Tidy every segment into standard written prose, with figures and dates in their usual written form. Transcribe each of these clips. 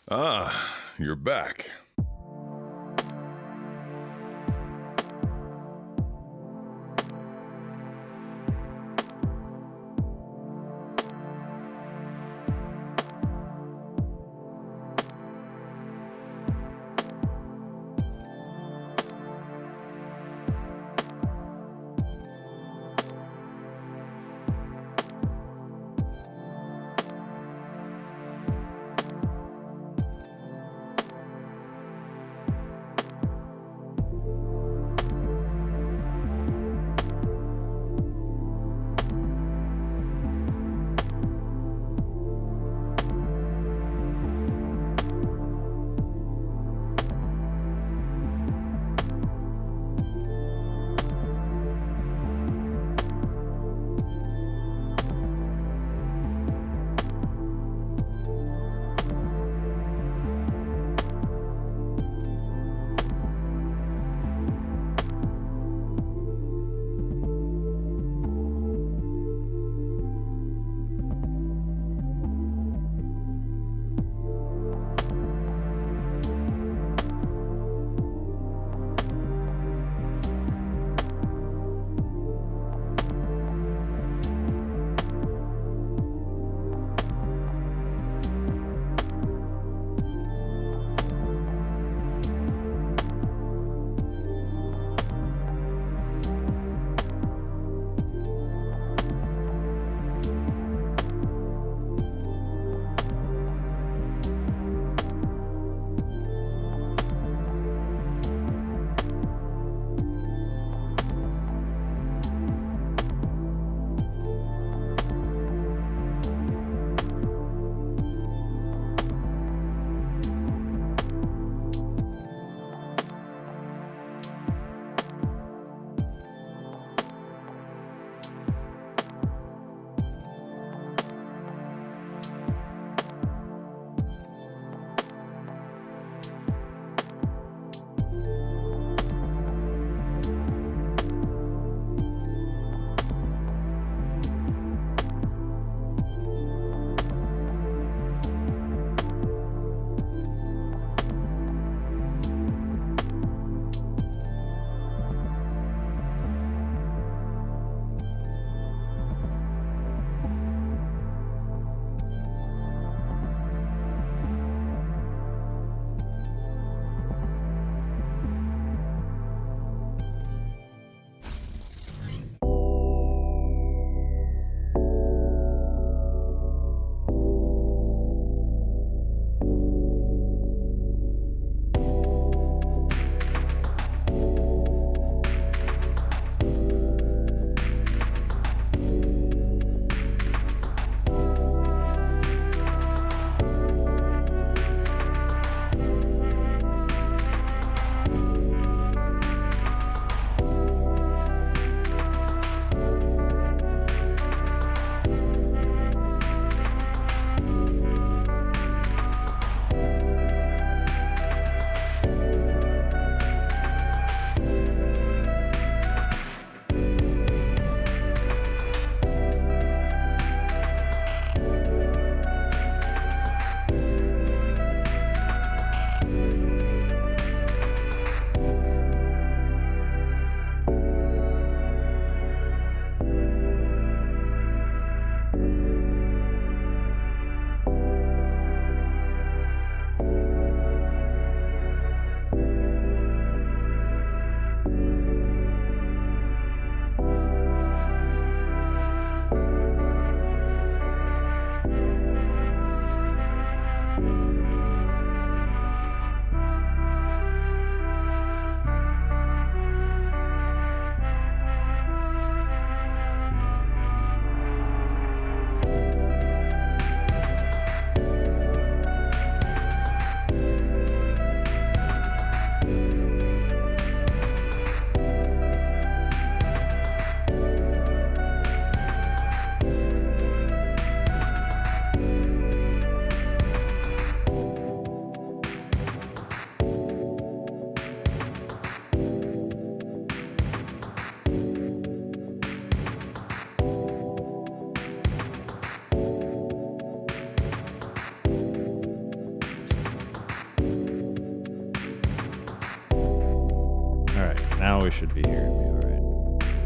Ah, you're back. Now we should be hearing me all right.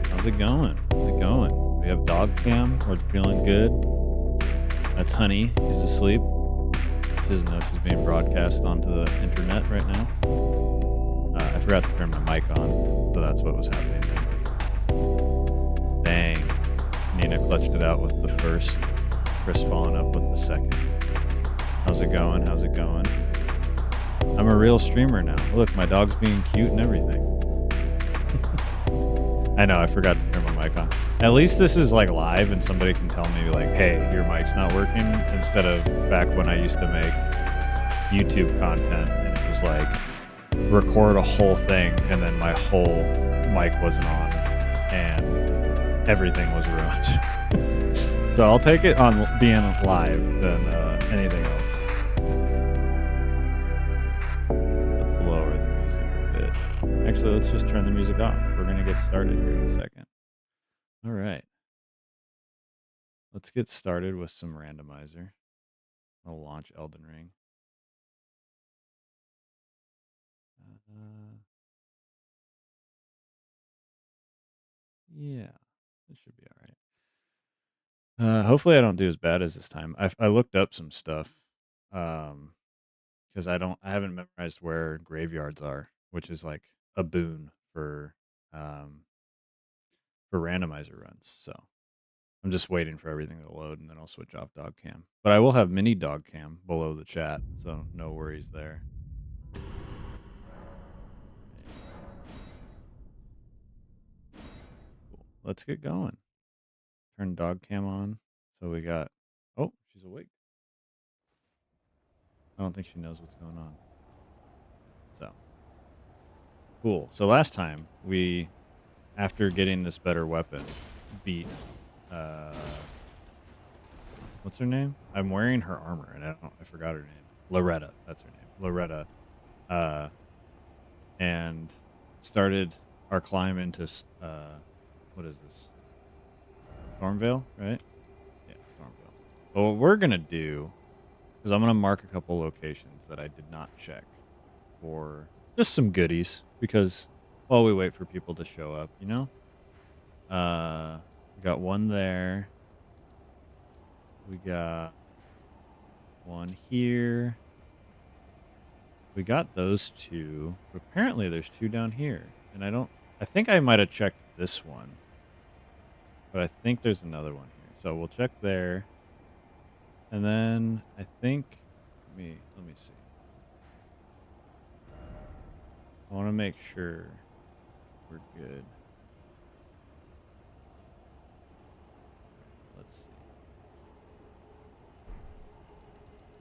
How's it going? How's it going? We have dog cam. We're feeling good. That's Honey. She's asleep. She doesn't know she's being broadcast onto the internet right now. I forgot to turn my mic on, so that's what was happening there. Dang. Nina clutched it out with the first. Chris following up with the second. How's it going? How's it going? I'm a real streamer now. Look, my dog's being cute and everything. I know, I forgot to turn my mic on. At least this is like live and somebody can tell me like, hey, your mic's not working, instead of back when I used to make YouTube content and it was like record a whole thing and then my whole mic wasn't on and everything was ruined. So I'll take it on being live than anything else. Let's lower the music a bit. Actually, let's just turn the music off. We're going to get started here in a second. All right. Let's get started with some randomizer. I'll launch Elden Ring. Yeah, it should be all right. Hopefully I don't do as bad as this time. I looked up some stuff because I haven't memorized where graveyards are, which is like a boon for randomizer runs. So I'm just waiting for everything to load and then I'll switch off dog cam. But I will have mini dog cam below the chat, so no worries there. Cool. Let's get going. Turn dog cam on. So we got, oh, she's awake. I don't think she knows what's going on. So cool. So last time we, after getting this better weapon, beat what's her name? I'm wearing her armor and I forgot her name. Loretta, that's her name. Loretta. And started our climb into what is this? Stormvale, right? Yeah, Stormvale. But what we're gonna do is I'm gonna mark a couple locations that I did not check for just some goodies, because while we wait for people to show up, you know? We got one there. We got one here. We got those two. But apparently there's two down here. And I think I might have checked this one. But I think there's another one here. So we'll check there. And then I think, let me see. I want to make sure we're good. Let's see.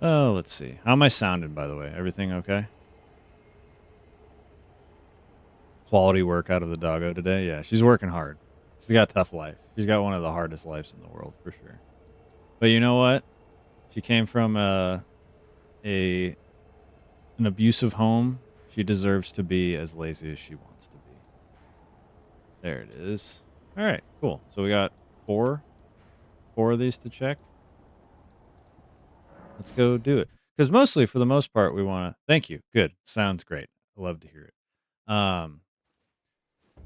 Oh, let's see. How am I sounding, by the way? Everything okay? Quality work out of the doggo today? Yeah, she's working hard. She's got a tough life. She's got one of the hardest lives in the world, for sure. But you know what? She came from an abusive home. She deserves to be as lazy as she wants to be. There it is. All right, cool. So we got four of these to check. Let's go do it. Because mostly, for the most part, we want to... Thank you. Good. Sounds great. I love to hear it.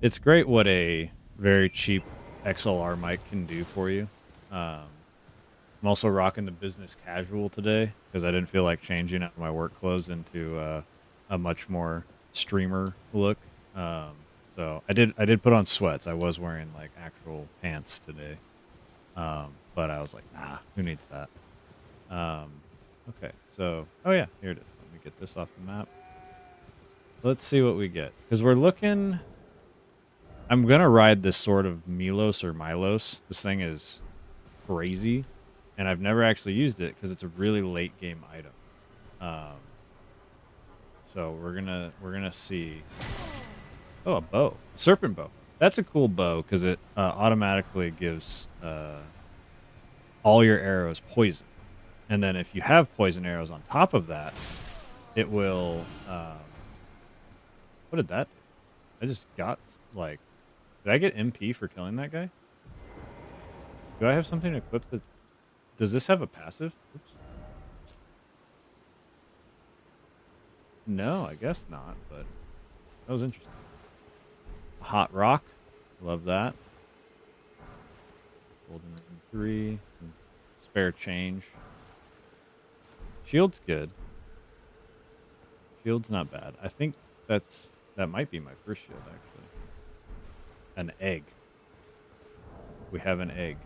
It's great what a very cheap XLR mic can do for you. I'm also rocking the business casual today because I didn't feel like changing out my work clothes into a much more streamer look. So I did put on sweats. I was wearing like actual pants today. But I was like, nah, who needs that? Okay, so, oh yeah, here it is. Let me get this off the map. Let's see what we get. Because we're looking... I'm going to ride this sort of Milos or Milos. This thing is crazy. And I've never actually used it because it's a really late game item. So we're gonna see... Oh, a bow. A serpent bow. That's a cool bow because it automatically gives all your arrows poison. And then if you have poison arrows on top of that, it will... what did that do? I just got, like... Did I get MP for killing that guy? Do I have something equipped that... Does this have a passive? Oops. No, I guess not, but that was interesting. Hot rock. Love that. Golden ring 3. Some spare change. Shield's good. Shield's not bad. I think that might be my first shield, actually. An egg. We have an egg.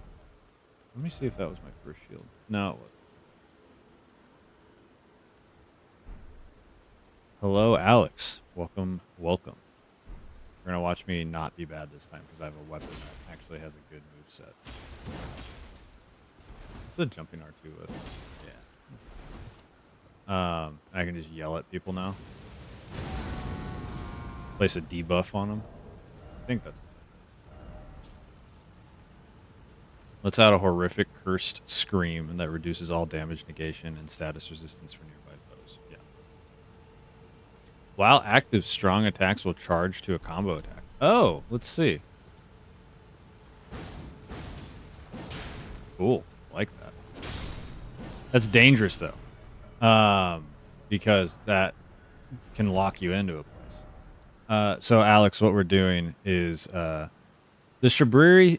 Let me see if that was my first shield. No, it wasn't. Hello, Alex. Welcome, welcome. You're going to watch me not be bad this time because I have a weapon that actually has a good moveset. What's the jumping R2 with? Yeah. I can just yell at people now. Place a debuff on them. I think that's what that is. Let's add a horrific cursed scream that reduces all damage negation and status resistance for nearby foes. Yeah. While active, strong attacks will charge to a combo attack. Oh, let's see. Cool. Like that. That's dangerous, though. Because that can lock you into a place. So, Alex, what we're doing is the Shabriri...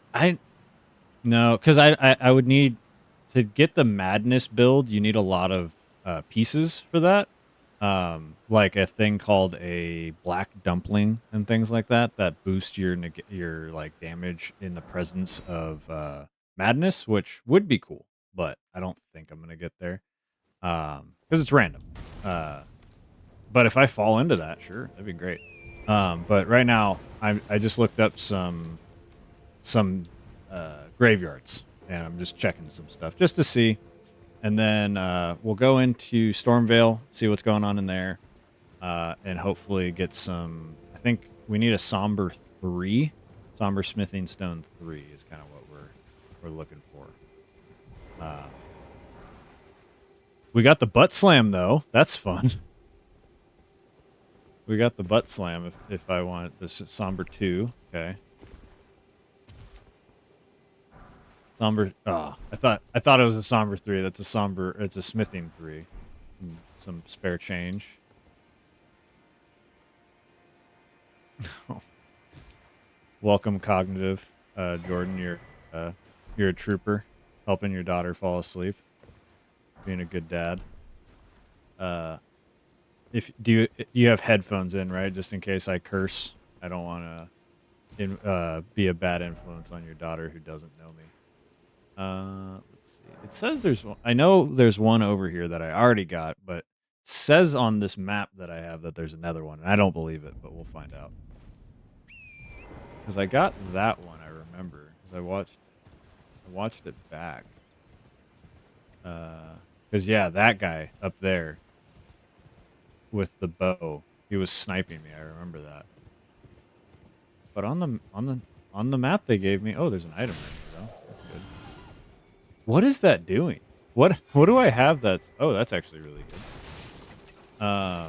No, because I would need... To get the Madness build, you need a lot of pieces for that. Like a thing called a Black Dumpling and things like that boost your like damage in the presence of Madness, which would be cool, but I don't think I'm gonna get there because it's random. But if I fall into that, sure, that'd be great. But right now, I just looked up some graveyards and I'm just checking some stuff just to see. And then we'll go into Stormvale, see what's going on in there, and hopefully get some... I think we need a Somber 3. Somber Smithing Stone 3 is kind of what we're looking for. We got the Butt Slam, though. That's fun. We got the Butt Slam if I want this Somber 2. Okay. Somber. Oh, I thought it was a Somber 3. That's a Somber. It's a Smithing 3. Some spare change. Welcome, Cognitive, Jordan. You're a trooper, helping your daughter fall asleep, being a good dad. Do you have headphones in, right? Just in case I curse. I don't want to be a bad influence on your daughter who doesn't know me. Let's see. It says there's one. I know there's one over here that I already got, but it says on this map that I have that there's another one. And I don't believe it, but we'll find out. Because I got that one, I remember. Because I watched it back. Because yeah, that guy up there with the bow, he was sniping me. I remember that. But on the map they gave me, oh, there's an item right here though. That's good. What is that doing? What do I have that's... Oh, that's actually really good.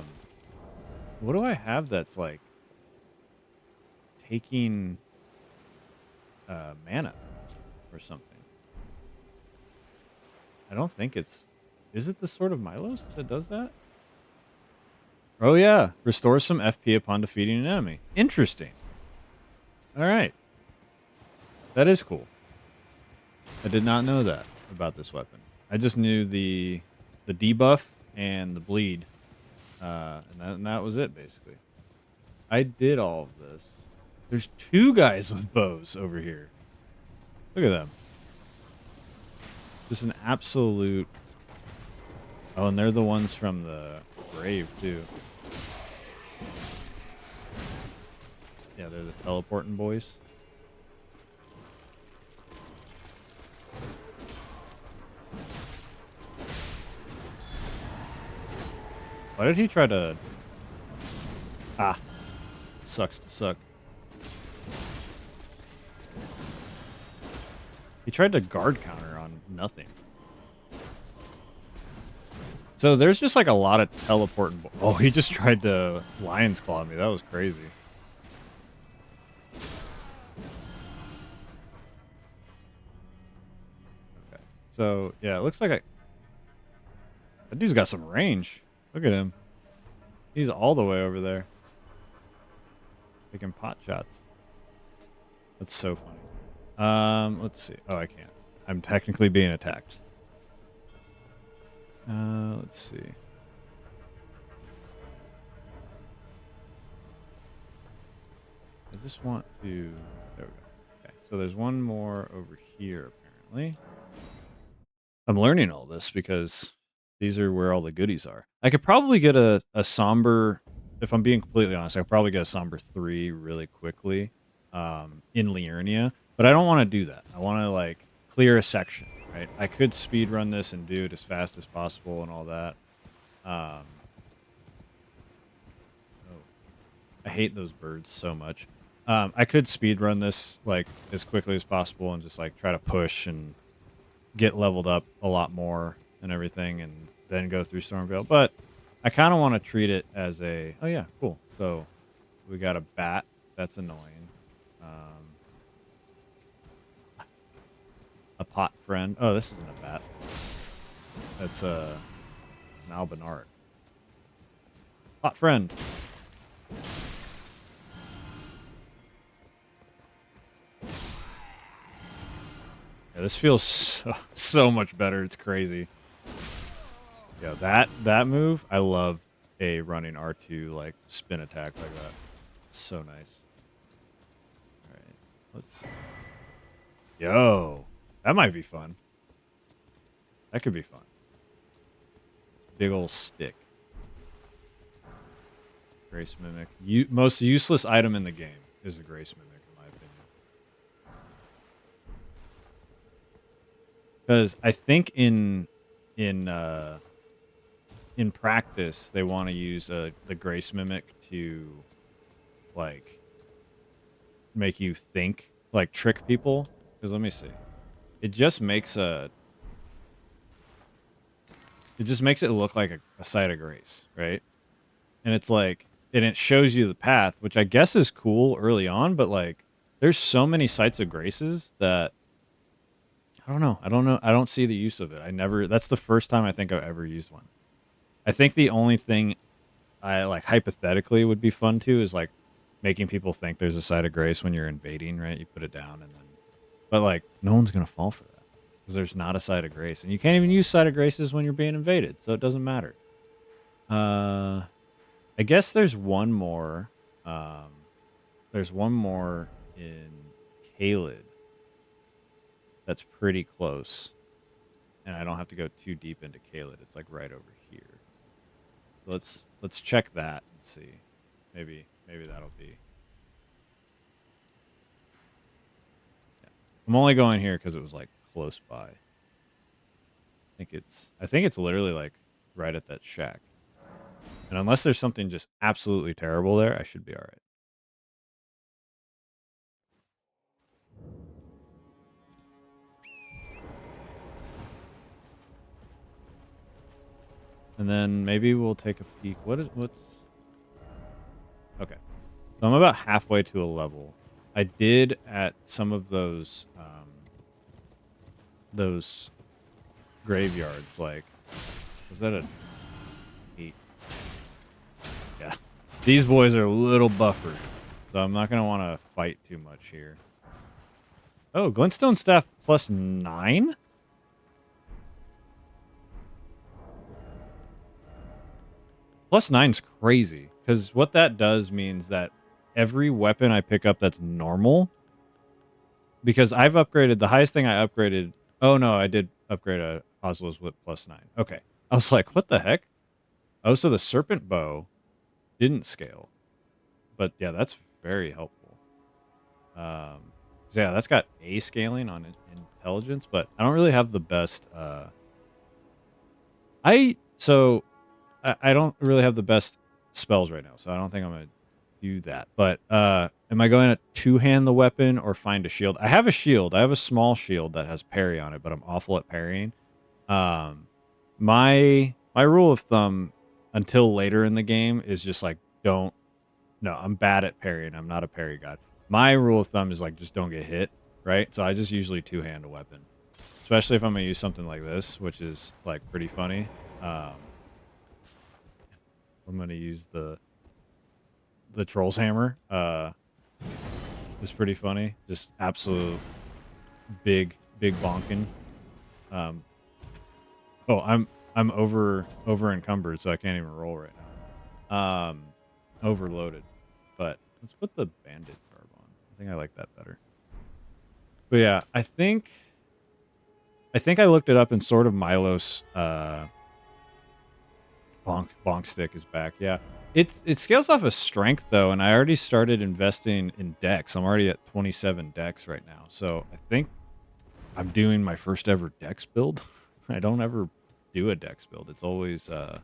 What do I have that's like taking mana or something? I don't think it's... Is it the Sword of Milos that does that? Oh yeah, restores some FP upon defeating an enemy. Interesting. All right. That is cool. I did not know that about this weapon. I just knew the debuff and the bleed, and that was it basically. I did all of this. There's 2 guys with bows over here. Look at them. Just an absolute... Oh, and they're the ones from the grave too. Yeah, they're the teleporting boys. Why did he try to... Ah. Sucks to suck. He tried to guard counter on nothing. So there's just like a lot of teleporting... Oh, he just tried to Lion's Claw me. That was crazy. Okay. So, yeah, it looks like that dude's got some range. Look at him. He's all the way over there. Taking pot shots. That's so funny. Let's see. Oh, I can't. I'm technically being attacked. Let's see. I just want to. There we go. Okay, so there's one more over here apparently. I'm learning all this because these are where all the goodies are. I could probably get a somber, if I'm being completely honest, I could probably get a somber 3 really quickly in Liurnia, but I don't want to do that. I want to like clear a section, right? I could speed run this and do it as fast as possible and all that. Oh, I hate those birds so much. I could speed run this like as quickly as possible and just like try to push and get leveled up a lot more and everything, and then go through Stormveil. But I kind of want to treat it as a, oh yeah, cool. So we got a bat. That's annoying. A pot friend. Oh, this isn't a bat. That's an albinart. Pot friend. Yeah, this feels so much better. It's crazy. Yeah, that move, I love a running R2 like spin attack like that. It's so nice. All right, let's see. Yo, that might be fun. That could be fun. Big old stick. Grace Mimic. Most useless item in the game is a Grace Mimic, in my opinion. Because I think in practice they want to use the Grace Mimic to like make you think, like trick people. Because let me see, it just makes it look like a site of grace, right? And it's like, and it shows you the path, which I guess is cool early on, but like there's so many sites of graces that I don't know. I don't see the use of it. That's the first time I think I've ever used one. I think the only thing I like hypothetically would be fun too is like making people think there's a site of grace when you're invading, right? You put it down and then, but like no one's going to fall for that because there's not a site of grace, and you can't even use site of graces when you're being invaded. So it doesn't matter. I guess there's one more. Um, there's one more in Kaled that's pretty close, and I don't have to go too deep into Kaled. It's like right over here. Let's check that and see. Maybe that'll be. Yeah. I'm only going here because it was like close by. I think it's literally like right at that shack. And unless there's something just absolutely terrible there, I should be all right. And then maybe we'll take a peek. What's okay? So I'm about halfway to a level. I did at some of those graveyards. Like, was that a 8? Yeah, these boys are a little buffered, so I'm not gonna want to fight too much here. Oh, Glintstone Staff +9. +9's crazy, because what that does means that every weapon I pick up that's normal, because I've upgraded, the highest thing I upgraded, oh no, I did upgrade a Oslo's Whip +9. Okay. I was like, what the heck? Oh, so the Serpent Bow didn't scale. But yeah, that's very helpful. So yeah, that's got A scaling on intelligence, but I don't really have the best, I don't really have the best spells right now, so I don't think I'm gonna do that. But am I going to two-hand the weapon or find a shield? I have a shield. I have a small shield that has parry on it, but I'm awful at parrying. My rule of thumb until later in the game is just like don't. No, I'm bad at parrying. I'm not a parry god. My rule of thumb is like just don't get hit, right? So I just usually two-hand a weapon, especially if I'm gonna use something like this, which is like pretty funny. I'm gonna use the Troll's Hammer. is pretty funny. Just absolute big bonking. Oh, I'm over encumbered, so I can't even roll right now. Overloaded. But let's put the bandit garb on. I think I like that better. But yeah, I think I looked it up and sort of Milos bonk stick is back. Yeah. It scales off of strength though, and I already started investing in dex. I'm already at 27 dex right now. So I think I'm doing my first ever dex build. I don't ever do a dex build. It's always the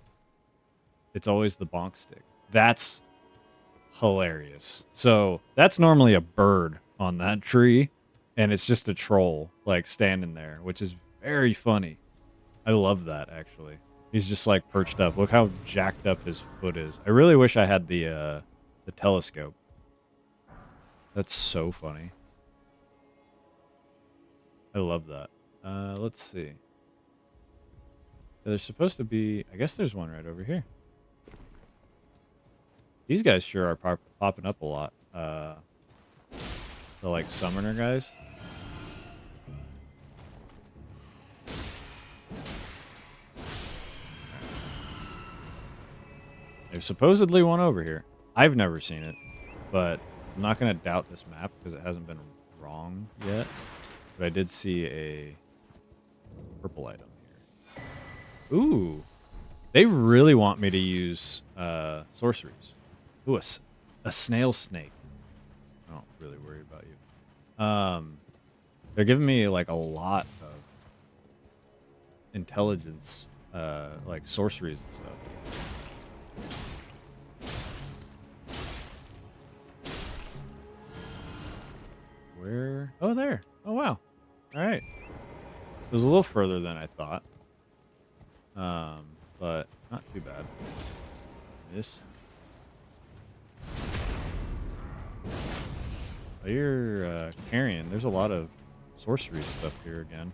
bonk stick. That's hilarious. So that's normally a bird on that tree, and it's just a troll like standing there, which is very funny. I love that actually. He's just like perched up. Look how jacked up his foot is. I really wish I had the telescope. That's so funny. I love that. Let's see. There's supposed to be, I guess there's one right over here. These guys sure are popping up a lot. The like summoner guys. There's supposedly one over here. I've never seen it, but I'm not going to doubt this map because it hasn't been wrong yet. But I did see a purple item here. Ooh. They really want me to use sorceries. Ooh, a snail snake. I don't really worry about you. They're giving me like a lot of intelligence, like sorceries and stuff. Where? Oh, there. Oh, wow. All right. It was a little further than I thought. But not too bad. This. Oh, you're carrying. There's a lot of sorcery stuff here again.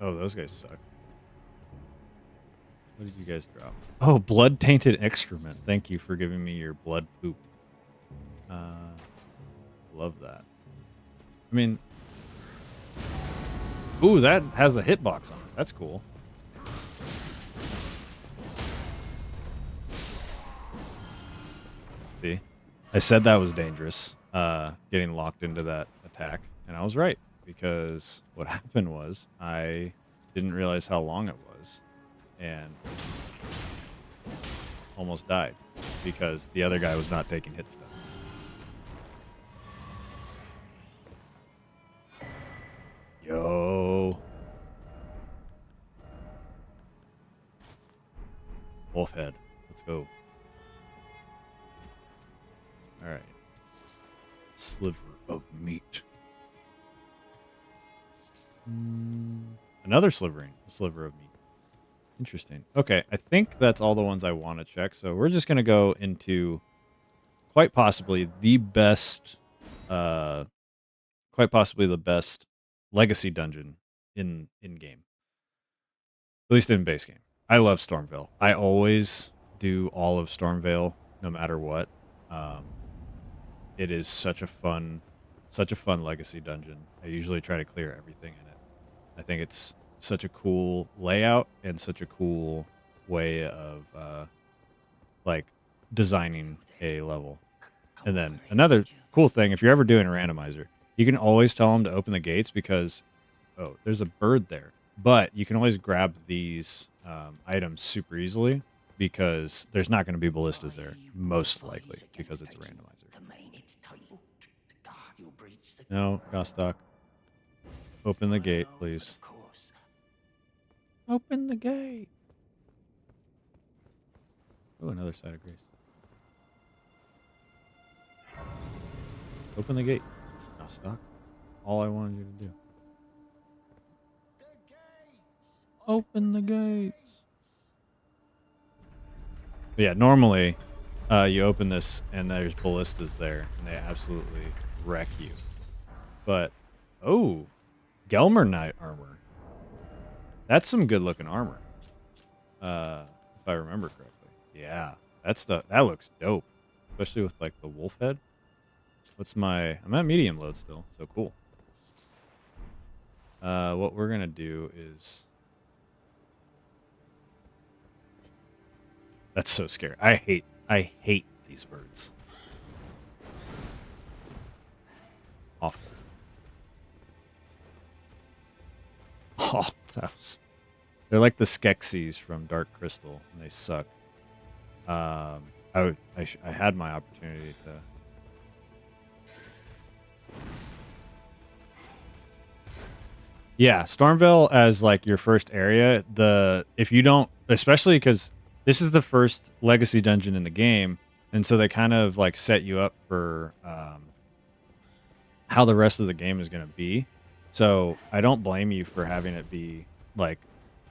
Oh, those guys suck. What did you guys drop? Oh, blood-tainted excrement. Thank you for giving me your blood poop. Love that. I mean... Ooh, that has a hitbox on it. That's cool. See? I said that was dangerous, getting locked into that attack. And I was right, because what happened was I didn't realize how long it was. And almost died because the other guy was not taking hit stuff. Yo. Wolf head. Let's go. All right. Sliver of meat. Another sliver of meat. Interesting. Okay, I think that's all the ones I want to check. So we're just going to go into quite possibly the best legacy dungeon in game. At least in base game. I love Stormveil. I always do all of Stormveil no matter what. It is such a fun legacy dungeon. I usually try to clear everything in it. I think it's such a cool layout and such a cool way of like designing a level. And then another cool thing, if you're ever doing a randomizer, you can always tell them to open the gates because, oh, there's a bird there. But you can always grab these items super easily because there's not going to be ballistas there, most likely, because it's a randomizer. No, Gostock. Open the gate, please. Open the gate. Oh, another side of grace. Open the gate. Gostock. All I wanted you to do. Open the gates. But yeah, normally you open this and there's ballistas there and they absolutely wreck you. But Oh, Gelmer Knight armor. That's some good looking armor. If I remember correctly. Yeah, that looks dope, especially with like the wolf head. I'm at medium load still, so cool. What we're gonna do is, that's so scary. I hate these birds. Awful. Oh, they're like the Skeksis from Dark Crystal, and they suck. I had my opportunity to. Yeah, Stormville as like your first area. If you don't, especially because this is the first legacy dungeon in the game, and so they kind of like set you up for how the rest of the game is going to be. So I don't blame you for having it be like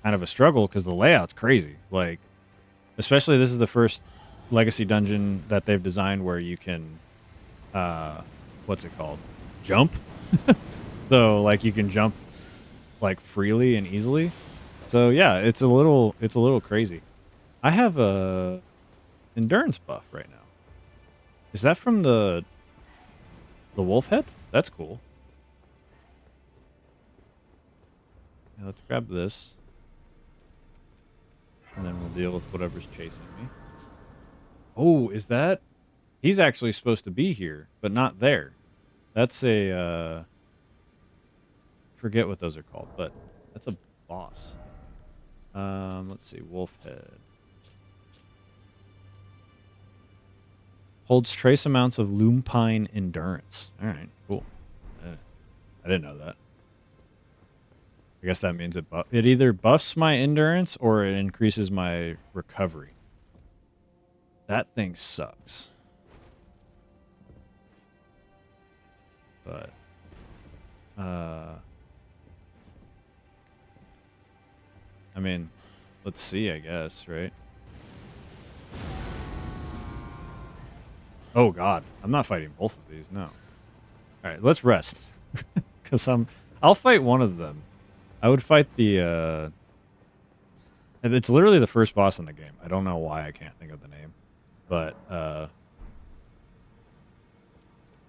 kind of a struggle because the layout's crazy. Like, especially this is the first legacy dungeon that they've designed where you can, what's it called? Jump. So like you can jump like freely and easily. So yeah, it's a little crazy. I have a endurance buff right now. Is that from the wolf head? That's cool. Yeah, let's grab this. And then we'll deal with whatever's chasing me. Oh, is that? He's actually supposed to be here, but not there. That's a, forget what those are called, but that's a boss. Let's see, wolf head. Holds trace amounts of Lumpine endurance. All right, cool. I didn't know that. I guess that means it either buffs my endurance or it increases my recovery. That thing sucks. But I mean, let's see, I guess, right? Oh god, I'm not fighting both of these, no. Alright, let's rest. Cause I'll fight one of them. I would fight the it's literally the first boss in the game. I don't know why I can't think of the name. But I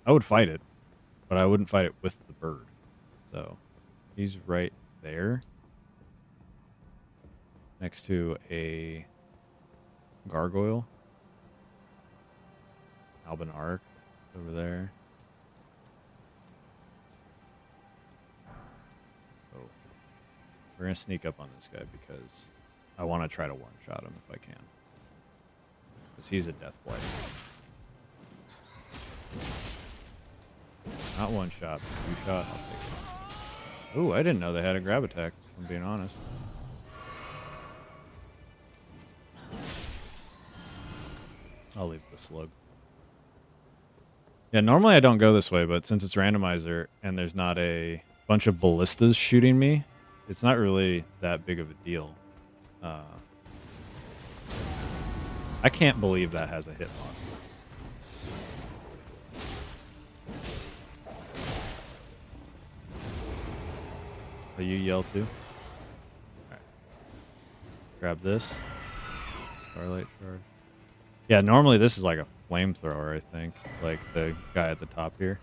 would fight it, but I wouldn't fight it with the bird. So he's right there. Next to a gargoyle. Alban Arc over there. Oh. We're going to sneak up on this guy because I want to try to one-shot him if I can. Because he's a death blight. Not one shot, but 2 shot. I'll take it. Ooh, I didn't know they had a grab attack, if I'm being honest. I'll leave the slug. Yeah, normally I don't go this way, but since it's randomizer and there's not a bunch of ballistas shooting me, it's not really that big of a deal. I can't believe that has a hitbox. Oh, you yell too? Alright. Grab this. Starlight shard. Yeah, normally this is like a flamethrower, I think. Like the guy at the top here.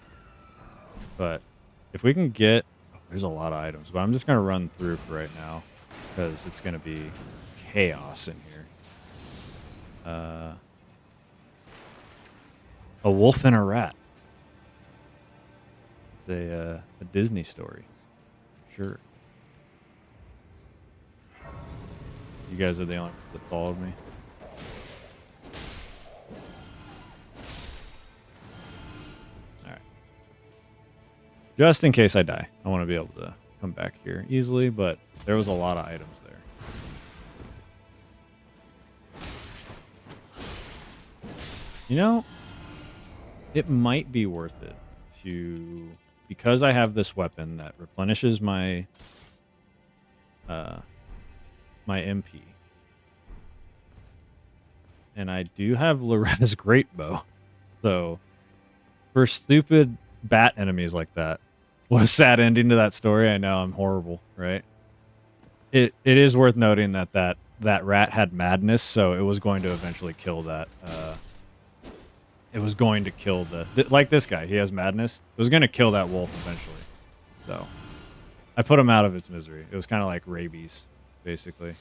But if we can get... Oh, there's a lot of items, but I'm just going to run through for right now. Because it's going to be chaos in here. A wolf and a rat. It's a Disney story. Sure. You guys are the only ones that followed me. Alright. Just in case I die. I want to be able to come back here easily, but there was a lot of items there. You know, it might be worth it to... Because I have this weapon that replenishes my my MP. And I do have Loretta's Great Bow. So, for stupid bat enemies like that, What a sad ending to that story. I know, I'm horrible, right? It is worth noting that that rat had madness, so it was going to eventually kill that. It was going to kill like this guy. He has madness. It was going to kill that wolf eventually. So I put him out of its misery. It was kind of like rabies, basically.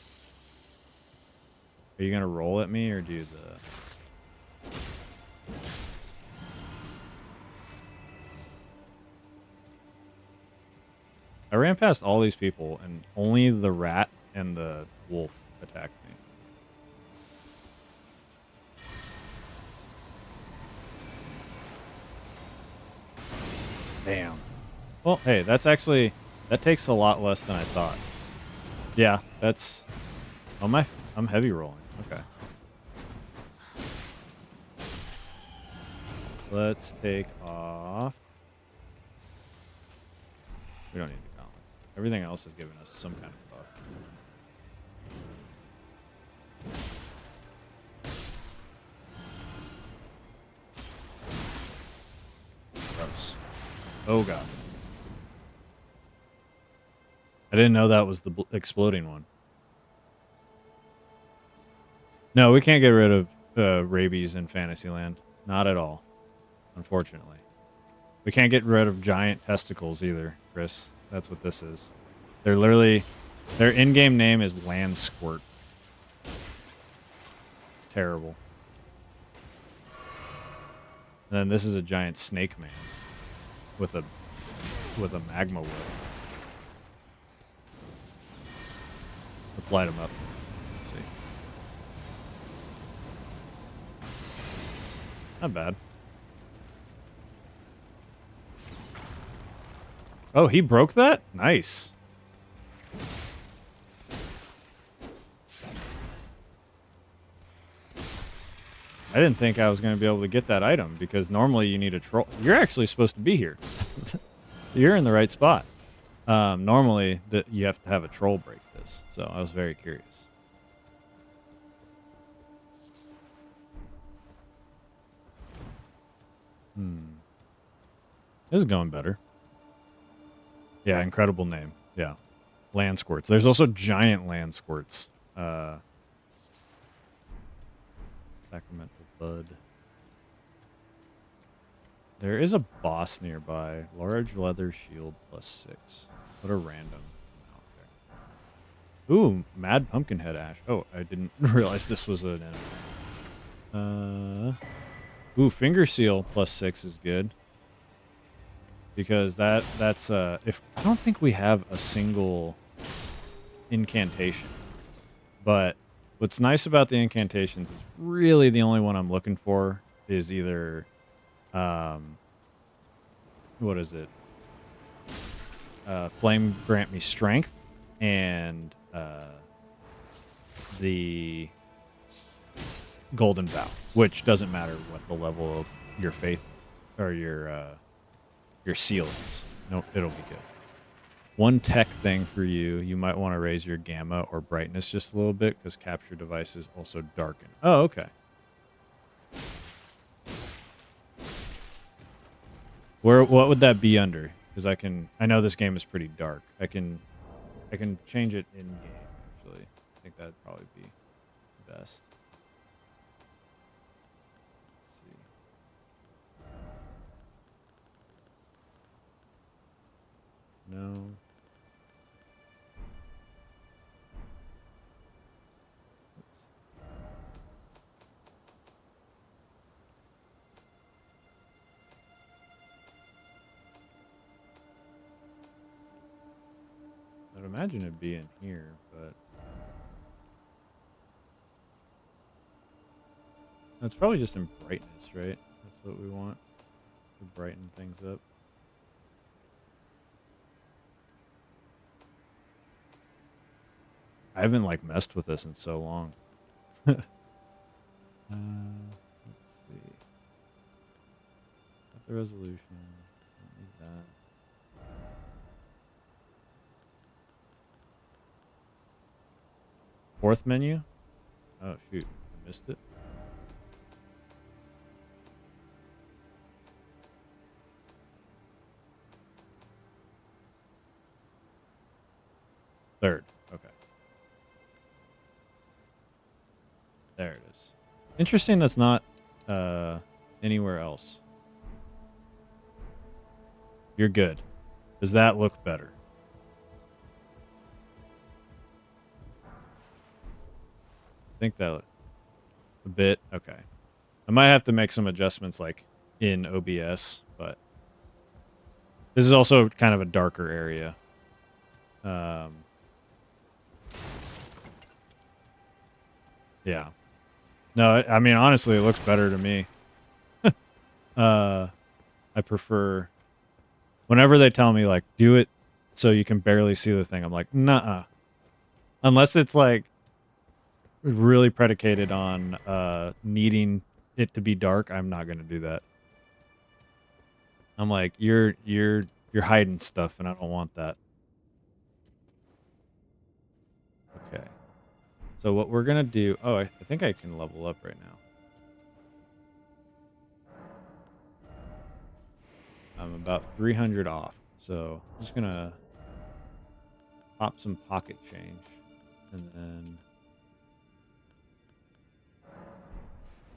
Are you gonna roll at me or do the? I ran past all these people, and only the rat and the wolf attacked me. Damn. Well, hey, that takes a lot less than I thought. Yeah, that's. Oh my! I'm heavy rolling. Okay. Let's take off. We don't need the gauntlets. Everything else has given us some kind of buff. Gross. Oh god. I didn't know that was the exploding one. No, we can't get rid of rabies in Fantasyland. Not at all. Unfortunately. We can't get rid of giant testicles either, Chris. That's what this is. They're literally... Their in-game name is Land Squirt. It's terrible. And then this is a giant snake man. With a magma whip. Let's light him up. Let's see. Not bad. Oh, he broke that? Nice. I didn't think I was going to be able to get that item because normally you need a troll. You're actually supposed to be here. You're in the right spot. Normally you have to have a troll break this, so I was very curious. This is going better. Yeah, incredible name. Yeah. Land squirts. There's also giant land squirts. Sacramental Bud. There is a boss nearby. Large leather shield +6. What a random. Okay. Ooh, Mad Pumpkinhead Ash. Oh, I didn't realize this was an enemy. Ooh, Finger Seal +6 is good. Because that's if I don't think we have a single incantation. But what's nice about the incantations is really the only one I'm looking for is either what is it? Flame grant me strength and the golden vow, which doesn't matter what the level of your faith or your seal is. Nope, it'll be good. One tech thing for you, you might want to raise your gamma or brightness just a little bit because capture devices also darken. Oh, okay. What would that be under? Because I know this game is pretty dark. I can change it in game actually. I think that'd probably be best. Let's see. No. I'd imagine it'd be in here, but it's probably just in brightness, right? That's what we want to brighten things up. I haven't like messed with this in so long. Let's see. Got the resolution. Don't need that. Fourth menu? Oh shoot, I missed it. Third. Okay. There it is. Interesting that's not anywhere else. You're good. Does that look better? I think that a bit. Okay. I might have to make some adjustments like in OBS, but this is also kind of a darker area. Yeah. No, I mean, honestly, it looks better to me. I prefer whenever they tell me like do it so you can barely see the thing. I'm like, nah. Unless it's like really predicated on needing it to be dark, I'm not gonna do that. I'm like, you're hiding stuff, and I don't want that. Okay. So what we're gonna do? Oh, I think I can level up right now. I'm about 300 off, so I'm just gonna pop some pocket change, and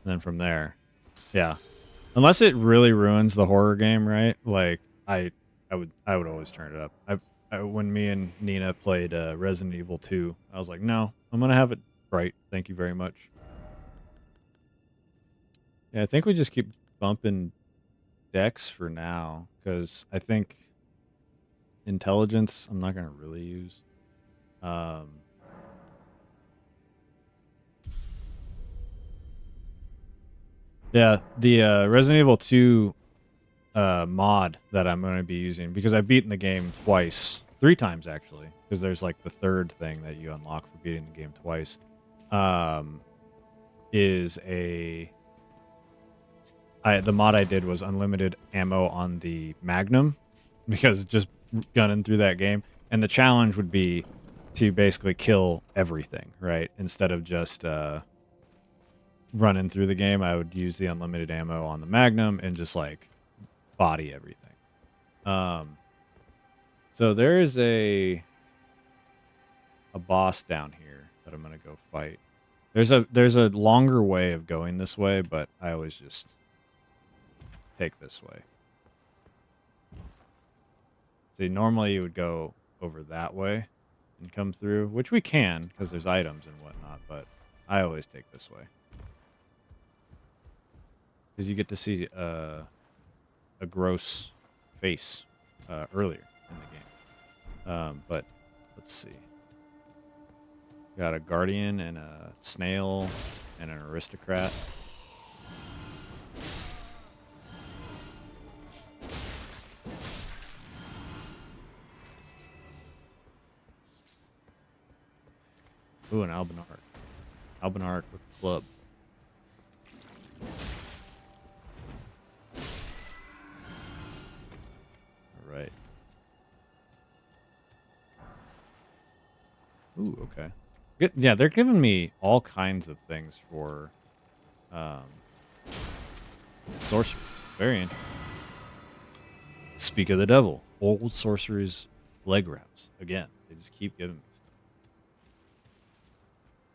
then from there, yeah. Unless it really ruins the horror game, right? Like I would always turn it up. When me and Nina played Resident Evil 2, I was like, no, I'm gonna have it bright. Thank you very much. Yeah, I think we just keep bumping dex for now because I think intelligence I'm not gonna really use. Yeah, the Resident Evil 2 mod that I'm going to be using because I've beaten the game twice, 3 times actually, because there's like the third thing that you unlock for beating the game twice. Is the mod I did was unlimited ammo on the Magnum because just gunning through that game, and the challenge would be to basically kill everything, right? Instead of just running through the game, I would use the unlimited ammo on the Magnum and just like body everything. So there is a boss down here that I'm gonna go fight. There's a longer way of going this way, but I always just take this way. See, normally you would go over that way and come through, which we can because there's items and whatnot, but I always take this way because you get to see a gross face earlier in the game. But let's see. Got a guardian and a snail and an aristocrat. Ooh, an albinar. Albinar with a club. All right. Ooh, okay. Good. Yeah, they're giving me all kinds of things for sorceries. Very interesting. Speak of the devil. Old sorcery's leg wraps. Again, they just keep giving me stuff.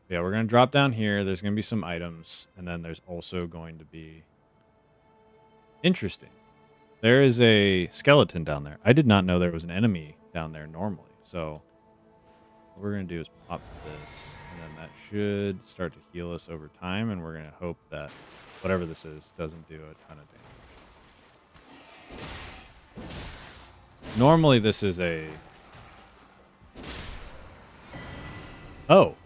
Yeah, we're going to drop down here. There's going to be some items. And then there's also going to be... Interesting. There is a skeleton down there. I did not know there was an enemy down there normally. So what we're going to do is pop this. And then that should start to heal us over time. And we're going to hope that whatever this is doesn't do a ton of damage. Normally this is a... Oh.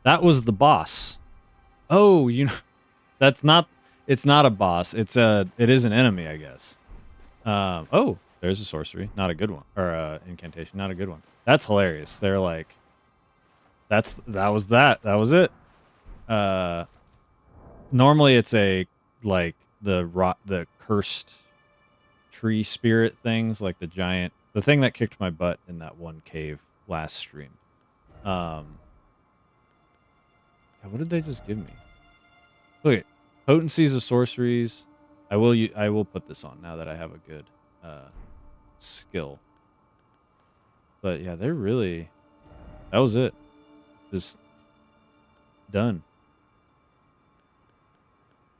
That was the boss. Oh, you know... That's not... It's not a boss. It is an enemy, I guess. Oh, there's a sorcery. Not a good one. Or incantation. Not a good one. That's hilarious. They're like... That was that. That was it. Normally it's a... Like, the cursed... tree spirit things, like the giant, the thing that kicked my butt in that one cave last stream. What did they just give me? Look at potencies of sorceries. I will put this on now that I have a good skill. But yeah, they're really. That was it. Just done.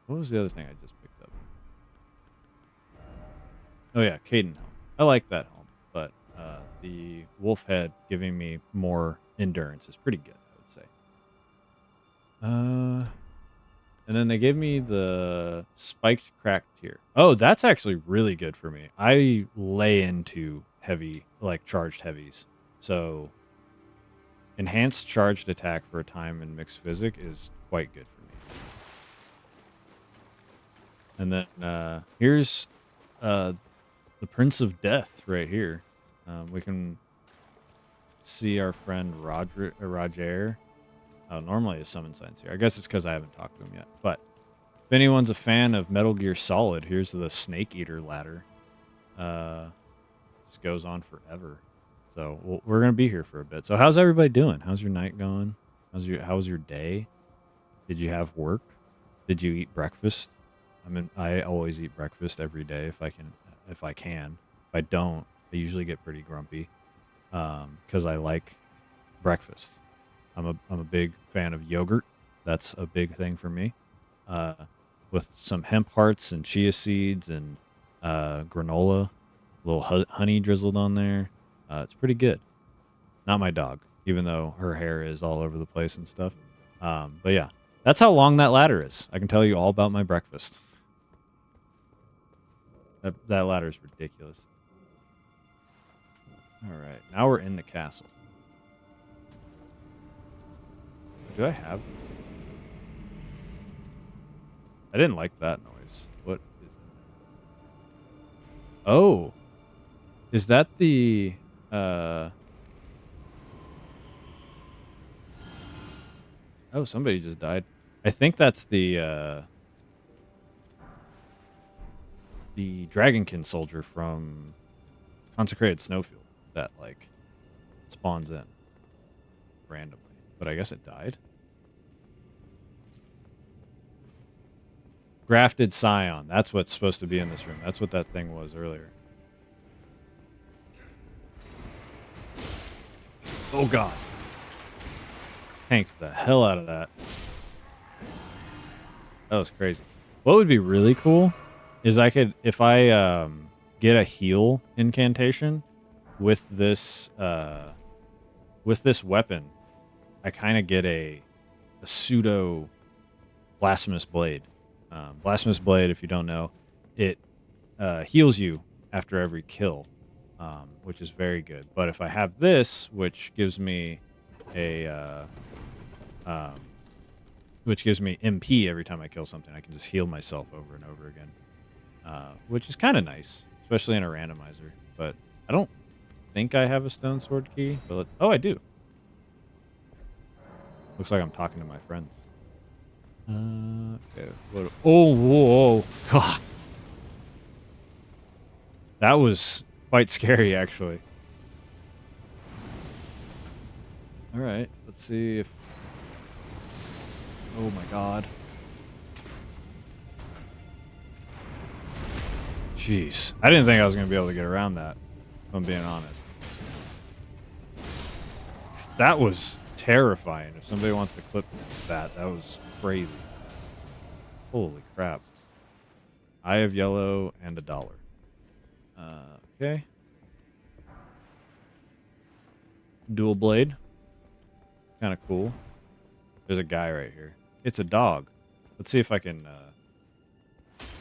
What was the other thing I just picked up? Oh yeah, Caden helm. I like that helm, but the wolf head giving me more endurance is pretty good, I would say. And then they gave me the spiked cracked tier. Oh, that's actually really good for me. I lay into heavy, like charged heavies. So enhanced charged attack for a time in mixed physic is quite good for me. And then here's the Prince of Death right here. We can see our friend Roger. Oh, normally his summon sign's here. I guess it's because I haven't talked to him yet. But if anyone's a fan of Metal Gear Solid, here's the Snake Eater ladder. Just goes on forever. So we're gonna be here for a bit. So how's everybody doing? How's your night going? How was your day? Did you have work? Did you eat breakfast? I mean, I always eat breakfast every day if I can. If I don't, I usually get pretty grumpy because I like breakfast. I'm a big fan of yogurt. That's a big thing for me. Uh, with some hemp hearts and chia seeds and granola, a little honey drizzled on there. It's pretty good. Not my dog, even though her hair is all over the place and stuff. But yeah, that's how long that ladder is. I can tell you all about my breakfast. That ladder is ridiculous. All right, now we're in the castle. Do I have? I didn't like that noise. What is that? Oh, is that the Oh, somebody just died. I think that's the Dragonkin soldier from Consecrated Snowfield that like spawns in randomly. But I guess it died. Grafted Scion. That's what's supposed to be in this room. That's what that thing was earlier. Oh god. Tanked the hell out of that. That was crazy. What would be really cool is if I get a heal incantation with this weapon, I kind of get a pseudo blasphemous blade. Blasphemous blade, if you don't know, it heals you after every kill, which is very good. But if I have this, which gives me a MP every time I kill something, I can just heal myself over and over again, which is kind of nice, especially in a randomizer. But I don't think I have a stone sword key. But oh, I do. Looks like I'm talking to my friends. Okay. Oh, whoa, God. That was quite scary, actually. All right, let's see if... Oh, my God. Jeez. I didn't think I was going to be able to get around that, if I'm being honest. That was terrifying. If somebody wants to clip that, that was crazy. Holy crap. Eye of Yellow and $1. Okay. Dual blade. Kind of cool. There's a guy right here. It's a dog. Let's see if I can... No. Okay.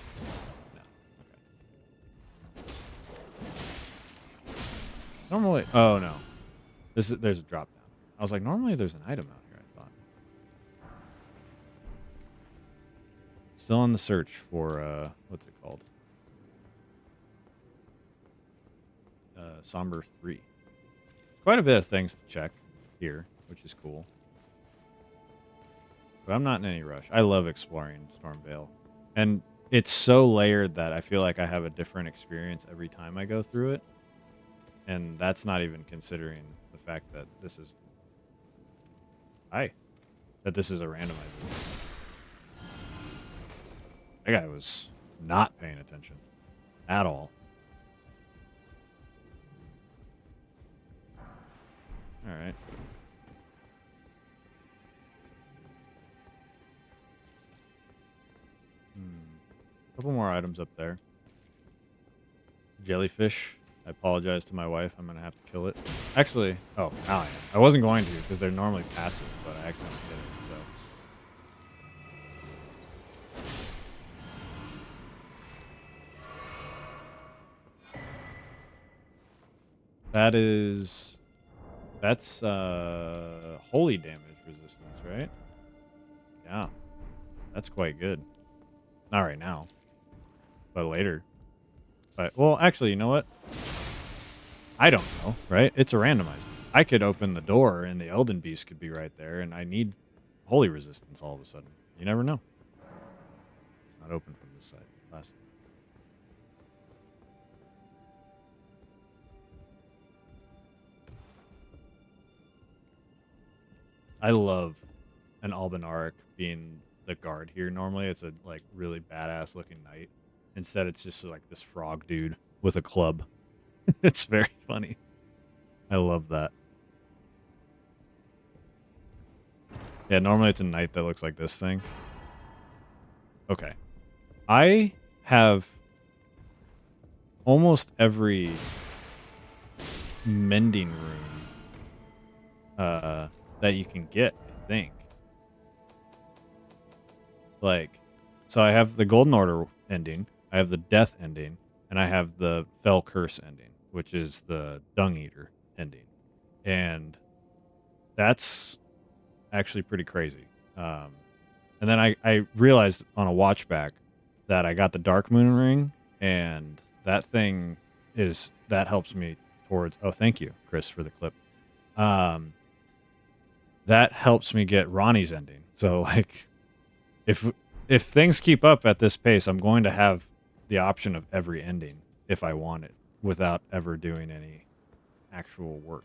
Normally... Oh, no. There's a drop down. I was like, normally there's an item out here, I thought. Still on the search for... what's it called? Somber 3. Quite a bit of things to check here, which is cool. But I'm not in any rush. I love exploring Stormvale. And it's so layered that I feel like I have a different experience every time I go through it. And that's not even considering the fact that this is... Hi. That this is a randomizer. That guy was not paying attention. At all. All right. Couple more items up there. Jellyfish. I apologize to my wife. I'm going to have to kill it. Actually, oh, now I am. I wasn't going to because they're normally passive, but I accidentally did it, so. That's holy damage resistance, right? Yeah. That's quite good. Not right now, but later. But, well, actually, you know what? I don't know, right? It's a randomizer. I could open the door and the Elden Beast could be right there, and I need holy resistance all of a sudden. You never know. It's not open from this side. Last. I love an Albinauric being the guard here. Normally, it's a like really badass looking knight. Instead, it's just like this frog dude with a club. It's very funny. I love that. Yeah, normally it's a knight that looks like this thing. Okay. I have almost every mending room that you can get, I think. Like, so I have the Golden Order ending, I have the Death ending, and I have the Fell Curse ending, which is the Dung Eater ending. And that's actually pretty crazy. And then I realized on a watch back that I got the Dark Moon Ring, and that thing that helps me towards. Oh, thank you, Chris, for the clip. That helps me get Ronnie's ending. So like, if things keep up at this pace, I'm going to have the option of every ending if I want it, without ever doing any actual work.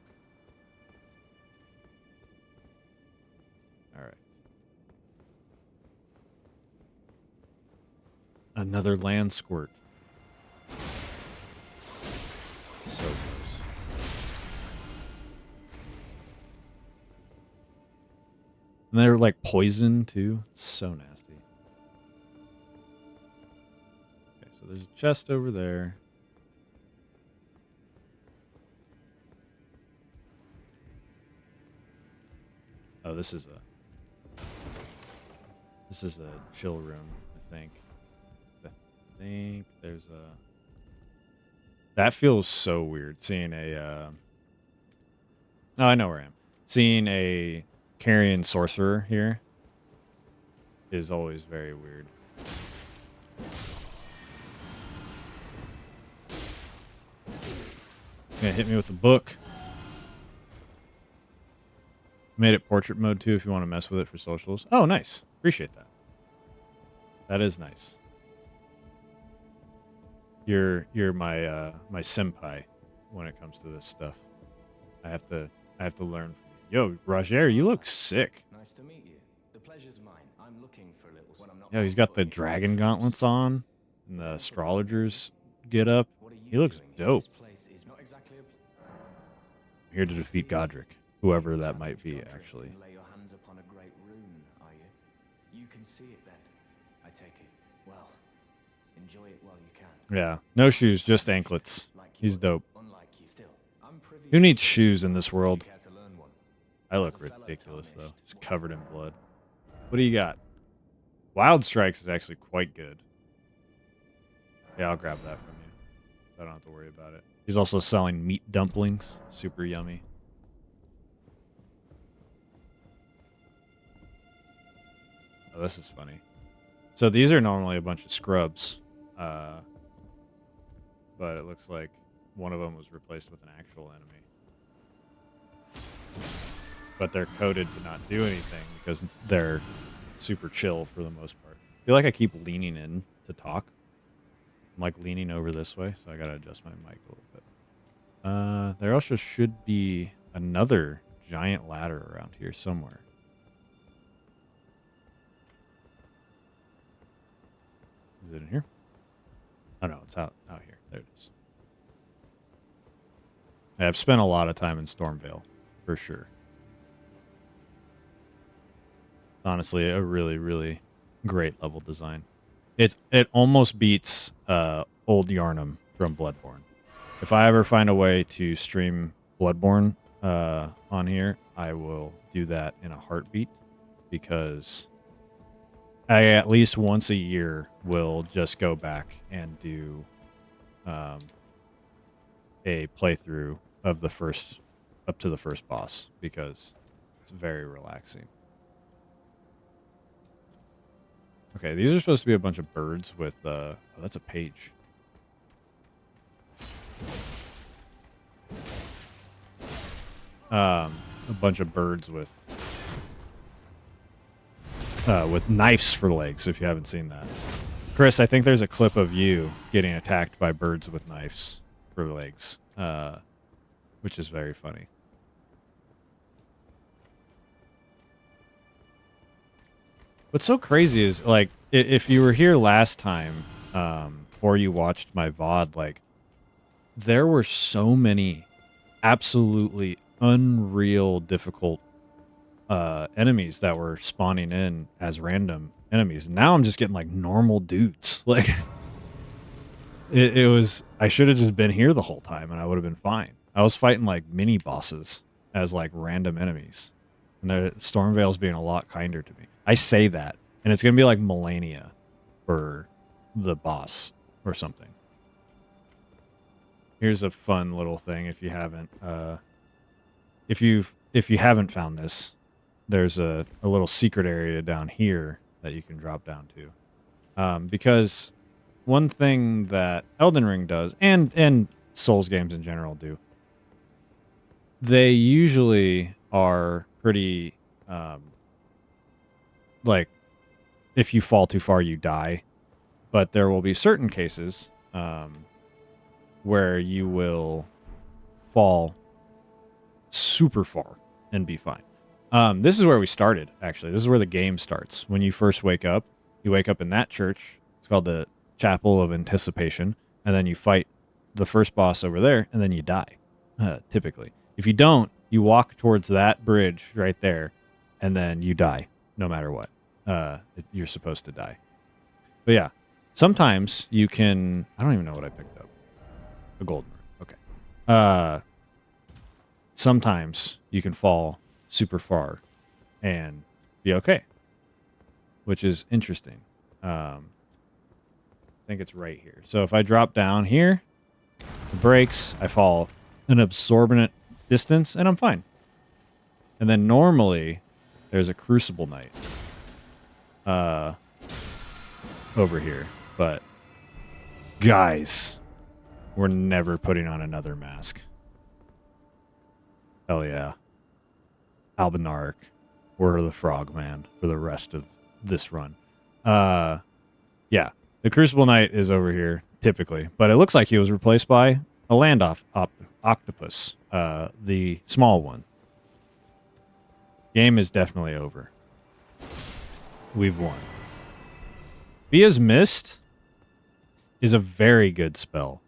All right. Another land squirt. So close. And they're like poison too. So nasty. Okay, so there's a chest over there. Oh, this is a chill room, I think. I think there's a. That feels so weird seeing a. Oh, I know where I am. Seeing a carrion sorcerer here is always very weird. Gonna hit me with a book. Made it portrait mode too if you want to mess with it for socials. Oh, nice. Appreciate that. That is nice. You're my my senpai when it comes to this stuff. I have to learn from you. Yo, Roger, you look sick. Nice to meet you. The pleasure's mine. I'm looking for a little when I'm not. Yeah, he's got the dragon gauntlets on and the astrologers get up. He looks dope. I'm here to defeat Godric, whoever that might be, actually. Lay your hands upon a great rune, are you? You can see it then. I take it. Well, enjoy it while you can. Yeah, no shoes, just anklets. He's dope. Who needs shoes in this world? I look ridiculous, though. Just covered in blood. What do you got? Wild Strikes is actually quite good. Yeah, I'll grab that from you. I don't have to worry about it. He's also selling meat dumplings. Super yummy. Oh, this is funny. So these are normally a bunch of scrubs. But it looks like one of them was replaced with an actual enemy. But they're coded to not do anything because they're super chill for the most part. I feel like I keep leaning in to talk. I'm like leaning over this way, so I gotta adjust my mic a little bit. There also should be another giant ladder around here somewhere. Is it in here? Oh no, it's out here. There it is. I've spent a lot of time in Stormvale for sure. Honestly, a really, really great level design. It almost beats Old Yarnum from Bloodborne. If I ever find a way to stream Bloodborne on here, I will do that in a heartbeat, because I at least once a year will just go back and do a playthrough of the first up to the first boss, because it's very relaxing. Okay, these are supposed to be a bunch of birds with oh, that's a page. A bunch of birds with knives for legs, if you haven't seen that. Chris, I think there's a clip of you getting attacked by birds with knives for legs, which is very funny. What's so crazy is, like, if you were here last time, or you watched my VOD, like, there were so many absolutely unreal difficult enemies that were spawning in as random enemies. Now I'm just getting, like, normal dudes. Like, it was... I should have just been here the whole time, and I would have been fine. I was fighting, like, mini bosses as, like, random enemies. And Stormvale's being a lot kinder to me. I say that, and it's going to be like Melania for the boss or something. Here's a fun little thing if you haven't if you haven't found this. There's a little secret area down here that you can drop down to. Because one thing that Elden Ring does, and Souls games in general do, they usually are pretty like, if you fall too far, you die. But there will be certain cases where you will fall super far and be fine. This is where we started, actually. This is where the game starts. When you first wake up, you wake up in that church. It's called the Chapel of Anticipation. And then you fight the first boss over there, and then you die, typically. If you don't, you walk towards that bridge right there, and then you die, no matter what. You're supposed to die. But yeah, sometimes you can... I don't even know what I picked up. A golden rune. Okay. Sometimes you can fall super far and be okay, which is interesting. I think it's right here. So if I drop down here, it breaks, I fall an absorbent distance, and I'm fine. And then normally there's a Crucible Knight over here, but guys, we're never putting on another mask. Hell yeah. Albinaric, we're the Frogman for the rest of this run. Yeah, the Crucible Knight is over here typically, but it looks like he was replaced by a land octopus, the small one. Game is definitely over. We've won. Bia's Mist is a very good spell.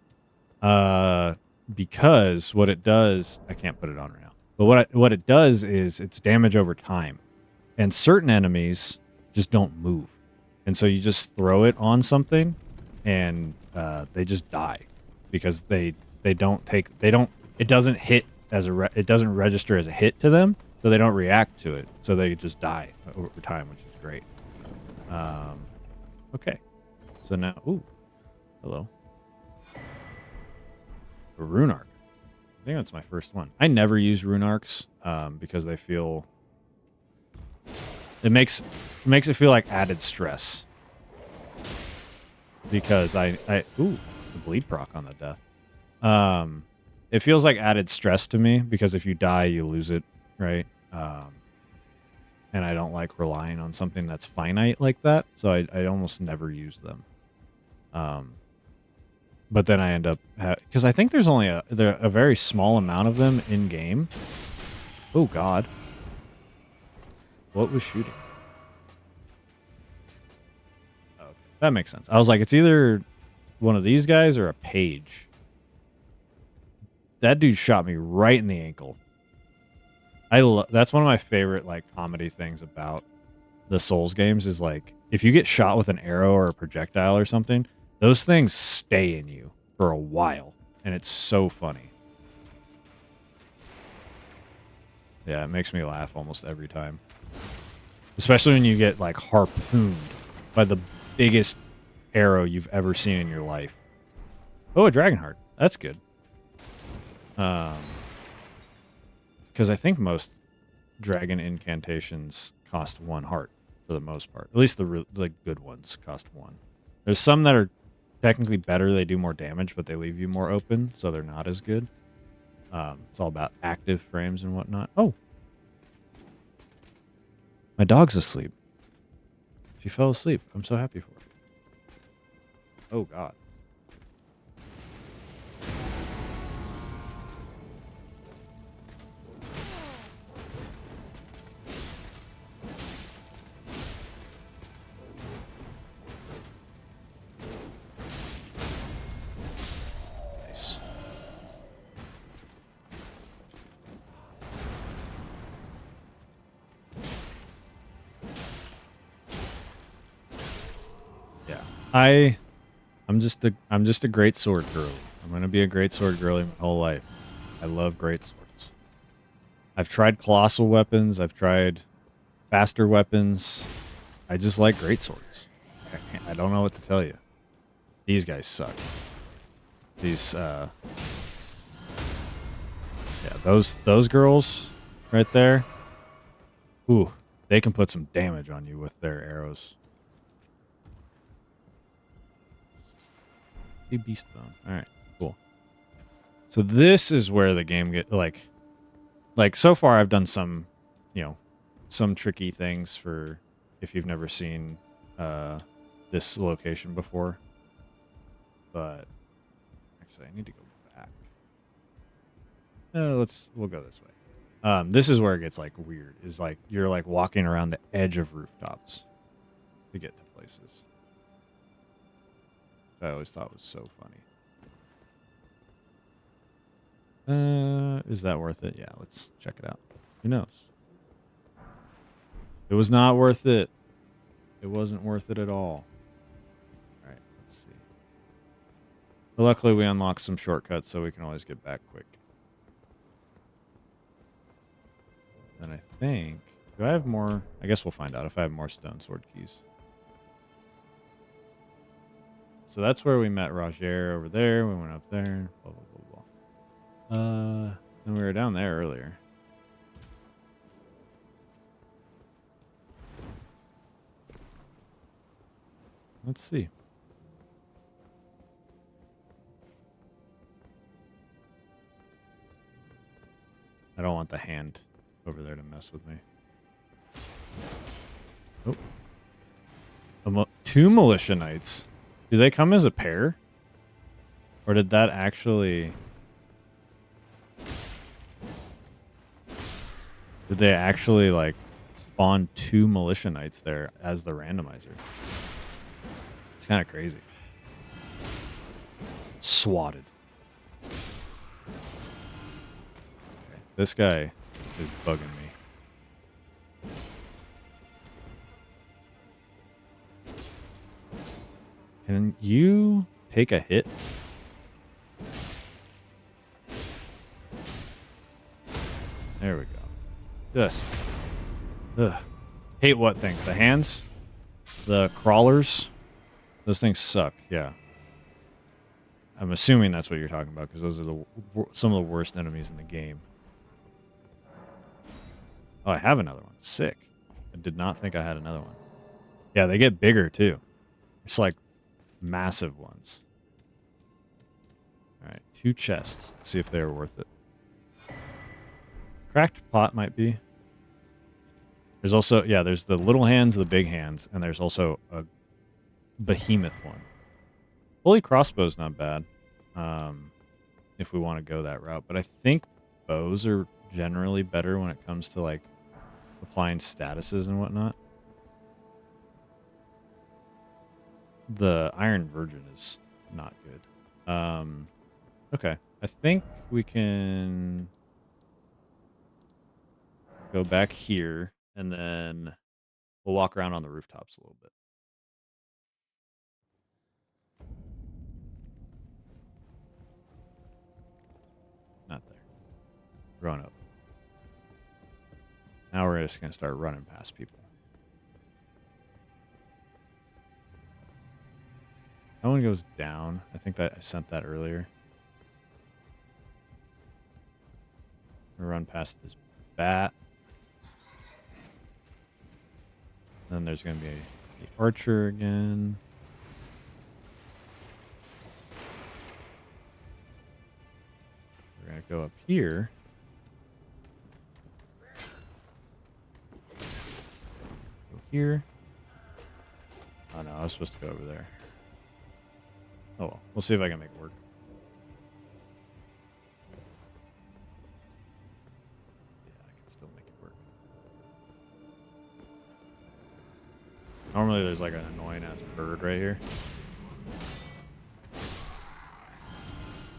Because what it does... I can't put it on right now. But what it does is it's damage over time. And certain enemies just don't move. And so you just throw it on something, and they just die. Because they don't take... It doesn't hit as it doesn't register as a hit to them, so they don't react to it. So they just die over time, which is great. Okay. So now... Ooh. Hello. A rune arc. I think that's my first one. I never use rune arcs because they feel... It makes it feel like added stress. Because ooh, the bleed proc on the death. It feels like added stress to me because if you die, you lose it, right? And I don't like relying on something that's finite like that, so I almost never use them. But then I end up... Because I think there's only a very small amount of them in-game. Oh, God. What was shooting? Oh, okay. That makes sense. I was like, it's either one of these guys or a page. That dude shot me right in the ankle. That's one of my favorite like comedy things about the Souls games is like if you get shot with an arrow or a projectile or something, those things stay in you for a while, and it's so funny. Yeah, it makes me laugh almost every time. Especially when you get like harpooned by the biggest arrow you've ever seen in your life. Oh, a dragon heart. That's good. Because I think most dragon incantations cost 1 heart for the most part. At least the good ones cost 1. There's some that are technically better. They do more damage, but they leave you more open, so they're not as good. It's all about active frames and whatnot. Oh, my dog's asleep. She fell asleep. I'm so happy for her. Oh, God. Nice. Yeah. I'm just a great sword girly. I'm gonna be a great sword girly my whole life. I love great swords. I've tried colossal weapons. I've tried faster weapons. I just like great swords. I don't know what to tell you. These guys suck. These yeah, those girls right there. Ooh, they can put some damage on you with their arrows. Beast bone. All right, cool. So this is where the game get like so far I've done some, some tricky things for if you've never seen this location before. But actually, I need to go back. We'll go this way. This is where it gets like weird. Is like you're like walking around the edge of rooftops to get to places. I always thought was so funny. Is that worth it? Yeah, let's check it out. Who knows? It was not worth it. It wasn't worth it at all. All right, let's see. But luckily, we unlocked some shortcuts, so we can always get back quick. And I think... Do I have more? I guess we'll find out if I have more stone sword keys. So that's where we met Roger over there. We went up there. Blah, blah, blah, blah. And we were down there earlier. Let's see. I don't want the hand over there to mess with me. Oh. 2 militia knights. Do they come as a pair? Or did that actually... Did they actually, like, spawn 2 militia knights there as the randomizer? It's kind of crazy. Swatted. Okay. This guy is bugging me. Can you take a hit? There we go. Just. Ugh. Hate what things? The hands? The crawlers? Those things suck, yeah. I'm assuming that's what you're talking about, because those are some of the worst enemies in the game. Oh, I have another one. Sick. I did not think I had another one. Yeah, they get bigger, too. It's like massive ones. All right, 2 chests. Let's see if they are worth it. Cracked pot might be. There's also, yeah, there's the little hands, the big hands, and there's also a behemoth one. Holy crossbow's not bad, if we want to go that route. But I think bows are generally better when it comes to, like, applying statuses and whatnot. The Iron Virgin is not good. Okay. I think we can... go back here, and then we'll walk around on the rooftops a little bit. Not there. Run up. Now we're just going to start running past people. No one goes down. I think that I sent that earlier. We run past this bat. Then there's going to be the archer again. We're going to go up here. Go here. Oh no, I was supposed to go over there. Oh well, we'll see if I can make it work. Yeah, I can still make it work. Normally there's like an annoying ass bird right here.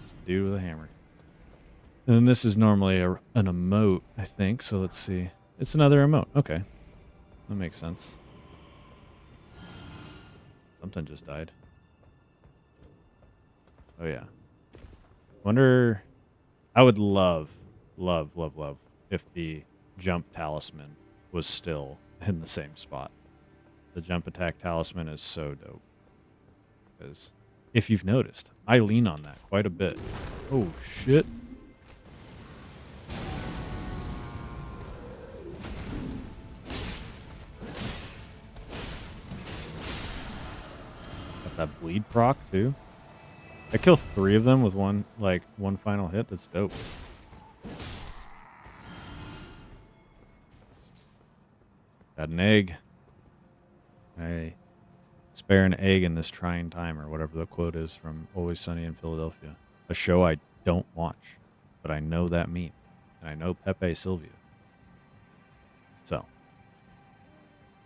Just a dude with a hammer. And then this is normally an emote, I think. So let's see. It's another emote. Okay. That makes sense. Something just died. Oh, yeah. Wonder... I would love if the jump talisman was still in the same spot. The jump attack talisman is so dope. Because if you've noticed, I lean on that quite a bit. Oh, shit. Got that bleed proc, too. I kill 3 of them with one final hit. That's dope. Got an egg. I spare an egg in this trying time, or whatever the quote is from Always Sunny in Philadelphia. A show I don't watch, but I know that meme. And I know Pepe Sylvia. So,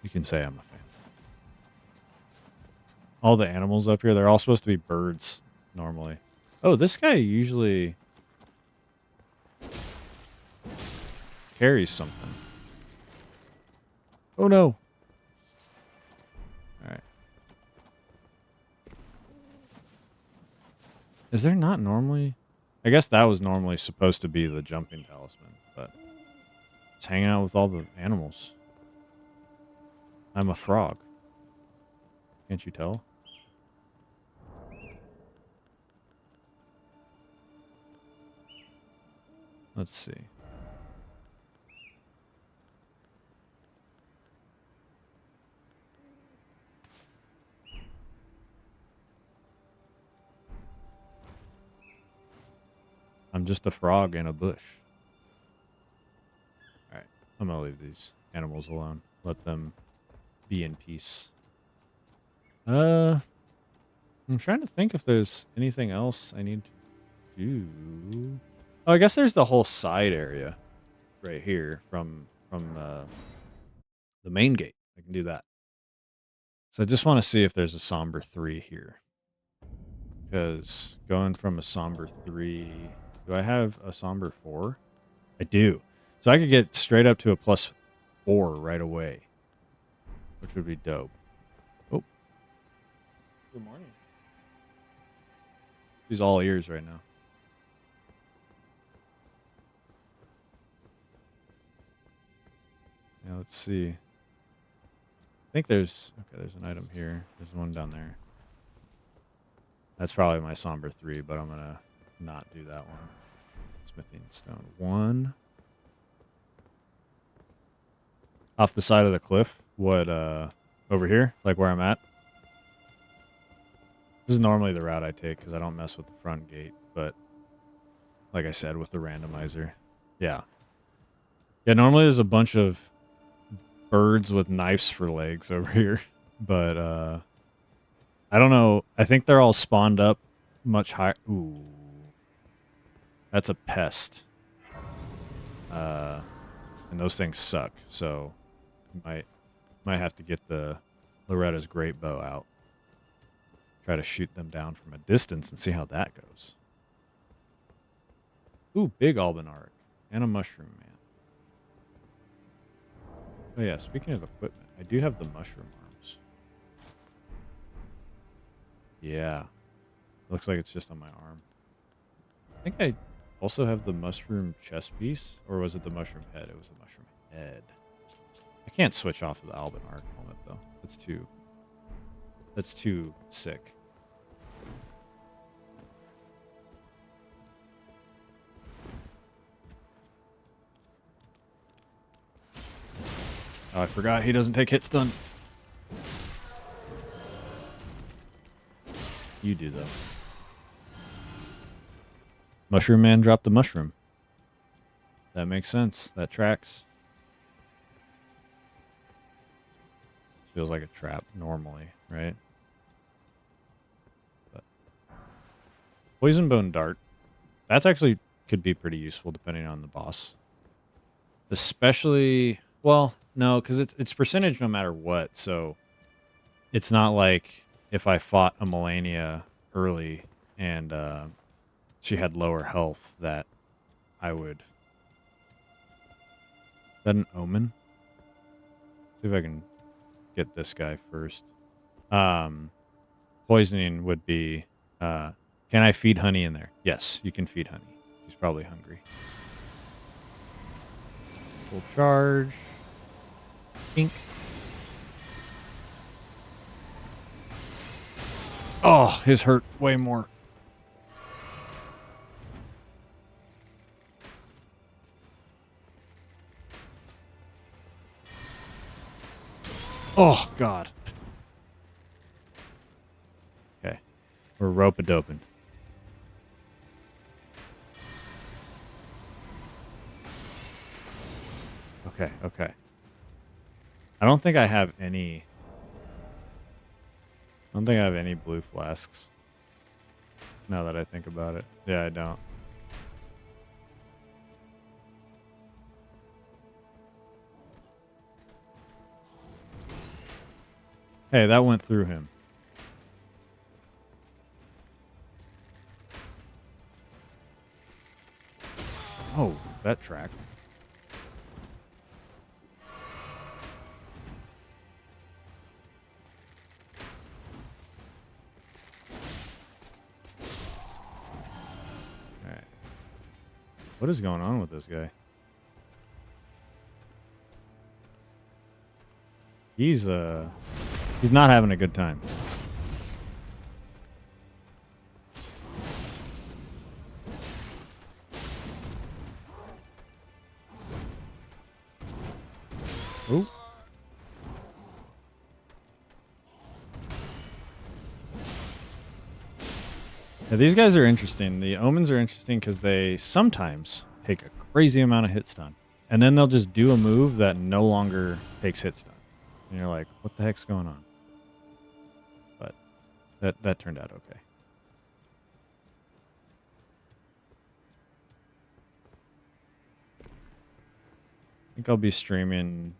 you can say I'm a fan. All the animals up here, they're all supposed to be birds, normally. Oh, this guy usually carries something. Oh, no. Alright. Is there not normally... I guess that was normally supposed to be the jumping talisman, but... It's hanging out with all the animals. I'm a frog. Can't you tell? Let's see. I'm just a frog in a bush. Alright, I'm gonna leave these animals alone. Let them be in peace. I'm trying to think if there's anything else I need to do. Oh, I guess there's the whole side area right here from the main gate. I can do that. So I just want to see if there's a somber 3 here. Because going from a somber 3... Do I have a somber 4? I do. So I could get straight up to a +4 right away. Which would be dope. Oh. Good morning. She's all ears right now. Yeah, let's see. I think there's... Okay, there's an item here. There's one down there. That's probably my somber 3, but I'm going to not do that one. Smithing stone 1. Off the side of the cliff. What, over here? Like where I'm at? This is normally the route I take because I don't mess with the front gate. But, like I said, with the randomizer. Yeah. Yeah, normally there's a bunch of birds with knives for legs over here. But, I don't know. I think they're all spawned up much higher. Ooh. That's a pest. And those things suck. So, might have to get the Loretta's great bow out. Try to shoot them down from a distance and see how that goes. Ooh, big albinaric. And a mushroom man. Oh yeah, speaking of equipment, I do have the mushroom arms. Yeah. Looks like it's just on my arm. I think I also have the mushroom chest piece, or was it the mushroom head? It was the mushroom head. I can't switch off of the Alban Arc helmet though. That's too sick. Oh, I forgot he doesn't take hit stun. You do though. Mushroom Man dropped the mushroom. That makes sense. That tracks. Feels like a trap normally, right? But Poison Bone Dart. That's actually could be pretty useful depending on the boss. Especially, well, no, because it's percentage no matter what. So it's not like if I fought a Melania early and she had lower health that I would. Is that an omen? See if I can get this guy first. Poisoning would be, can I feed honey in there? Yes, you can feed honey. He's probably hungry. Full charge. Ink. Oh, his hurt way more. Oh, God. Okay. We're rope-a-doping. Okay, okay. I don't think I have any... I don't think I have any blue flasks. Now that I think about it. Yeah, I don't. Hey, that went through him. Oh, that tracked. Alright. What is going on with this guy? He's not having a good time. Ooh. Yeah, these guys are interesting. The omens are interesting because they sometimes take a crazy amount of hit stun. And then they'll just do a move that no longer takes hit stun. And you're like, what the heck's going on? But that turned out okay. I think I'll be streaming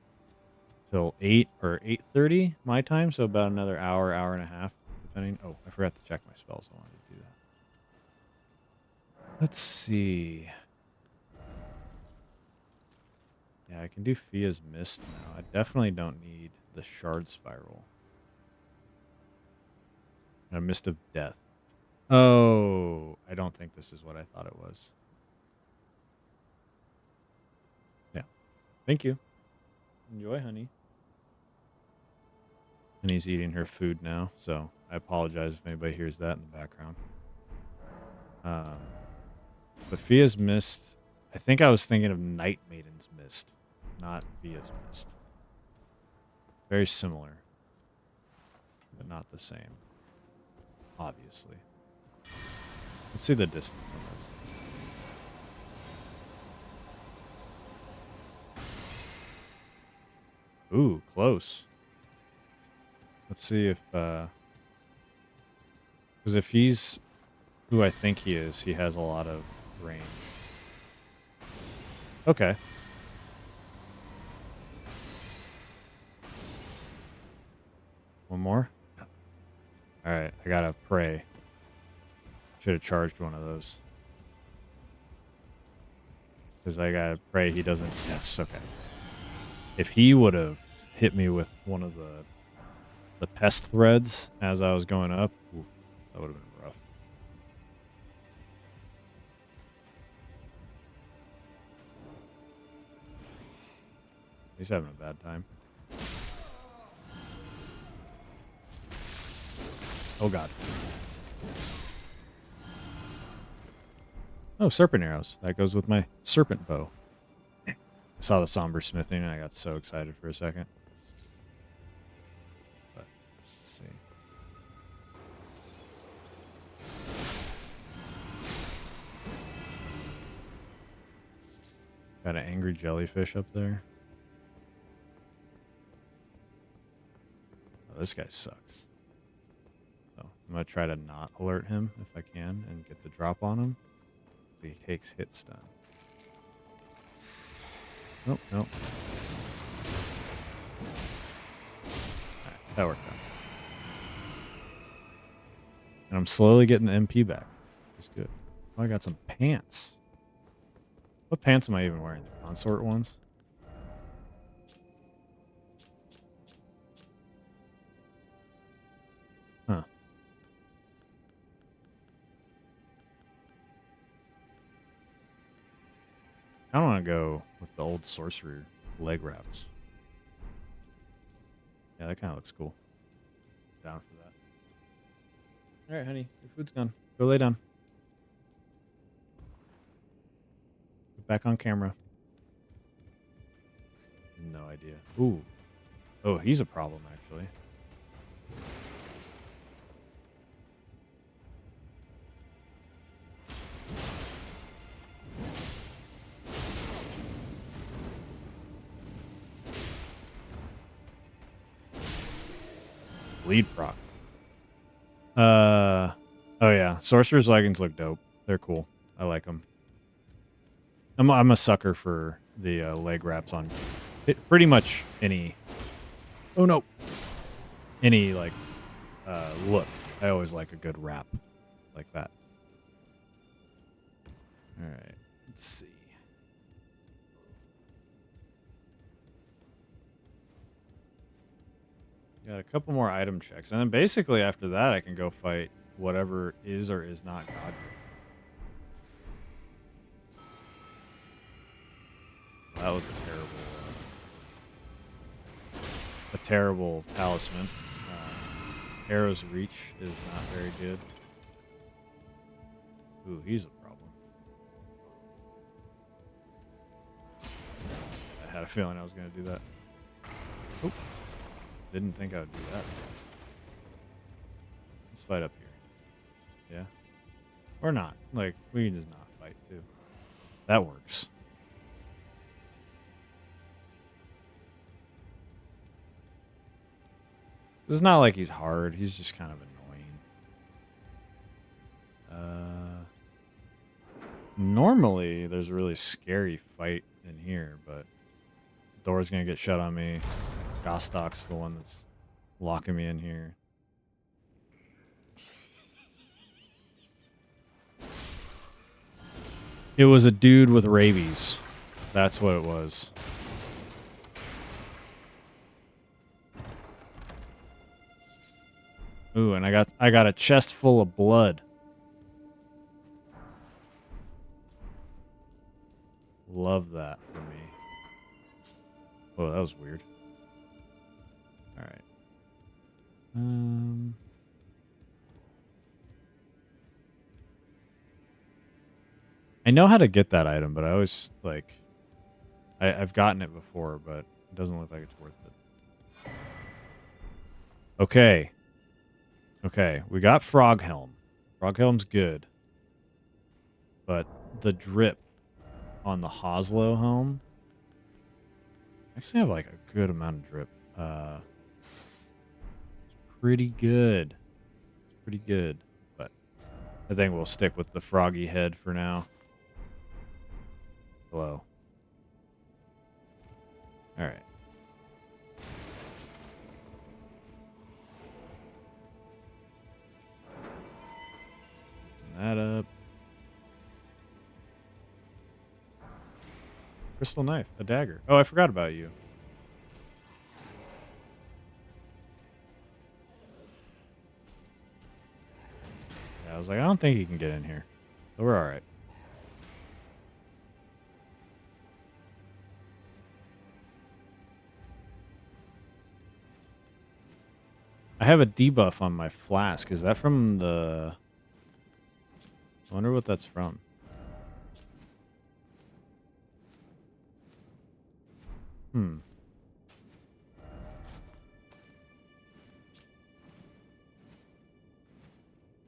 till 8 or 8:30 my time, so about another hour, hour and a half, depending. Oh, I forgot to check my spells. I wanted to do that. Let's see. Yeah, I can do Fia's Mist now. I definitely don't need the Shard Spiral. And a Mist of Death. Oh, I don't think this is what I thought it was. Yeah. Thank you. Enjoy, honey. And he's eating her food now, so I apologize if anybody hears that in the background. But Fia's Mist, I think I was thinking of Night Maiden's Mist, not Fia's Mist. Very similar, but not the same, obviously. Let's see the distance on this. Ooh, close. Let's see if, because if he's who I think he is, he has a lot of range. Okay. One more? Alright, I gotta pray. Should have charged one of those. Because I gotta pray he doesn't... Yes, okay. If he would have hit me with one of the pest threads as I was going up, oof, that would have been rough. He's having a bad time. Oh god. Oh, serpent arrows. That goes with my serpent bow. I saw the somber smithing and I got so excited for a second. But let's see. Got an angry jellyfish up there. Oh, this guy sucks. So I'm going to try to not alert him if I can and get the drop on him. He takes hit stun. Oh, no. Alright, that worked out. And I'm slowly getting the MP back. Which is good. Oh, I got some pants. What pants am I even wearing? The consort ones? Huh. I don't want to go with the old sorcerer leg wraps. Yeah, that kind of looks cool. Down for that. Alright, honey. Your food's gone. Go lay down. Get back on camera. No idea. Ooh. Oh, he's a problem, actually. Bleed proc. Oh yeah, sorcerer's leggings look dope. They're cool. I like them. I'm a sucker for the leg wraps on pretty much any. Oh no. Any like look. I always like a good wrap like that. All right. Let's see. Got a couple more item checks, and then basically after that, I can go fight whatever is or is not God. That was a terrible talisman. Arrow's reach is not very good. Ooh, he's a problem. I had a feeling I was going to do that. Oop. Didn't think I would do that. Let's fight up here. Yeah? Or not. Like, we can just not fight, too. That works. It's not like he's hard. He's just kind of annoying. Normally, there's a really scary fight in here, but the door's going to get shut on me. Gostok's the one that's locking me in here. It was a dude with rabies. That's what it was. Ooh, and I got a chest full of blood. Love that for me. Oh, that was weird. All right. I know how to get that item, but I always like I've gotten it before, but it doesn't look like it's worth it. Okay. Okay, we got Frog Helm. Frog Helm's good. But the drip on the Hoslow helm actually have like a good amount of drip. It's pretty good. It's pretty good. But I think we'll stick with the froggy head for now. Hello. Alright. That up. Crystal knife, a dagger. Oh, I forgot about you. was like, I don't think he can get in here. So we're all right. I have a debuff on my flask. Is that from the... I wonder what that's from.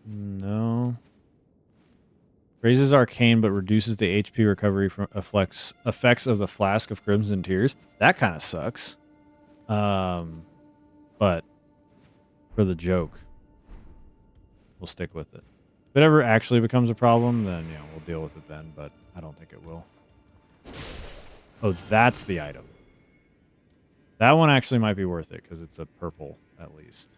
No. Raises arcane, but reduces the HP recovery from effects of the flask of Crimson Tears. That kind of sucks. But for the joke, we'll stick with it. If it ever actually becomes a problem, then we'll deal with it then. But I don't think it will. Oh, that's the item. That one actually might be worth it because it's a purple at least.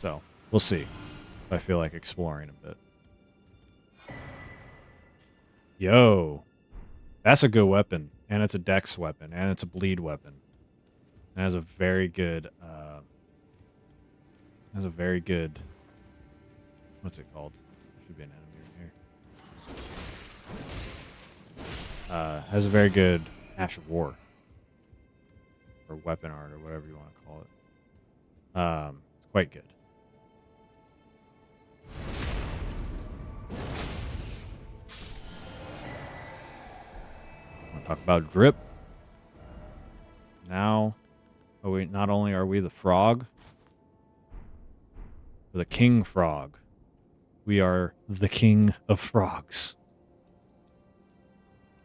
So we'll see if I feel like exploring a bit. Yo, that's a good weapon, and it's a dex weapon, and it's a bleed weapon. It has a very good. What's it called? Should be an enemy right here. Has a very good Ash of War, or weapon art, or whatever you want to call it. It's quite good. Want to talk about drip? Now, not only are we the frog, we're the king frog. We are the king of frogs.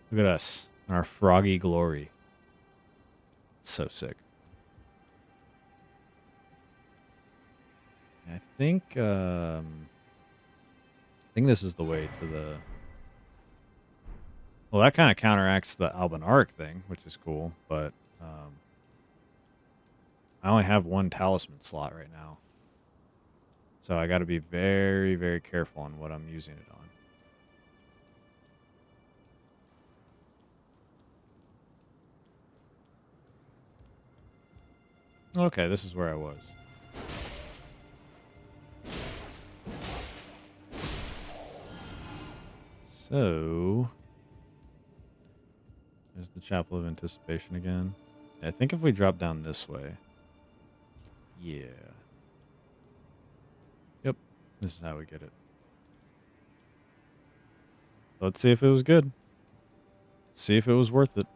Look at us in our froggy glory. It's so sick. I think this is the way to the... Well, that kind of counteracts the Albinaric thing, which is cool, but I only have one talisman slot right now. So I got to be very, very careful on what I'm using it on. Okay, this is where I was. So, there's the Chapel of Anticipation again. I think if we drop down this way. Yeah. Yep, this is how we get it. Let's see if it was good. See if it was worth it.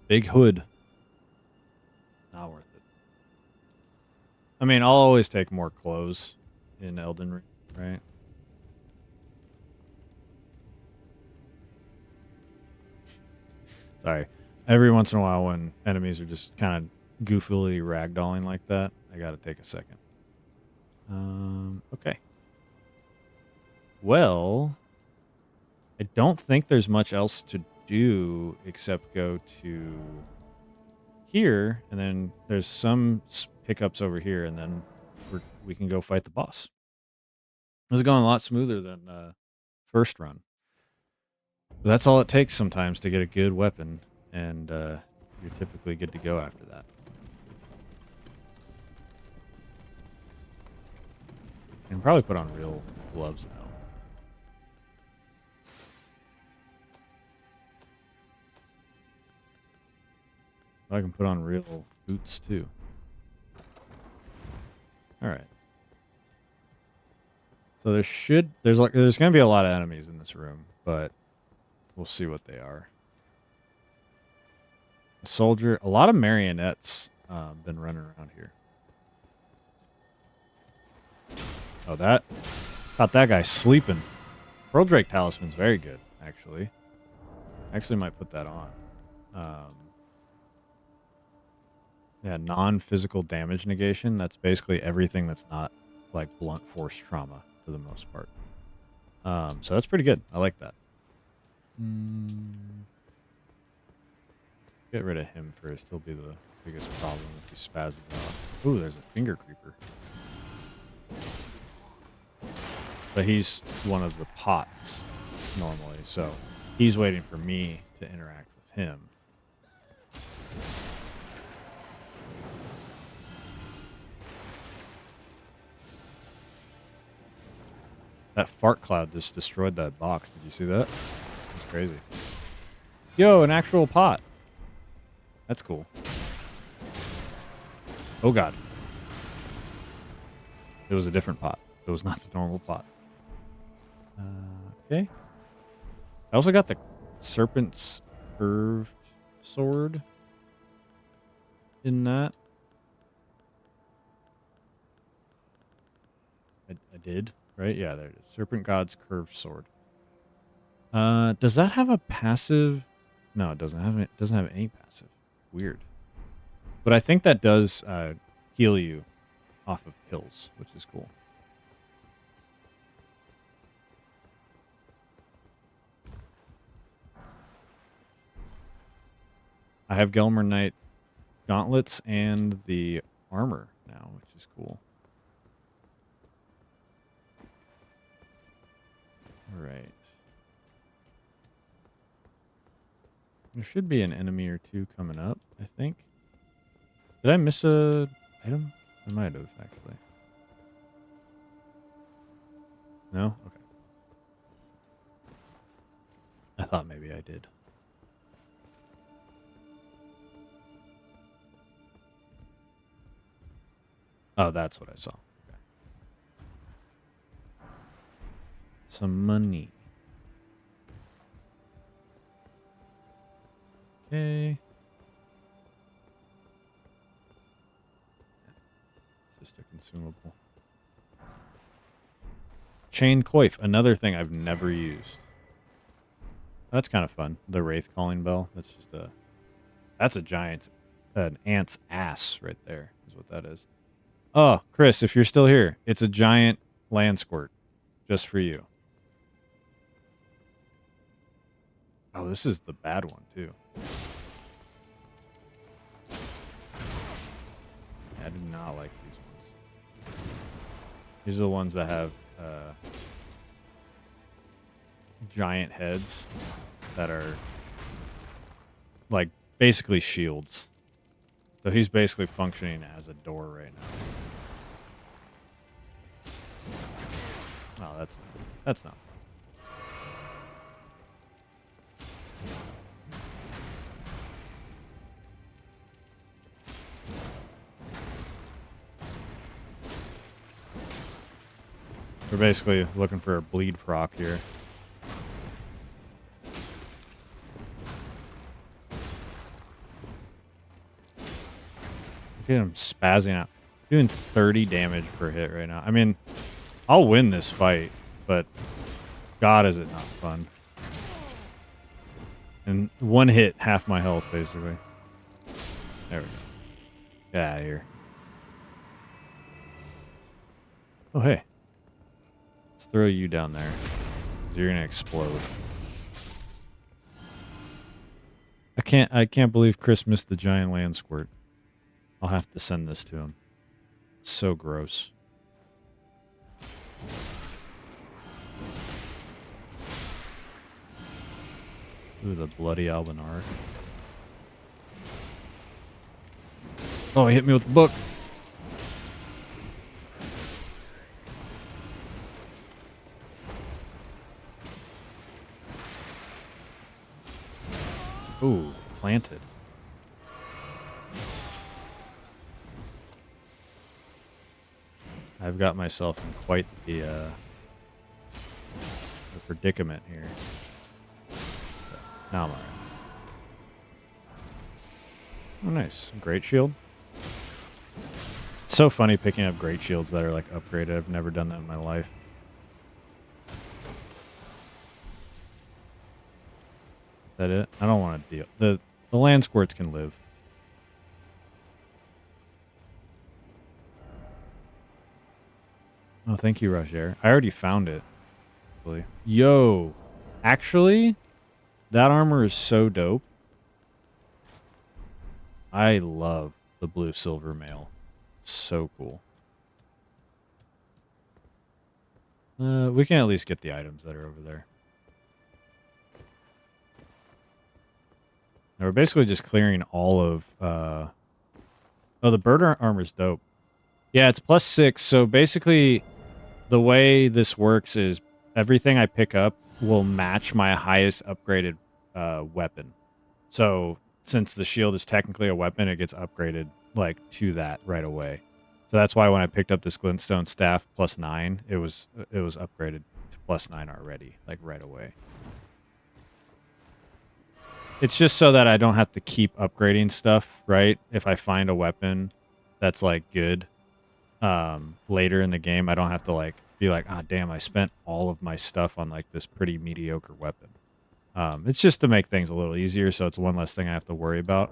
Big hood. Not worth it. I mean, I'll always take more clothes in Elden Ring, right? Sorry. Every once in a while when enemies are just kind of goofily ragdolling like that, I gotta take a second. Okay. Well, I don't think there's much else to do except go to here, and then there's some pickups over here, and then we can go fight the boss. This is going a lot smoother than first run. But that's all it takes sometimes to get a good weapon, and you're typically good to go after that. You can probably put on real gloves now. I can put on real boots too. All right. So there's going to be a lot of enemies in this room, but we'll see what they are. A soldier, a lot of marionettes been running around here. Oh, thought that guy sleeping. Pearl Drake Talisman's very good, actually. Actually might put that on. Yeah, non-physical damage negation. That's basically everything that's not like blunt force trauma for the most part. So that's pretty good. I like that. Get rid of him first. He'll be the biggest problem if he spazzes out. Ooh, there's a finger creeper. But he's one of the pots normally, so he's waiting for me to interact with him. That fart cloud just destroyed that box. Did you see that? It's crazy. Yo, an actual pot. That's cool. Oh god. It was a different pot. It was not the normal pot. Okay. I also got the serpent's curved sword in that. I did, right? Yeah, there it is. Serpent God's curved sword. Does that have a passive? No, it doesn't have. It doesn't have any passive. Weird. But I think that does heal you off of kills, which is cool. I have Gelmer Knight gauntlets and the armor now, which is cool. All right. There should be an enemy or two coming up, I think. Did I miss a item? I might have, actually. No? Okay. I thought maybe I did. Oh, that's what I saw. Okay. Some money. Okay. Just a consumable. Chain coif, another thing I've never used. That's kind of fun. The Wraith Calling Bell. That's just a... That's a giant... An ant's ass right there is what that is. Oh, Chris, if you're still here, it's a giant land squirt. Just for you. Oh, this is the bad one, too. I do not like these ones. These are the ones that have giant heads that are like basically shields. So he's basically functioning as a door right now. Oh, that's not. We're basically looking for a bleed proc here. Look at him spazzing out. Doing 30 damage per hit right now. I mean, I'll win this fight, but God, is it not fun. And one hit, half my health, basically. There we go. Get out of here. Oh, hey. Let's throw you down there. You're going to explode. I can't believe Chris missed the giant land squirt. I'll have to send this to him. It's so gross. Ooh, the bloody Albinar. Oh, he hit me with the book. Ooh, planted. I've got myself in quite the predicament here. So, now I'm alright. Oh, nice. Great shield. It's so funny picking up great shields that are like upgraded. I've never done that in my life. Is that it? I don't want to deal. The land squirts can live. Oh, thank you, Roger. I already found it. Yo, actually, that armor is so dope. I love the blue silver mail. It's so cool. We can at least get the items that are over there. Now we're basically just clearing all of... Oh, the bird armor is dope. Yeah, it's +6. So basically, the way this works is everything I pick up will match my highest upgraded weapon. So since the shield is technically a weapon, it gets upgraded like to that right away. So that's why when I picked up this glintstone staff +9, it was upgraded to +9 already, like right away. It's just so that I don't have to keep upgrading stuff, right? If I find a weapon that's like good later in the game, I don't have to like be like, ah, damn, I spent all of my stuff on like this pretty mediocre weapon. It's just to make things a little easier, so it's one less thing I have to worry about.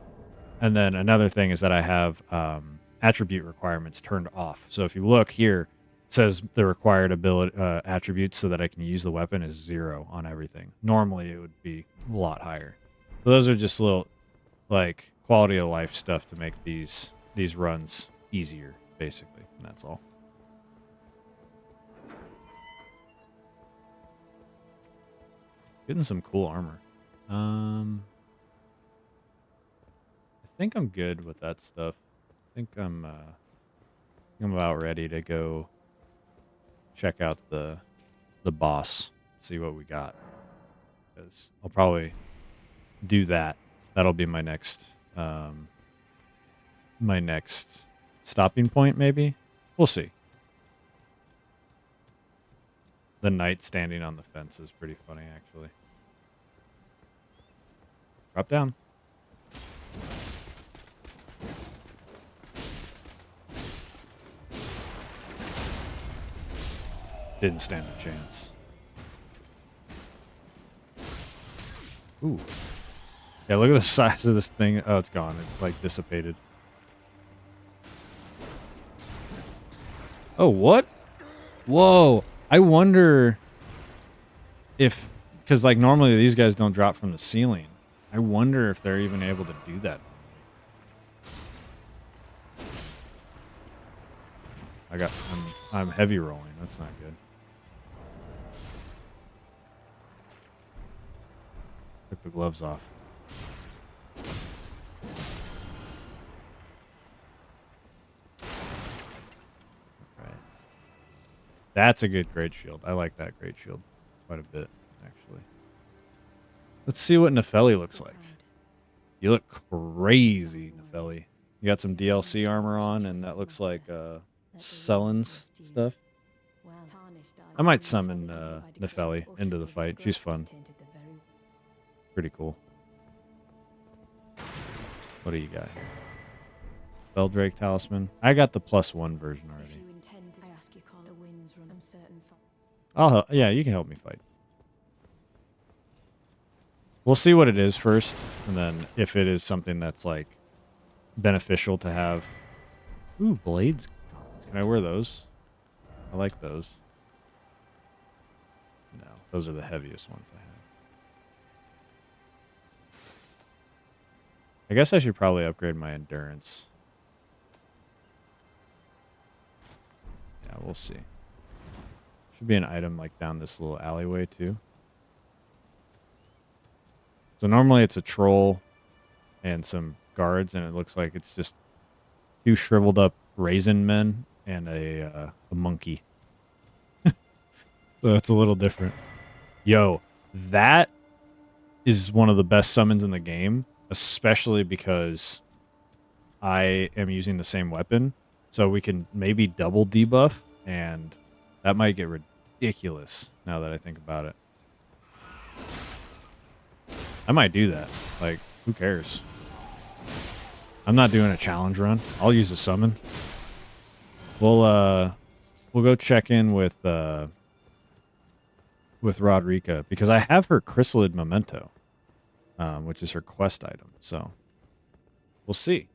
And then another thing is that I have attribute requirements turned off. So if you look here, it says the required ability attributes so that I can use the weapon is 0 on everything. Normally it would be a lot higher. So those are just little like quality of life stuff to make these runs easier, basically, and that's all. Getting some cool armor. I think I'm good with that stuff. I think I'm about ready to go check out the boss, see what we got. Because I'll probably do that. That'll be my next stopping point, maybe. We'll see. The knight standing on the fence is pretty funny, actually. Drop down. Didn't stand a chance. Ooh. Yeah, look at the size of this thing. Oh, it's gone. It's like dissipated. Oh, what? Whoa. I wonder if, because like normally these guys don't drop from the ceiling. I wonder if they're even able to do that. I'm heavy rolling. That's not good. Took the gloves off. Right. That's a good great shield. I like that great shield quite a bit, actually. Let's see what Nepheli looks like. You look crazy, Nepheli. You got some DLC armor on, and that looks like Sullen's stuff. I might summon Nepheli into the fight. She's fun. Pretty cool. What do you got here? Beldrake Talisman. I got the +1 version already. I'll help. Yeah, you can help me fight. We'll see what it is first, and then if it is something that's like beneficial to have. Ooh, blades. Can I wear those? I like those. No, those are the heaviest ones I have. I guess I should probably upgrade my endurance. Yeah, we'll see. Should be an item like down this little alleyway too. So normally it's a troll and some guards, and it looks like it's just 2 shriveled up raisin men and a monkey. So it's a little different. Yo, that is one of the best summons in the game, especially because I am using the same weapon. So we can maybe double debuff, and that might get ridiculous now that I think about it. I might do that. Like, who cares? I'm not doing a challenge run. I'll use a summon. We'll go check in with Rodrika, because I have her chrysalid memento, which is her quest item. So we'll see.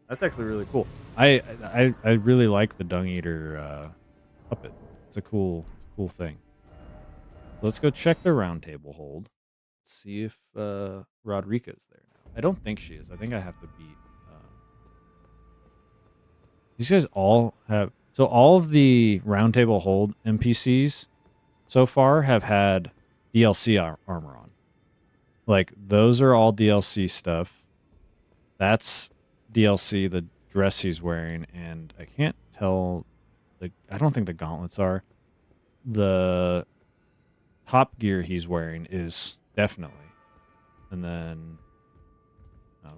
That's actually really cool. I really like the Dung Eater puppet. It's a cool thing. So let's go check the round table hold. See if Rodrika's there now. I don't think she is. I think I have to beat. These guys all have. So all of the round table hold NPCs so far have had DLC armor on. Like, those are all DLC stuff. That's DLC, the dress he's wearing, and I can't tell. I don't think the gauntlets are. The top gear he's wearing is definitely. And then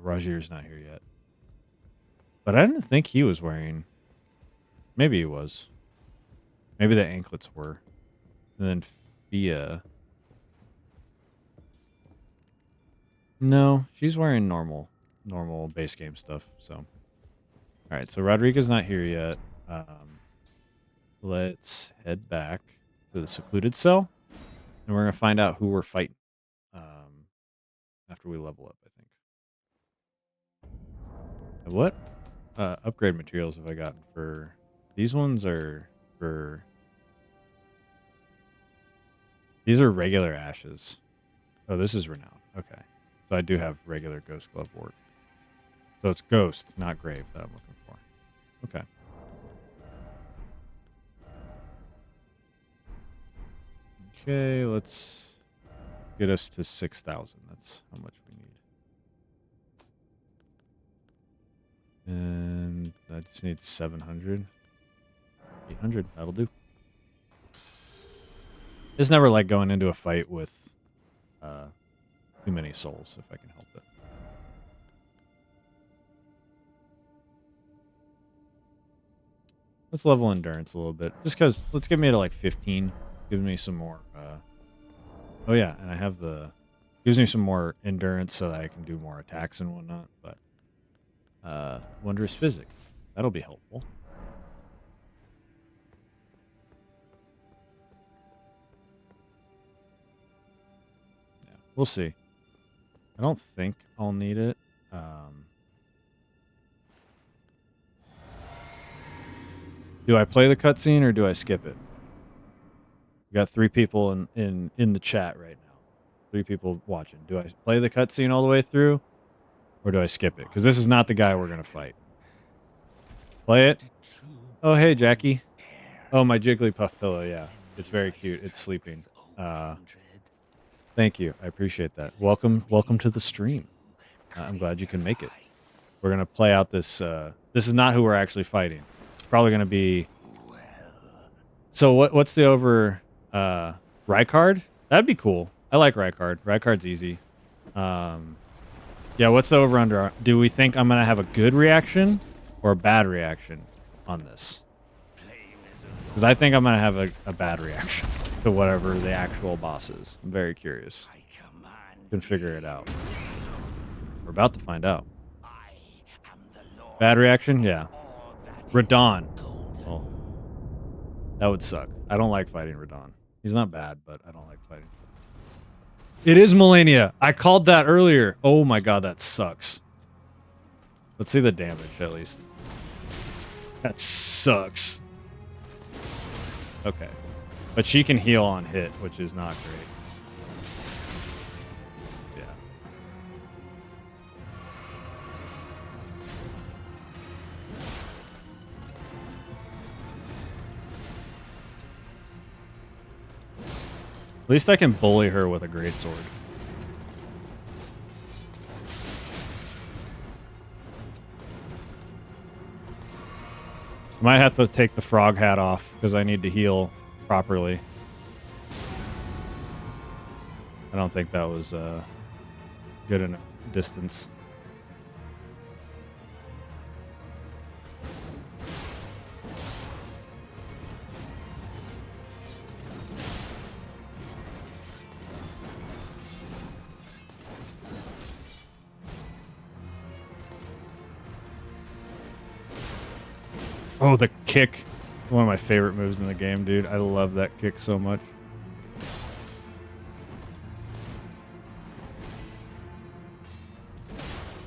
Rajir's not here yet. But I didn't think he was wearing. Maybe he was. Maybe the anklets were. And then Fia. No, she's wearing normal base game stuff. So, all right. So Rodrigo's not here yet. Let's head back to the secluded cell, and we're gonna find out who we're fighting. After we level up, I think. And what upgrade materials have I gotten for these ones? Are for these are regular ashes. Oh, this is renowned. Okay. So I do have regular Ghost Glove Wart. So it's Ghost, not Grave, that I'm looking for. Okay. Okay, let's get us to 6,000. That's how much we need. And I just need 700. 800, that'll do. It's never like going into a fight with too many souls, if I can help it. Let's level endurance a little bit. Just because, let's get me to like 15. Gives me some more, oh yeah, and I have gives me some more endurance so that I can do more attacks and whatnot, but, Wondrous Physic. That'll be helpful. Yeah, we'll see. I don't think I'll need it. Do I play the cutscene or do I skip it? We got 3 people in the chat right now. 3 people watching. Do I play the cutscene all the way through, or do I skip it? Because this is not the guy we're gonna fight. Play it. Oh hey Jackie. Oh my Jigglypuff pillow. Yeah, it's very cute. It's sleeping. Thank you. I appreciate that. Welcome to the stream. I'm glad you can make it. We're gonna play out this. This is not who we're actually fighting. It's probably gonna be. So what's the over? Rykard? That'd be cool. I like Rykard. Rykard's easy. Yeah, what's the over under? Do we think I'm gonna have a good reaction or a bad reaction on this? Because I think I'm gonna have a bad reaction to whatever the actual boss is. I'm very curious. Can figure it out. We're about to find out. Bad reaction? Yeah. Radon. Oh. That would suck. I don't like fighting Radon. He's not bad, but I don't like fighting. It is Melania. I called that earlier. Oh my god, that sucks. Let's see the damage, at least. That sucks. Okay. But she can heal on hit, which is not great. Yeah. At least I can bully her with a greatsword. I might have to take the frog hat off because I need to heal properly. I don't think that was good enough distance. Oh, the kick. One of my favorite moves in the game, dude. I love that kick so much.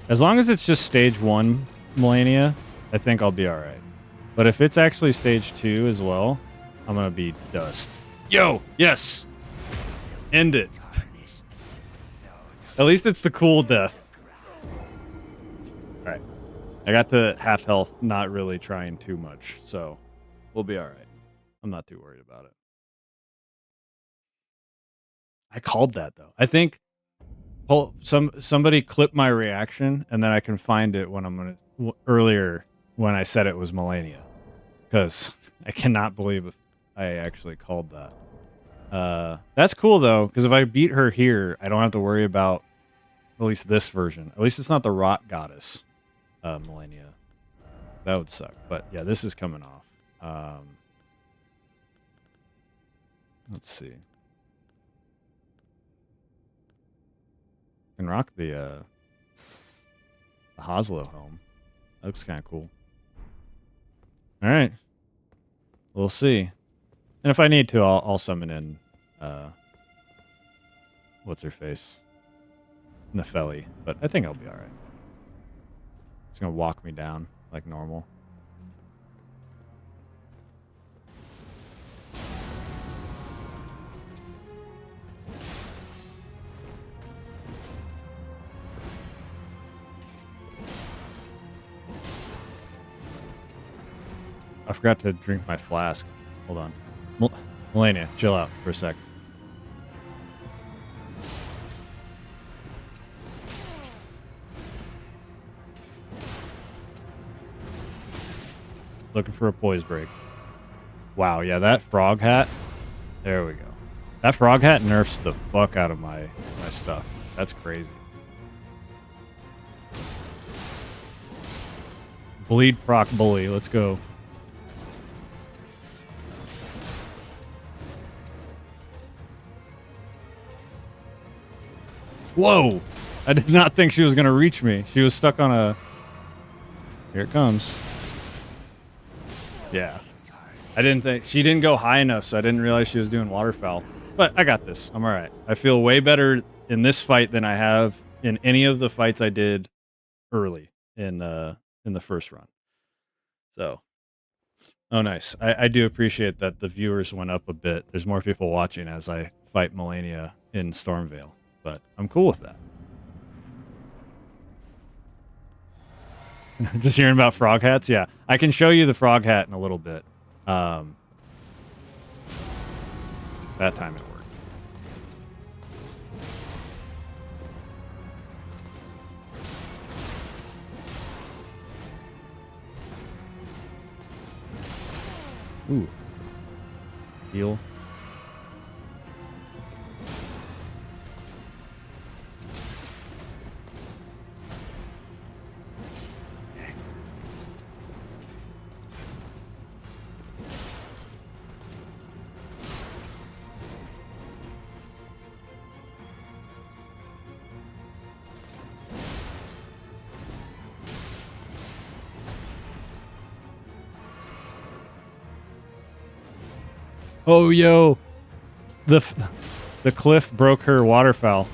As long as it's just stage 1 Melania, I think I'll be alright. But if it's actually stage 2 as well, I'm gonna be dust. Yo! Yes! End it. At least it's the cool death. Alright. I got to half health, not really trying too much, so we'll be alright. I'm not too worried about it. I called that, though. I think somebody clip my reaction, and then I can find it when I'm gonna earlier when I said it was Melania, because I cannot believe I actually called that. That's cool though, because if I beat her here, I don't have to worry about at least this version. At least it's not the rot goddess, Millennia. That would suck. But yeah, this is coming off. Let's see. Can rock the Hoslo helm. That looks kind of cool. All right, we'll see. And if I need to, I'll summon in what's her face, Nefeli. But I think I'll be all right. It's gonna walk me down like normal. I forgot to drink my flask. Hold on. Melania, chill out for a sec. Looking for a poise break. Wow, yeah, that frog hat. There we go. That frog hat nerfs the fuck out of my stuff. That's crazy. Bleed proc bully. Let's go. Whoa! I did not think she was going to reach me. She was stuck on a... Here it comes. Yeah. I didn't think... She didn't go high enough, so I didn't realize she was doing waterfowl. But I got this. I'm alright. I feel way better in this fight than I have in any of the fights I did early in the first run. So... Oh, nice. I do appreciate that the viewers went up a bit. There's more people watching as I fight Melania in Stormvale. But I'm cool with that. Just hearing about frog hats? Yeah. I can show you the frog hat in a little bit. That time it worked. Ooh. Heal. Oh, yo. The cliff broke her waterfowl.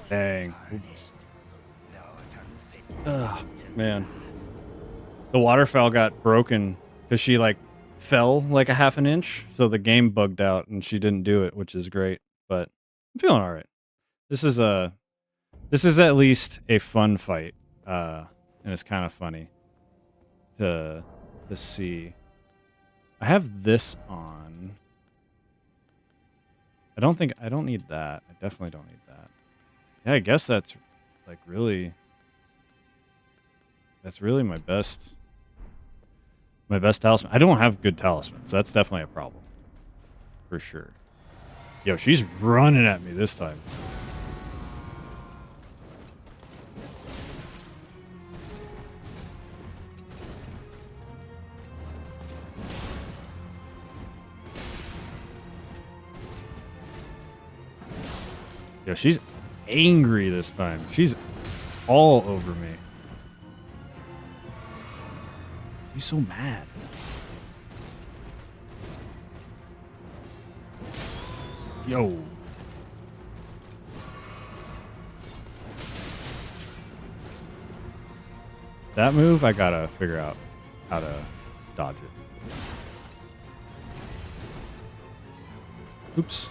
Dang. Ugh, man. The waterfowl got broken because she, like, fell like a half an inch. So the game bugged out and she didn't do it, which is great. But I'm feeling all right. This is at least a fun fight. And it's kind of funny to see. I have this on. I don't need that. I definitely don't need that. Yeah, I guess that's like really my best talisman. I don't have good talismans. That's definitely a problem. For sure. Yo, she's running at me this time. Yo, she's angry this time. She's all over me. She's so mad. Yo. That move, I gotta figure out how to dodge it. Oops.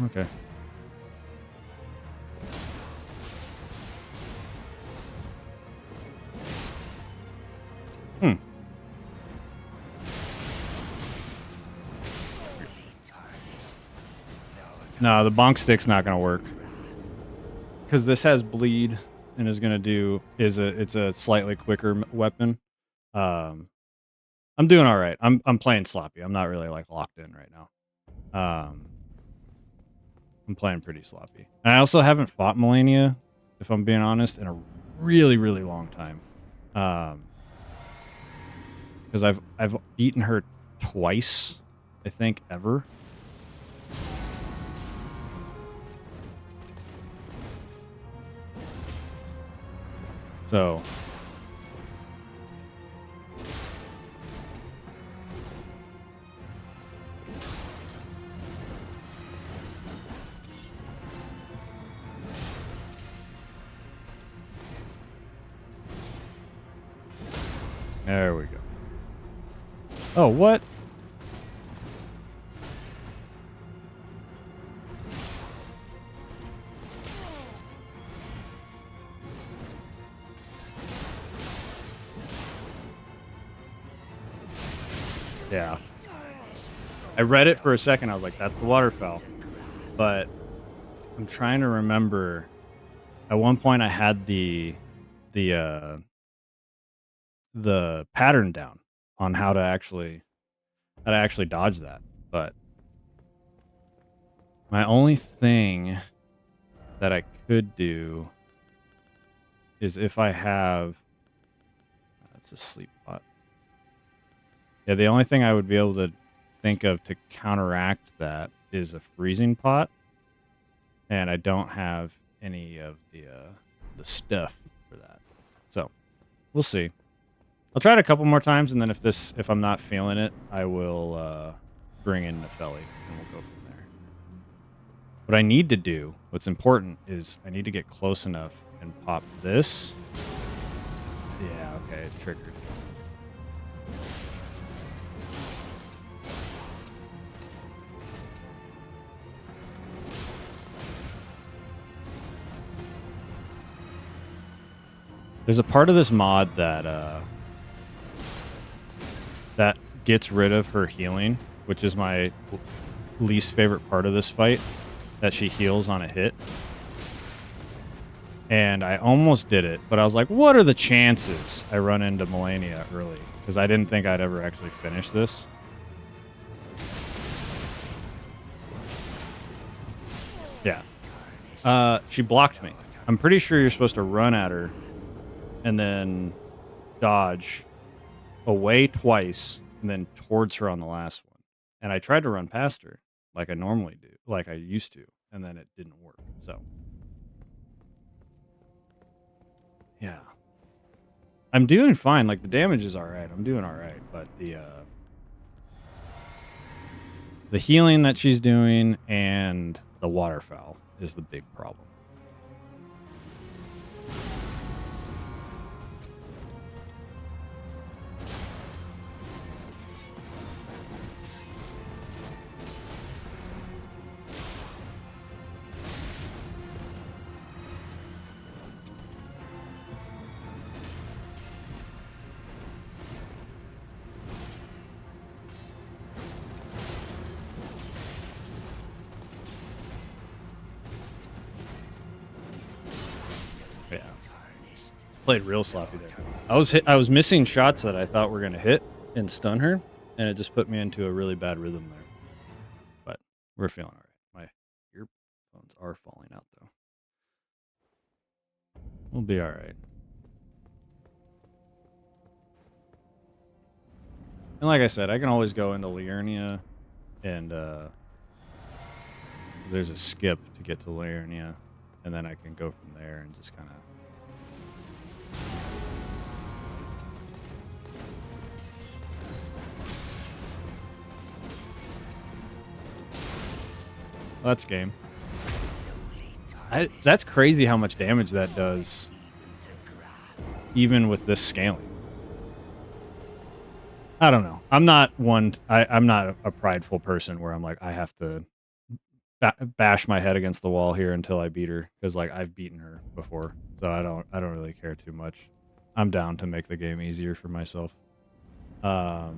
Okay. No, the bonk stick's not gonna work. Because this has bleed, and is gonna do is it's a slightly quicker weapon. Um, I'm doing all right. I'm playing sloppy. I'm not really like locked in right now. I'm playing pretty sloppy. And I also haven't fought Melania, if I'm being honest, in a really, really long time. Because I've beaten her twice, I think, ever. So there we go. Oh, what? Yeah. I read it for a second. I was like, that's the waterfowl. But I'm trying to remember. At one point I had the pattern down on how to actually dodge that. But my only thing that I could do is if I have that's a sleep pot. Yeah, the only thing I would be able to think of to counteract that is a freezing pot. And I don't have any of the stuff for that. So we'll see. I'll try it a couple more times, and then if I'm not feeling it, I will bring in Nepheli, and we'll go from there. What I need to do, what's important, is I need to get close enough and pop this. Yeah, okay, it triggered. There's a part of this mod that that gets rid of her healing, which is my least favorite part of this fight, that she heals on a hit. And I almost did it, but I was like, what are the chances I run into Melania early? Because I didn't think I'd ever actually finish this. Yeah. She blocked me. I'm pretty sure you're supposed to run at her and then dodge away twice and then towards her on the last one. And I tried to run past her like I normally do, like I used to, and then it didn't work. So, yeah. I'm doing fine. Like, the damage is all right. I'm doing all right, but the healing that she's doing and the waterfowl is the big problem. Yeah. Played real sloppy there. I was missing shots that I thought were going to hit and stun her, and it just put me into a really bad rhythm there. But we're feeling all right. My earphones are falling out, though. We'll be all right. And like I said, I can always go into Liurnia, and there's a skip to get to Liurnia, and then I can go from there and just kind of... Well, that's game. That's crazy how much damage that does, even with this scaling. I don't know. I'm not I'm not a prideful person where I'm like, I have to bash my head against the wall here until I beat her, because like I've beaten her before, so I don't really care too much. I'm down to make the game easier for myself, because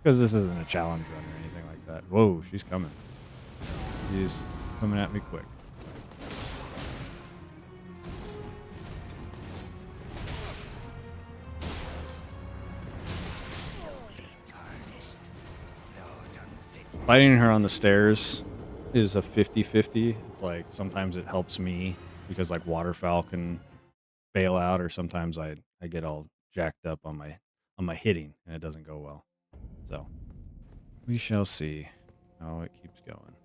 this isn't a challenge run or anything like that. Whoa, she's coming. She's coming at me quick. fighting her on the stairs is a 50-50. It's like sometimes it helps me because like waterfowl can bail out, or sometimes I get all jacked up on my hitting and it doesn't go well. So we shall see how it keeps going.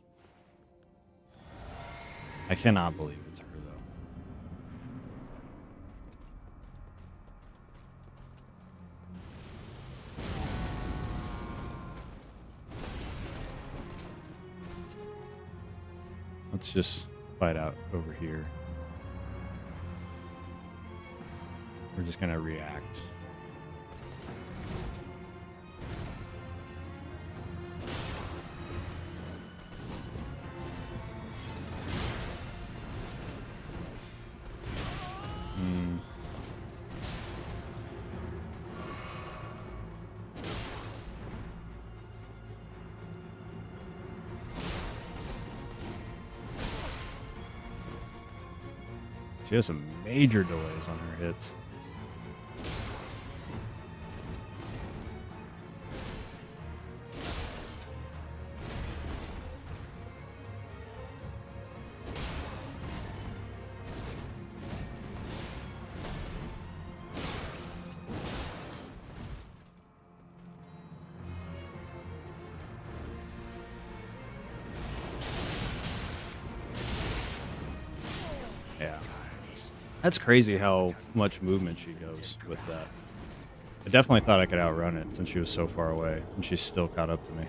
I cannot believe it's her though. Let's just fight out over here. We're just gonna react. She has some major delays on her hits. Yeah. That's crazy how much movement she goes with that. I definitely thought I could outrun it since she was so far away, and she's still caught up to me.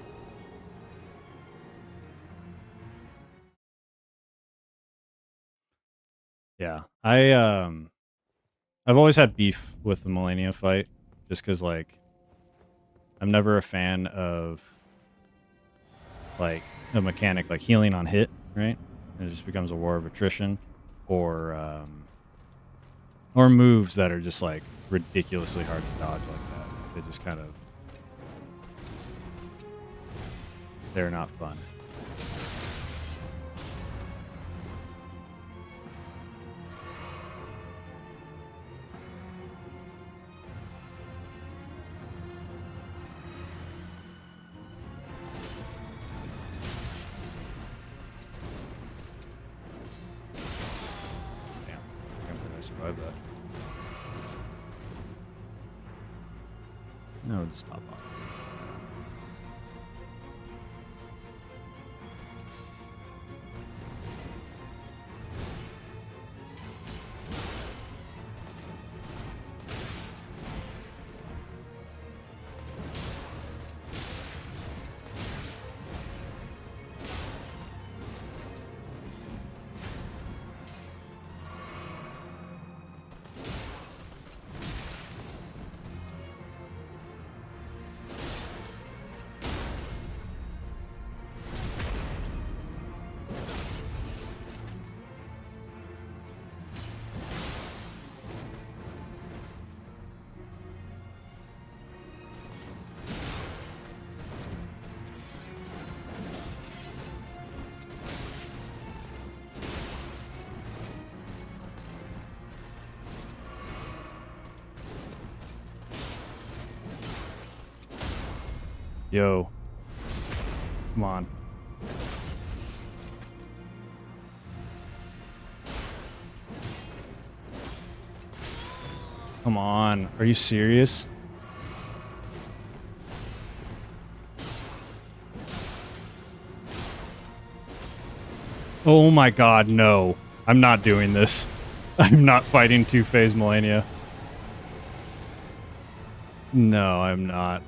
Yeah. I've always had beef with the Millennia fight, just because, like, I'm never a fan of, like, a mechanic like healing on hit, right? And it just becomes a war of attrition, or moves that are just, like, ridiculously hard to dodge like that. They just kind of... they're not fun. Damn, I can't believe I survived that. No, just top off. Yo. Come on. Come on. Are you serious? Oh my god, no. I'm not doing this. I'm not fighting two-phase Millennia. No, I'm not.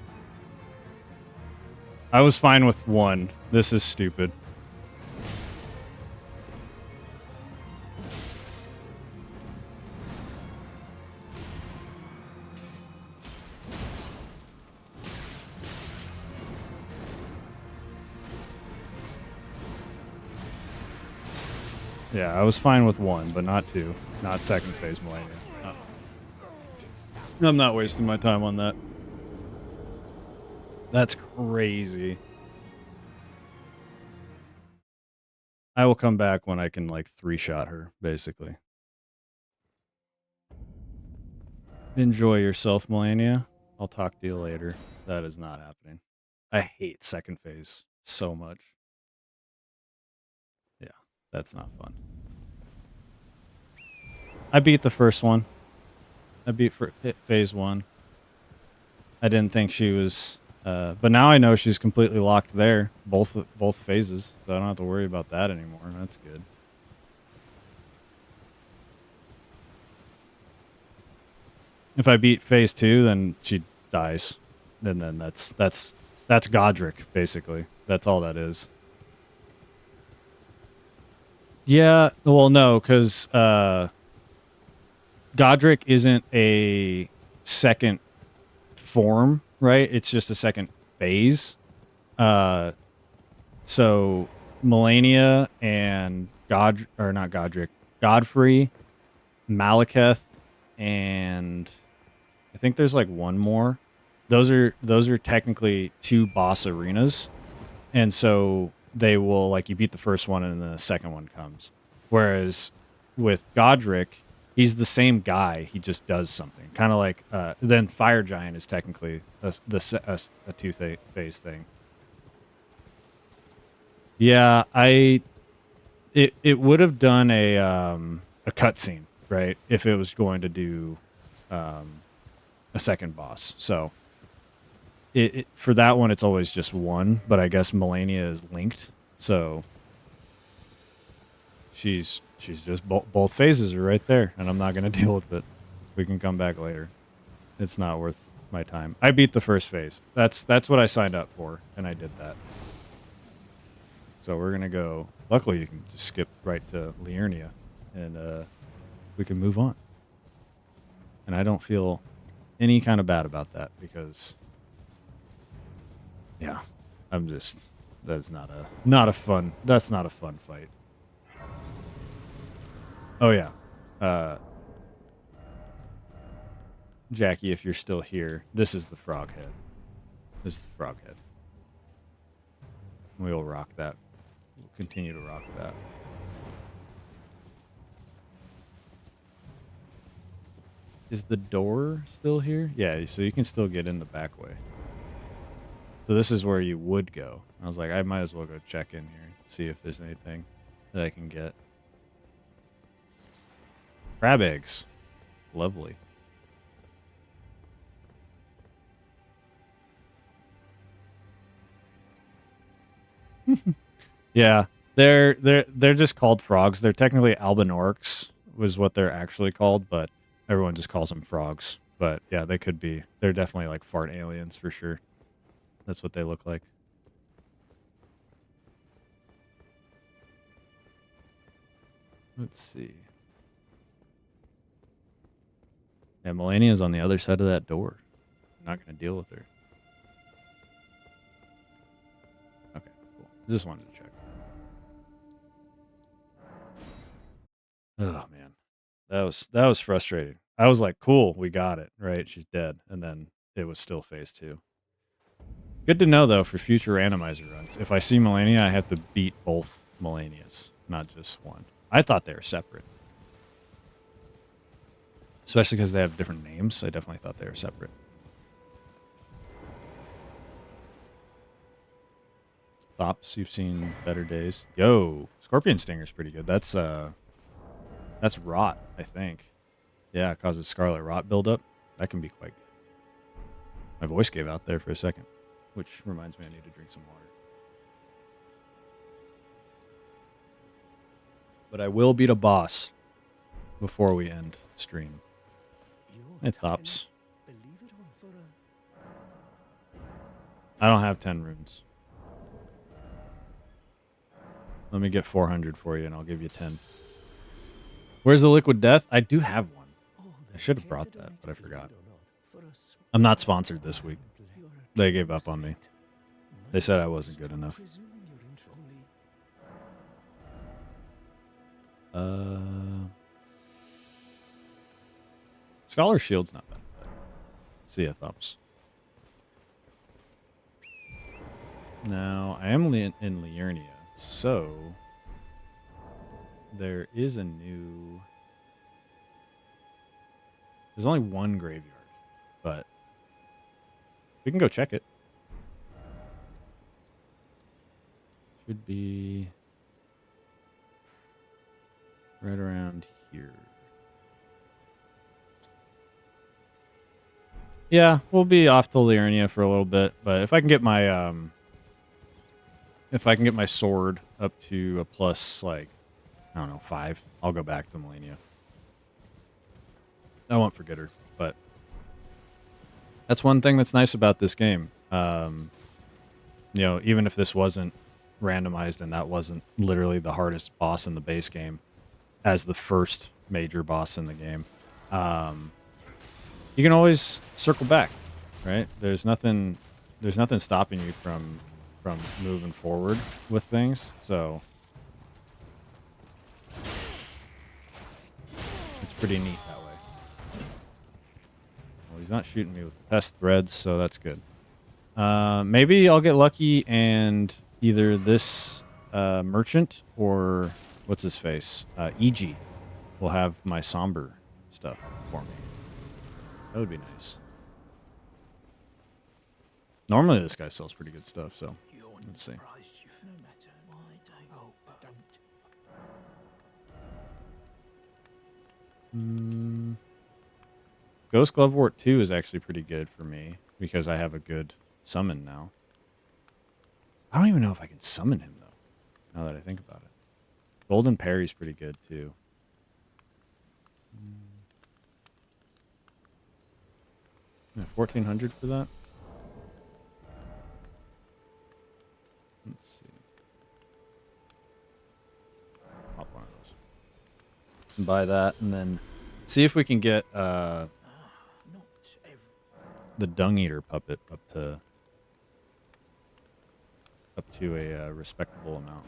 I was fine with one. This is stupid. Yeah, I was fine with one, but not two. Not second phase Millennia. I'm not wasting my time on that. That's crazy. I will come back when I can, like, three-shot her, basically. Enjoy yourself, Melania. I'll talk to you later. That is not happening. I hate second phase so much. Yeah, that's not fun. I beat the first one. I beat phase 1. I didn't think she was, but now I know she's completely locked there, both phases, so I don't have to worry about that anymore. That's good. If I beat phase 2, then she dies, and then that's Godric basically. That's all that is. Yeah, well, no, because Godric isn't a second form, right? It's just a second phase. So Melania and not Godric, Godfrey, Malekith, and I think there's like one more. Those are technically 2 boss arenas, and so they will, like, you beat the first one and then the second one comes. Whereas with Godric, he's the same guy. He just does something. Kind of like then Fire Giant is technically a 2-phase thing. Yeah, it would have done a cutscene, right? If it was going to do a second boss. So for that one, it's always just one. But I guess Melania is linked, so she's just both phases are right there, and I'm not gonna deal with it. We can come back later. It's not worth my time. I beat the first phase. That's what I signed up for, and I did that. So we're gonna go. Luckily, you can just skip right to Liurnia, and we can move on. And I don't feel any kind of bad about that because, yeah, I'm just that's not a fun fight. Oh yeah, Jackie, if you're still here, this is the frog head. This is the frog head. We'll rock that. We'll continue to rock that. Is the door still here? Yeah, so you can still get in the back way. So this is where you would go. I was like, I might as well go check in here, see if there's anything that I can get. Crab eggs. Lovely. Yeah, they're just called frogs. They're technically albinorcs, was what they're actually called, but everyone just calls them frogs. But yeah, they could be. They're definitely like fart aliens for sure. That's what they look like. Let's see. Yeah, Melania's on the other side of that door. I'm not going to deal with her. Okay, cool. Just wanted to check. Oh man, that was frustrating. I was like, cool, we got it, right? She's dead, and then it was still phase 2. Good to know though for future randomizer runs. If I see Melania, I have to beat both Melanias, not just one. I thought they were separate, especially because they have different names. I definitely thought they were separate. Thops, you've seen better days. Yo, Scorpion Stinger's pretty good. That's rot, I think. Yeah, it causes scarlet rot buildup. That can be quite good. My voice gave out there for a second, which reminds me I need to drink some water. But I will beat a boss before we end stream. Hey, Thops. I don't have 10 runes. Let me get 400 for you, and I'll give you 10. Where's the liquid death? I do have one. I should have brought that, but I forgot. I'm not sponsored this week. They gave up on me. They said I wasn't good enough. Scholar Shield's not bad. See ya, Thumbs. Now, I am in Liurnia, so there is a new... There's only one graveyard, but we can go check it. Should be right around here. Yeah, we'll be off to Liurnia for a little bit, but if I can get my sword up to a plus, like, I don't know, 5, I'll go back to Melania. I won't forget her, but that's one thing that's nice about this game. You know, even if this wasn't randomized and that wasn't literally the hardest boss in the base game as the first major boss in the game, you can always circle back, right? There's nothing stopping you from moving forward with things, so it's pretty neat that way. Well, he's not shooting me with pest threads, so that's good. Maybe I'll get lucky and either this merchant or what's his face, EG, will have my somber stuff for me. That would be nice. Normally this guy sells pretty good stuff, so let's see. Ghost Glovewort 2 is actually pretty good for me because I have a good summon now. I don't even know if I can summon him, though, now that I think about it. Golden Parry's pretty good, too. Yeah, 1,400 for that? Let's see. Pop one of those. And buy that, and then see if we can get the Dung Eater puppet up to a respectable amount.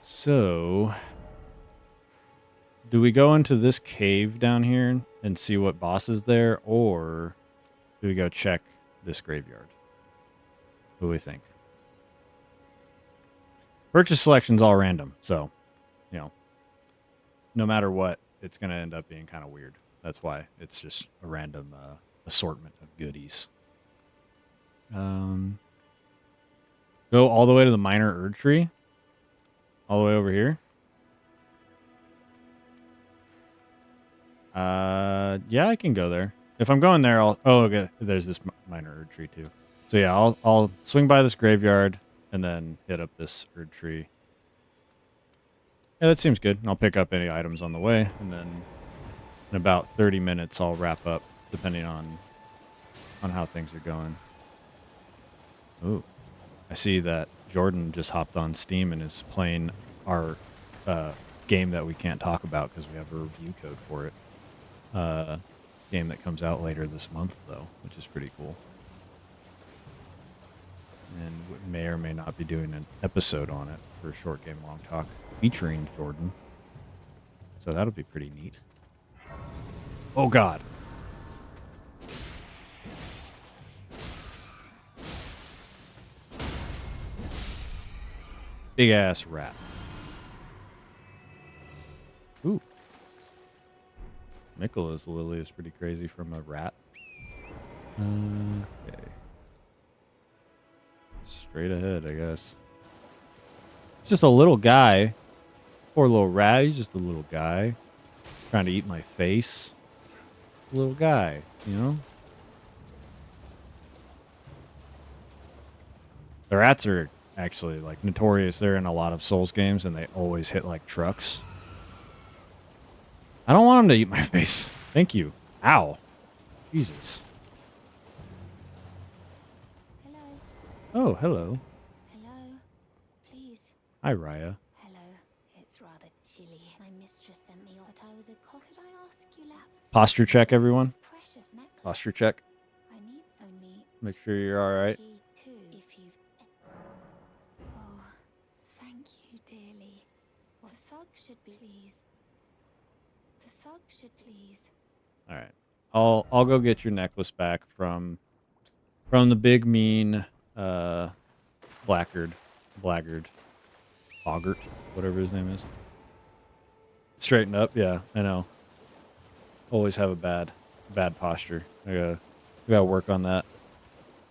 So, do we go into this cave down here and see what boss is there, or do we go check this graveyard? What do we think? Purchase selection's all random, so, you know, no matter what, it's going to end up being kind of weird. That's why it's just a random assortment of goodies. Go all the way to the minor Erd tree. All the way over here. Yeah, I can go there. If I'm going there, I'll... Oh, okay. There's this minor Erd tree, too. So, yeah, I'll swing by this graveyard and then hit up this Erd tree. Yeah, that seems good. I'll pick up any items on the way, and then in about 30 minutes, I'll wrap up, depending on how things are going. Ooh. I see that Jordan just hopped on Steam and is playing our game that we can't talk about because we have a review code for it. Game that comes out later this month, though, which is pretty cool. And we may or may not be doing an episode on it for Short Game Long Talk featuring Jordan. So that'll be pretty neat. Oh, God. Big ass rat. Ooh. Mikkela's Lily is pretty crazy from a rat. Okay. Straight ahead, I guess. It's just a little guy. Poor little rat. He's just a little guy. Trying to eat my face. Just a little guy, you know? The rats are actually, like, notorious. They're in a lot of Souls games, and they always hit, like, trucks. I don't want them to eat my face. Thank you. Ow. Jesus. Hello. Oh, hello. Hello. Please. Hi, Raya. Hello. It's rather chilly. My mistress sent me off, but I was a cock. Could I ask you that? Posture check, everyone. Precious necklace. Posture check. I need only Make sure you're all right. key too, if you've. Oh, thank you dearly. The thug should be please. The thug should please. All right. I'll go get your necklace back from the big mean blackguard, boggart, whatever his name is. Straighten up, yeah, I know. Always have a bad posture. I gotta We gotta work on that.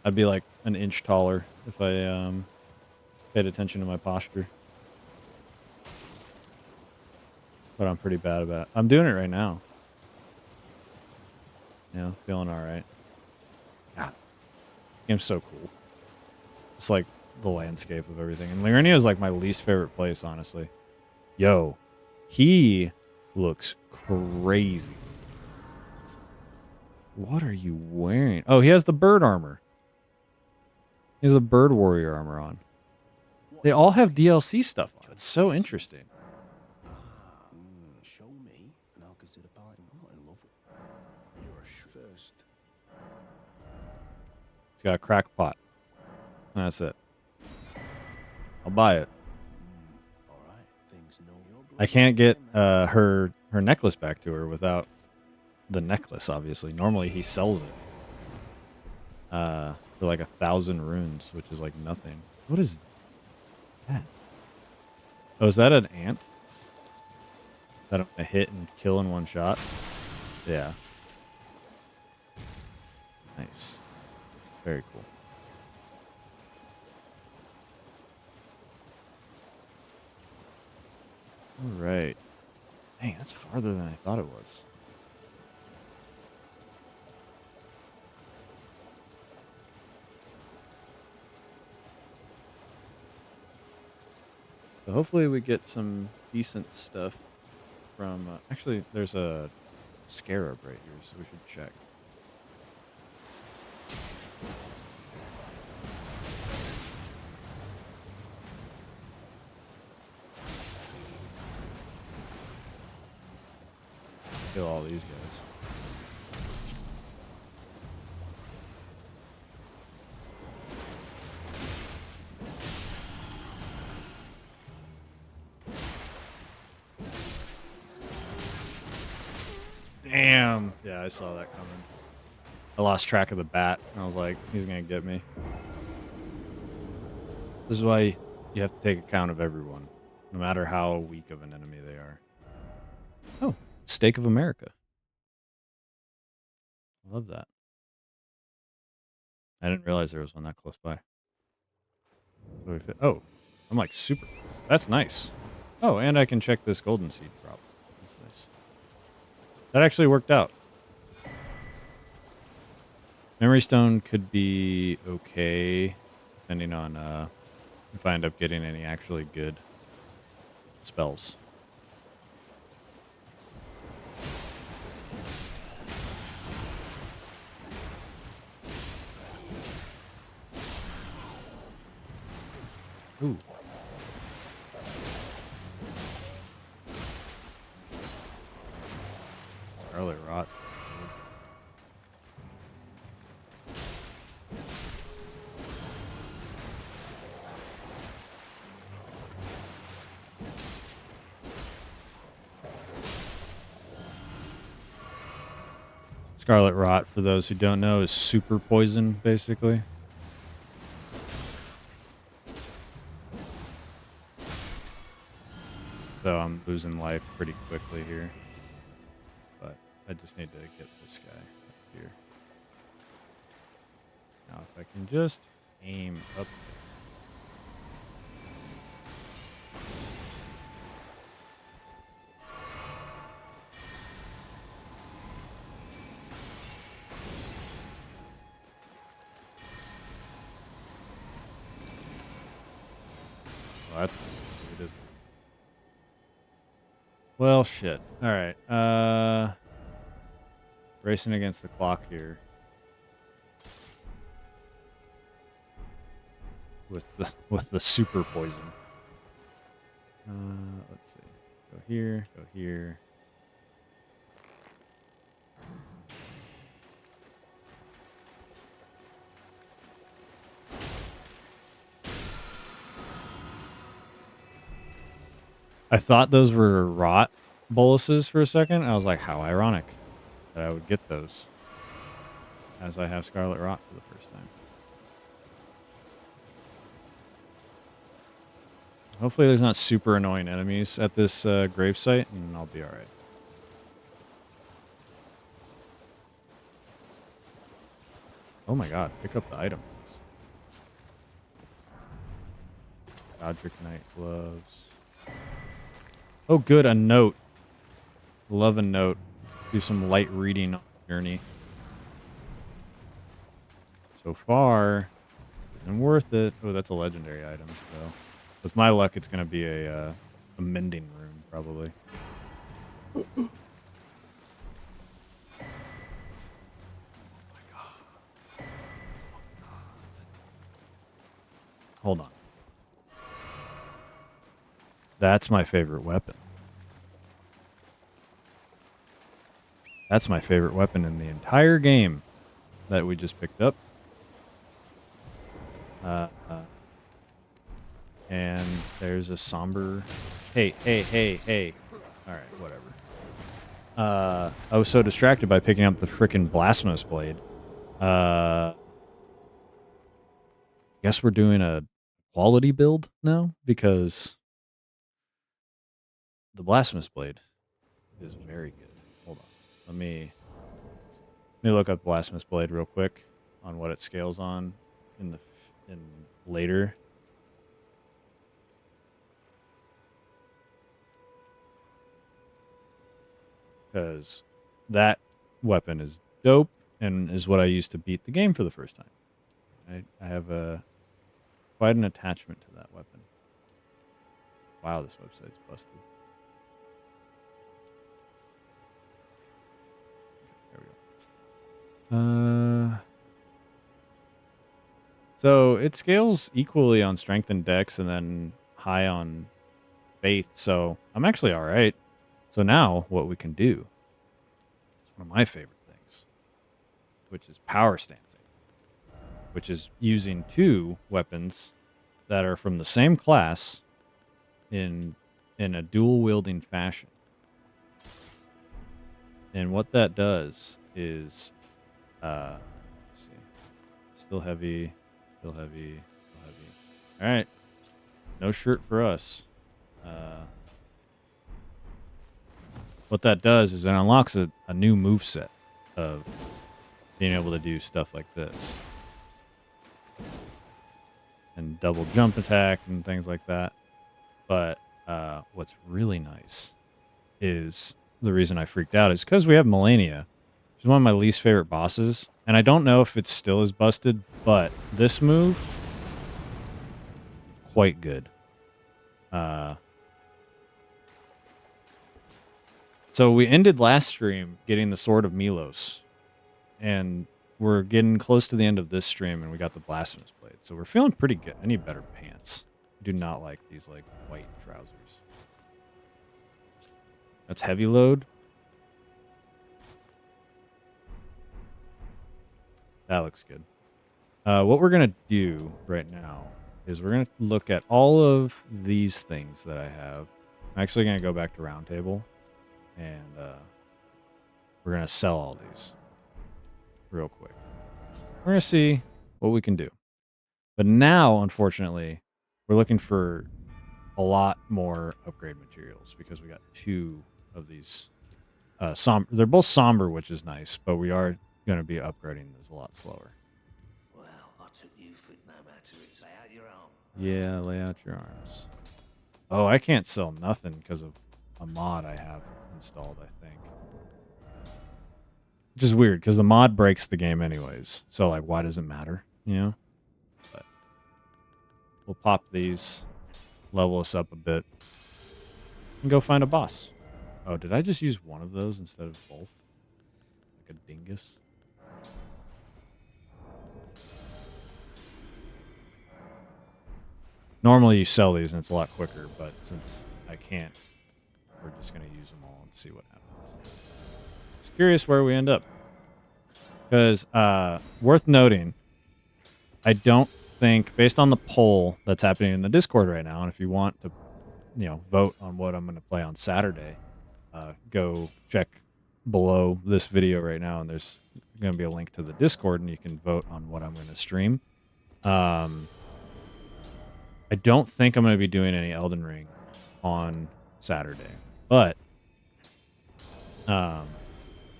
I'd be like an inch taller if I paid attention to my posture. But I'm pretty bad about it. I'm doing it right now. Feeling all right. God, game's so cool. It's like the landscape of everything. And Liurnia is like my least favorite place, honestly. Yo, he looks crazy. What are you wearing? Oh, he has the bird armor. He has the bird warrior armor on. They all have DLC stuff on. It's so interesting. Show me, and I'll consider parting. I'm not in love with you're a first. He's got a crack pot. That's it. I'll buy it. All right, things know your I can't get her necklace back to her without the necklace, obviously. Normally he sells it for like 1,000 runes, which is like nothing. What is that? Oh, is that an ant? That I'm gonna hit and kill in one shot? Yeah. Nice. Very cool. All right. Dang, that's farther than I thought it was. So hopefully we get some decent stuff from... actually, there's a scarab right here, so we should check. Kill all these guys. Damn. Yeah, I saw that coming. I lost track of the bat. And I was like, he's going to get me. This is why you have to take account of everyone, no matter how weak of an enemy they are. Oh, Stake of America. I love that. I didn't realize there was one that close by. Oh, I'm like super close. That's nice. Oh, and I can check this golden seed drop. That's nice. That actually worked out. Memory Stone could be okay, depending on if I end up getting any actually good spells. Ooh. Scarlet Rot's good. Scarlet Rot, for those who don't know, is super poison, basically. So I'm losing life pretty quickly here. But I just need to get this guy up here. Now if I can just aim up. Well, that's not good, is it? Well, shit. All right. Racing against the clock here. With the super poison. Let's see. Go here. Go here. I thought those were rot boluses for a second. I was like, how ironic that I would get those as I have Scarlet Rot for the first time. Hopefully there's not super annoying enemies at this grave site, and I'll be alright. Oh my god, pick up the item. Godric Knight gloves. Oh, good, a note. Love a note. Do some light reading on the journey. So far, isn't worth it. Oh, that's a legendary item. So, with my luck, it's gonna be a mending rune probably. Hold on. That's my favorite weapon. That's my favorite weapon in the entire game that we just picked up. And there's a somber... Hey. Alright, whatever. I was so distracted by picking up the frickin' Blasphemous Blade. Guess we're doing a quality build now, because the Blasphemous Blade is very good. Hold on. Let me look up Blasphemous Blade real quick on what it scales on in later. Because that weapon is dope and is what I used to beat the game for the first time. I have quite an attachment to that weapon. Wow, this website's busted. There we go. So it scales equally on strength and dex, and then high on faith. So I'm actually all right. So now what we can do is one of my favorite things, which is power stancing, which is using two weapons that are from the same class in a dual wielding fashion. And what that does is, let's see, still heavy. All right, no shirt for us. What that does is it unlocks a new moveset of being able to do stuff like this. And double jump attack and things like that. But what's really nice is the reason I freaked out is because we have Melania. She's one of my least favorite bosses. And I don't know if it still is busted, but this move, quite good. So we ended last stream getting the Sword of Milos. And we're getting close to the end of this stream, and we got the Blasphemous Blade. So we're feeling pretty good. I need better pants. I do not like these like white trousers. That's heavy load. That looks good. What we're going to do right now is we're going to look at all of these things that I have. I'm actually going to go back to Roundtable, and we're going to sell all these real quick. We're going to see what we can do. But now, unfortunately, we're looking for a lot more upgrade materials because we got two of these somber. They're both somber, which is nice, but we are going to be upgrading this a lot slower. Well, I took you for no matter it's lay out your arm. Yeah, lay out your arms. Oh, I can't sell nothing because of a mod I have installed, I think. Which is weird because the mod breaks the game anyways. So, like, why does it matter? You know? But we'll pop these, level us up a bit, and go find a boss. Oh, did I just use one of those instead of both? Like a dingus? Normally you sell these and it's a lot quicker, but since I can't, we're just going to use them all and see what happens. Just curious where we end up. Because, worth noting, I don't think, based on the poll that's happening in the Discord right now, and if you want to, vote on what I'm going to play on Saturday, go check below this video right now, and there's going to be a link to the Discord, and you can vote on what I'm going to stream. I don't think I'm going to be doing any Elden Ring on Saturday, but and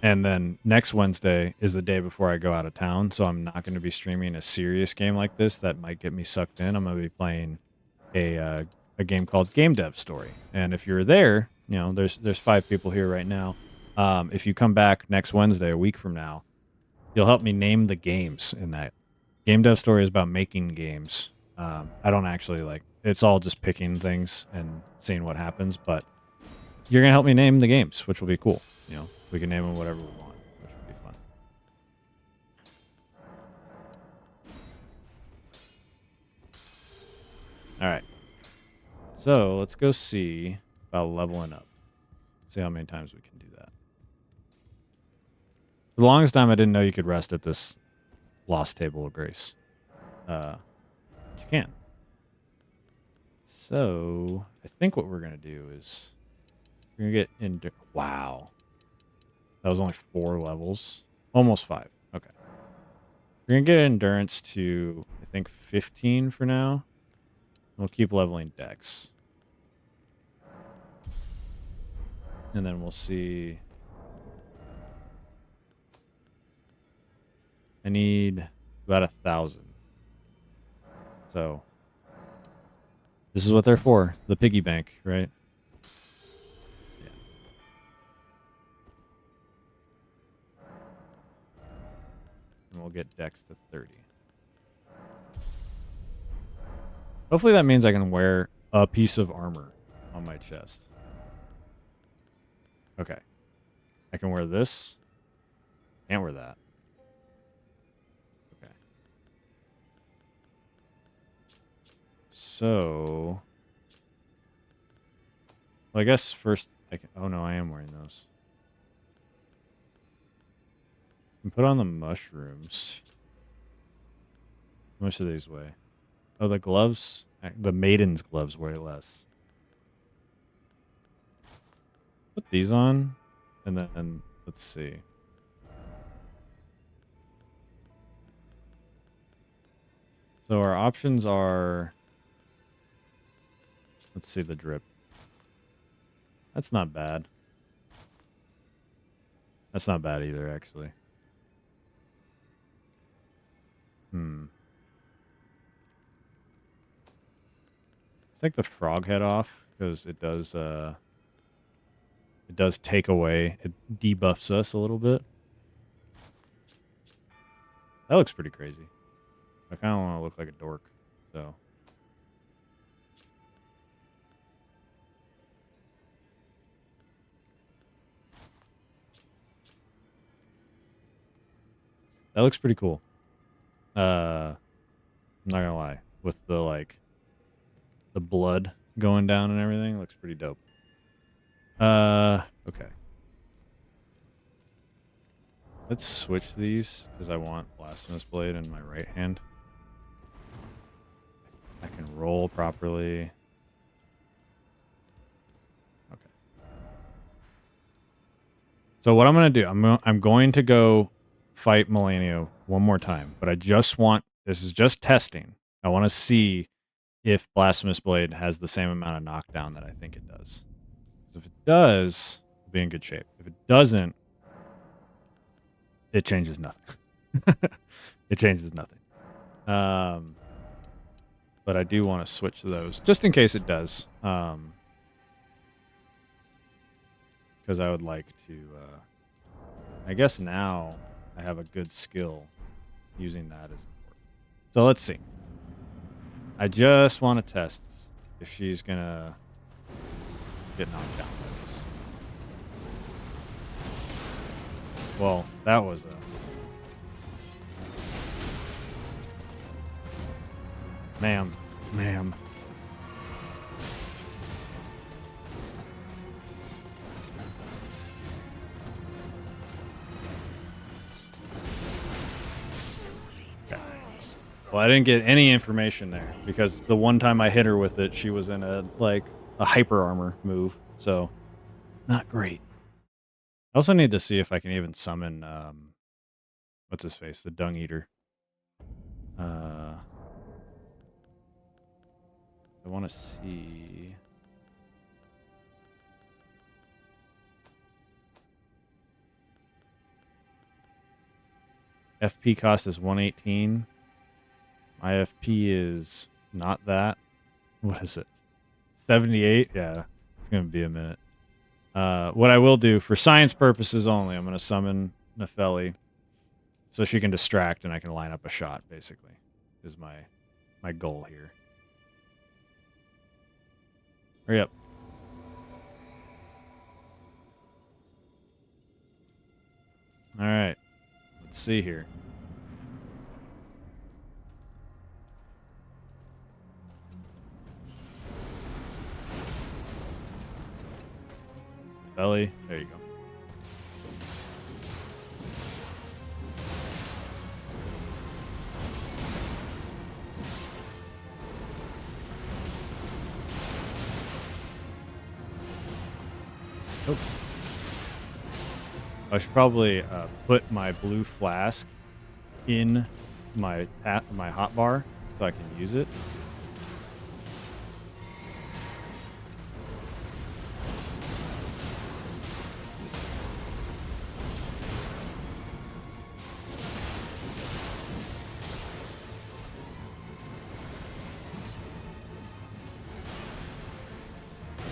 And then next Wednesday is the day before I go out of town, so I'm not going to be streaming a serious game like this that might get me sucked in. I'm going to be playing a game called Game Dev Story. And if you're there, you know, there's 5 people here right now. If you come back next Wednesday, a week from now, you'll help me name the games in that. Game Dev Story is about making games. I don't actually it's all just picking things and seeing what happens, but you're going to help me name the games, which will be cool. You know, we can name them whatever we want, which will be fun. All right. So let's go see about leveling up. See how many times we can do that. For the longest time, I didn't know you could rest at this Lost Table of Grace. But you can. So I think what we're going to do is we're going to get into... Wow. That was only 4 levels. Almost 5. Okay. We're going to get endurance to, I think, 15 for now. We'll keep leveling dex. And then we'll see. I need about 1,000. So this is what they're for. The piggy bank, right? Yeah. And we'll get dex to 30. Hopefully that means I can wear a piece of armor on my chest. Okay. I can wear this. Can't wear that. Okay. So... Well, I guess first I can... Oh, no, I am wearing those. I can put on the mushrooms. How much do these weigh? Oh, the gloves? The maiden's gloves weigh less. Put these on, and then let's see. So our options are... Let's see the drip. That's not bad. That's not bad either, actually. Let's take the frog head off, because it does take away, it debuffs us a little bit. That looks pretty crazy. I kind of want to look like a dork, so... That looks pretty cool. I'm not gonna lie. With the, the blood going down and everything, looks pretty dope. Okay. Let's switch these, because I want Blasphemous Blade in my right hand. I can roll properly. Okay. So what I'm going to do, I'm going to go fight Melanio one more time, but I just want, this is just testing. I want to see if Blasphemous Blade has the same amount of knockdown that I think it does. If it does, we'll be in good shape. If it doesn't, it changes nothing. It changes nothing. But I do want to switch those, just in case it does. Because I would like to... I guess now I have a good skill using that as important. So let's see. I just want to test if she's going to get knocked down by this. Well, that was a... Ma'am. Okay. Well, I didn't get any information there because the one time I hit her with it, she was in a hyper armor move, so not great. I also need to see if I can even summon what's his face, the Dung Eater. I want to see. FP cost is 118. My FP is not that. What is it? 78? Yeah, it's going to be a minute. What I will do, for science purposes only, I'm going to summon Nefeli so she can distract and I can line up a shot, basically, is my goal here. Hurry up. All right. Let's see here. Belly. There you go. Oh. I should probably put my blue flask in my hotbar so I can use it.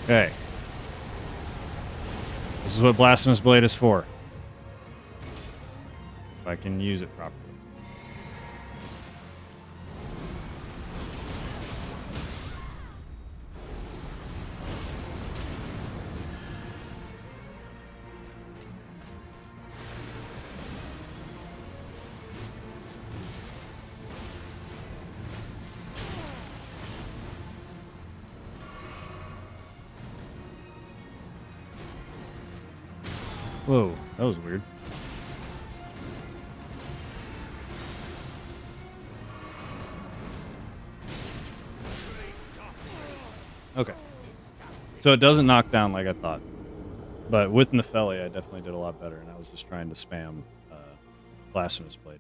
Okay. This is what Blasphemous Blade is for. If I can use it properly. Whoa, that was weird. Okay. So it doesn't knock down like I thought. But with Nefeli, I definitely did a lot better, and I was just trying to spam Blasphemous Blade.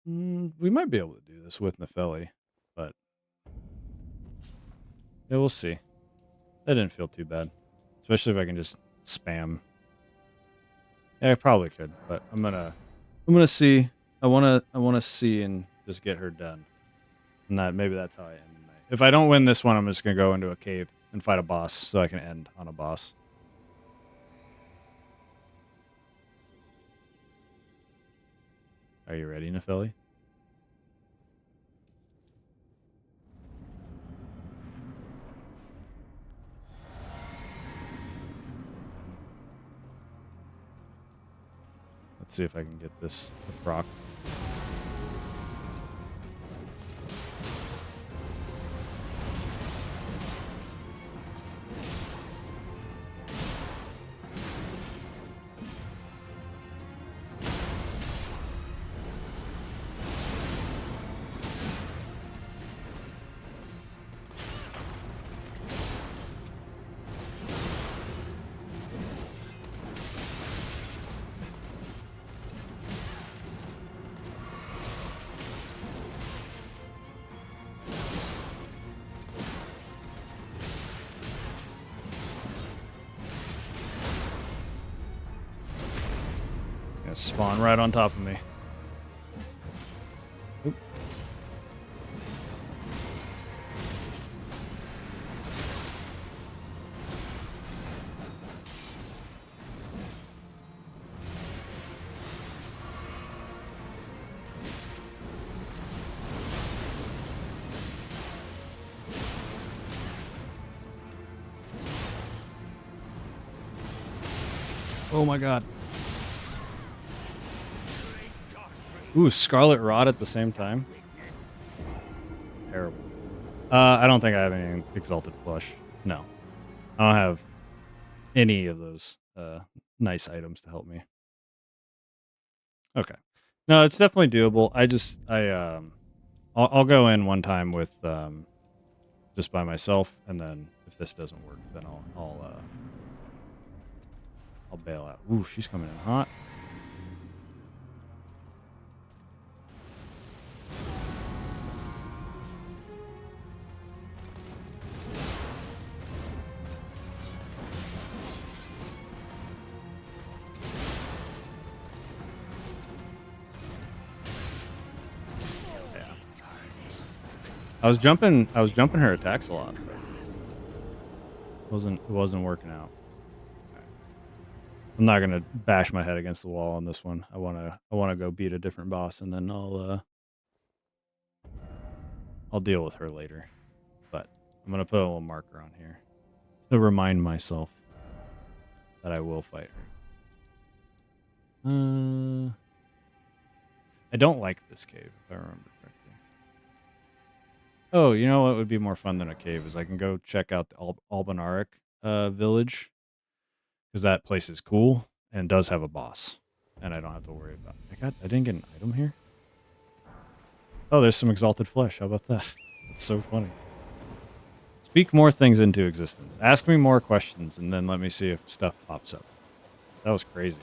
We might be able to do this with Nefeli, but yeah, we'll see. That didn't feel too bad, especially if I can just spam. Yeah, I probably could, but I'm gonna see. I wanna see and just get her done. And maybe that's how I end the night. If I don't win this one, I'm just gonna go into a cave and fight a boss so I can end on a boss. Are you ready, Nefeli? Let's see if I can get this to proc. Spawn right on top of me. Oop. Oh my god. Ooh, Scarlet Rot at the same time. Terrible. I don't think I have any Exalted Flush. No. I don't have any of those nice items to help me. Okay. No, it's definitely doable. I'll go in one time with just by myself, and then if this doesn't work, then I'll bail out. Ooh, she's coming in hot. I was jumping her attacks a lot. It wasn't working out. I'm not gonna bash my head against the wall on this one. I wanna go beat a different boss, and then I'll deal with her later. But I'm gonna put a little marker on here to remind myself that I will fight her. I don't like this cave, if I remember correctly. Oh, you know what would be more fun than a cave is I can go check out the Albinauric village, because that place is cool and does have a boss, and I don't have to worry about it. I didn't get an item here? Oh, there's some exalted flesh. How about that? That's so funny. Speak more things into existence. Ask me more questions, and then let me see if stuff pops up. That was crazy.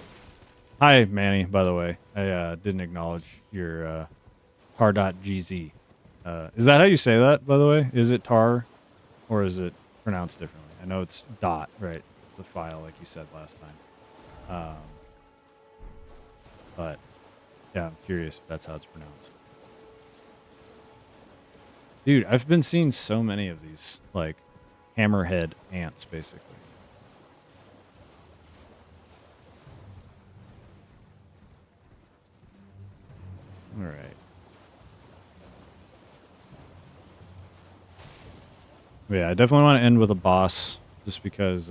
Hi, Manny, by the way. I didn't acknowledge your tar.gz. Is that how you say that, by the way? Is it tar, or is it pronounced differently? I know it's dot, right? It's a file, like you said last time. But, yeah, I'm curious if that's how it's pronounced. Dude, I've been seeing so many of these, like, hammerhead ants, basically. All right. Yeah, I definitely want to end with a boss, just because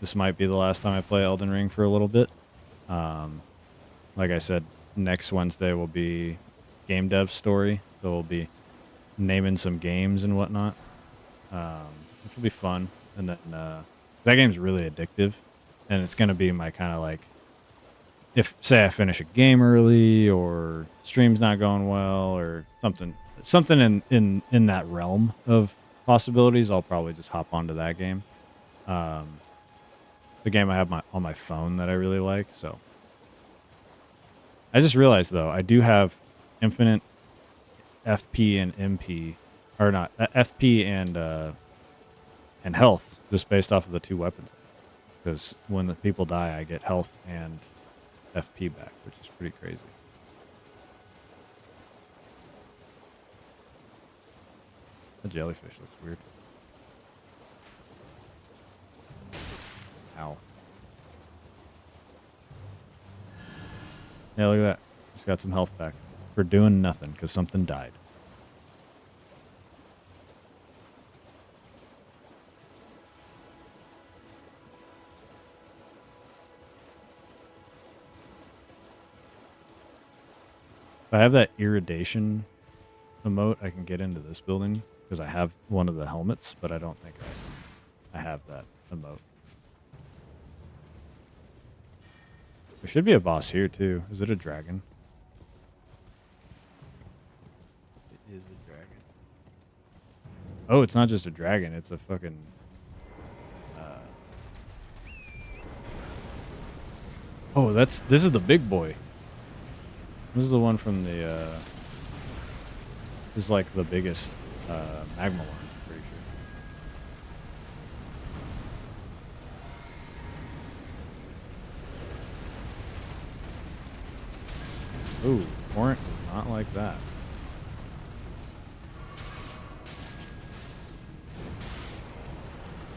this might be the last time I play Elden Ring for a little bit. Like I said, next Wednesday will be game dev story, so we'll be naming some games and whatnot, which will be fun. And then that game's really addictive, and it's gonna be my kind of like, if say I finish a game early or stream's not going well or something in that realm of possibilities, I'll probably just hop onto that game. The game I have on my phone that I really like. So I just realized though I do have infinite FP and MP, or not FP and health, just based off of the two weapons. Because when the people die, I get health and FP back, which is pretty crazy. The jellyfish looks weird. Ow. Yeah, look at that. Just got some health back for doing nothing because something died. If I have that iridation emote, I can get into this building because I have one of the helmets, but I don't think I have that emote. There should be a boss here too. Is it a dragon? It is a dragon. Oh, it's not just a dragon. It's a fucking... Oh, this is the big boy. This is the one from the... This is like the biggest magma worm, I'm pretty sure. Ooh, Torrent is not like that.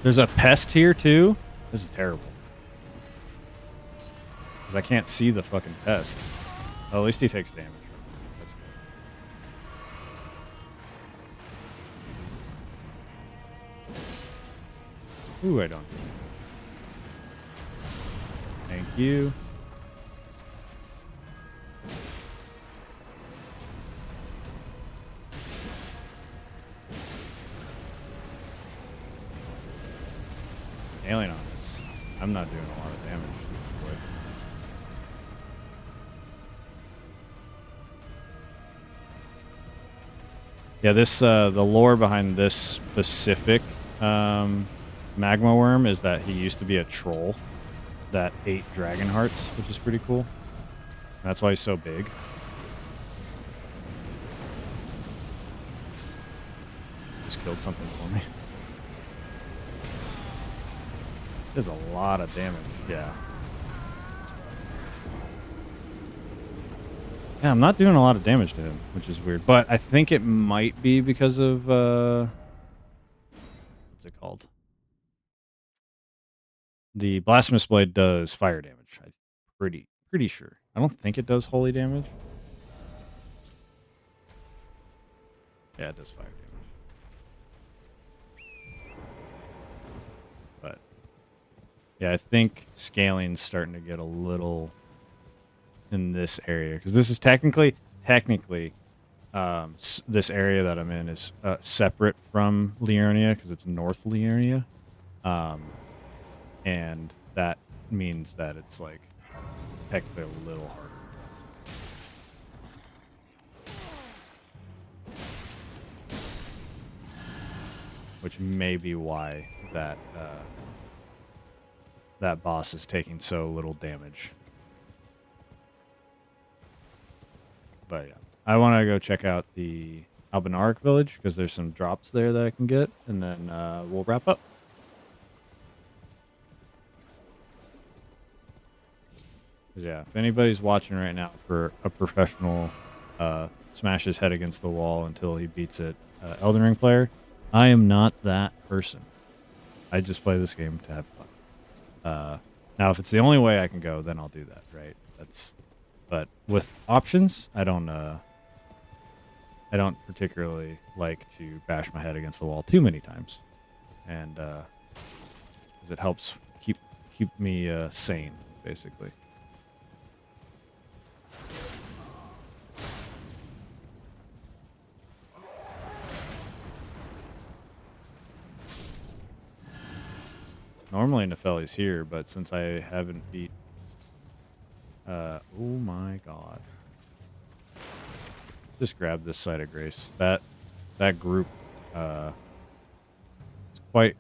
There's a pest here too? This is terrible. Because I can't see the fucking pest. Oh, at least he takes damage from it. That's good. Ooh, I don't do that. Thank you. Scaling on this. I'm not doing a lot of damage. Yeah, this the lore behind this specific magma worm is that he used to be a troll that ate dragon hearts, which is pretty cool. And that's why he's so big. Just killed something for me. There's a lot of damage, yeah. Yeah, I'm not doing a lot of damage to him, which is weird. But I think it might be because of what's it called? The blasphemous blade does fire damage. I'm pretty sure. I don't think it does holy damage. Yeah, it does fire damage. But yeah, I think scaling's starting to get a little in this area because this is technically this area that I'm in is separate from Liurnia because it's North Liurnia, and that means that it's like technically a little harder. Which may be why that that boss is taking so little damage. But yeah, I want to go check out the Albanaric village because there's some drops there that I can get, and then we'll wrap up. 'Cause yeah, if anybody's watching right now for a professional smash his head against the wall until he beats it, Elden Ring player, I am not that person. I just play this game to have fun. Now, if it's the only way I can go, then I'll do that, right? But with options, I don't particularly like to bash my head against the wall too many times, and because it helps keep me sane, basically. Normally Nefeli's here, but since I haven't beat... oh my god. Just grab this side of grace. That group is quite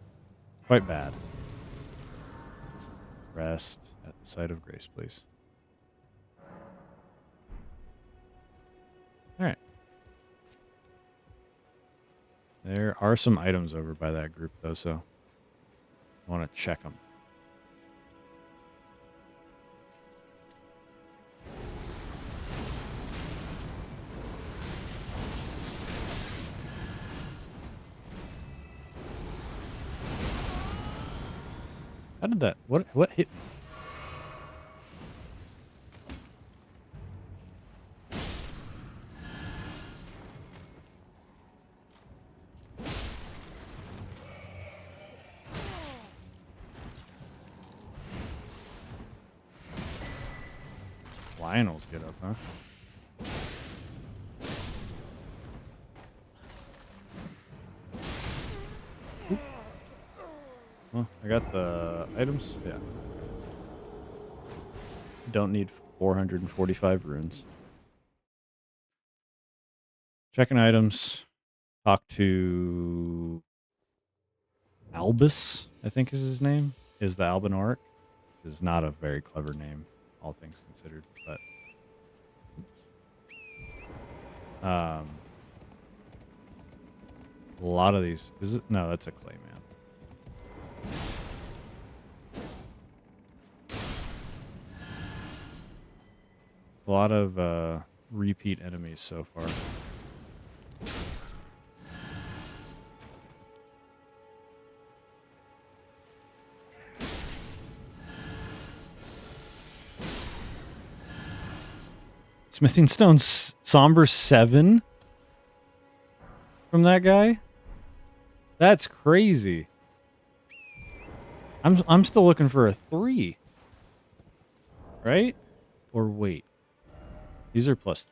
bad. Rest at the side of grace, please. Alright. There are some items over by that group, though, so I want to check them. How did that... What hit me? Lionel's get up, huh? Oop. Well, I got the items. Yeah. Don't need 445 runes. Checking items. Talk to Albus, I think is his name. Is the Albanoric. Is not a very clever name, all things considered, but a lot of these. Is it? No, that's a clay man. A lot of repeat enemies so far. Smithing Stone's Somber 7 from that guy? That's crazy. I'm still looking for a 3. Right? Or wait. These are plus...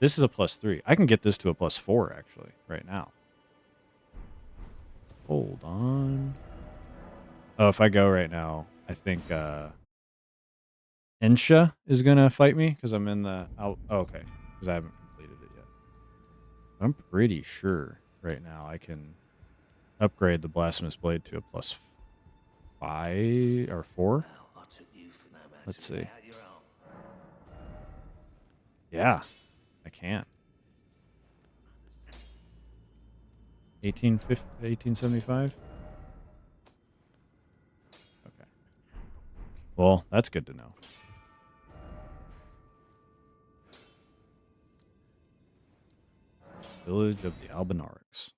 This is a +3. I can get this to a +4, actually, right now. Hold on. Oh, if I go right now, I think Ensha is going to fight me because I'm in the... Oh, okay. Because I haven't completed it yet. I'm pretty sure right now I can upgrade the Blasphemous Blade to a +5 or 4. Let's see. Yeah, I can. 1875? Okay. Well, that's good to know. Village of the Albinaurics.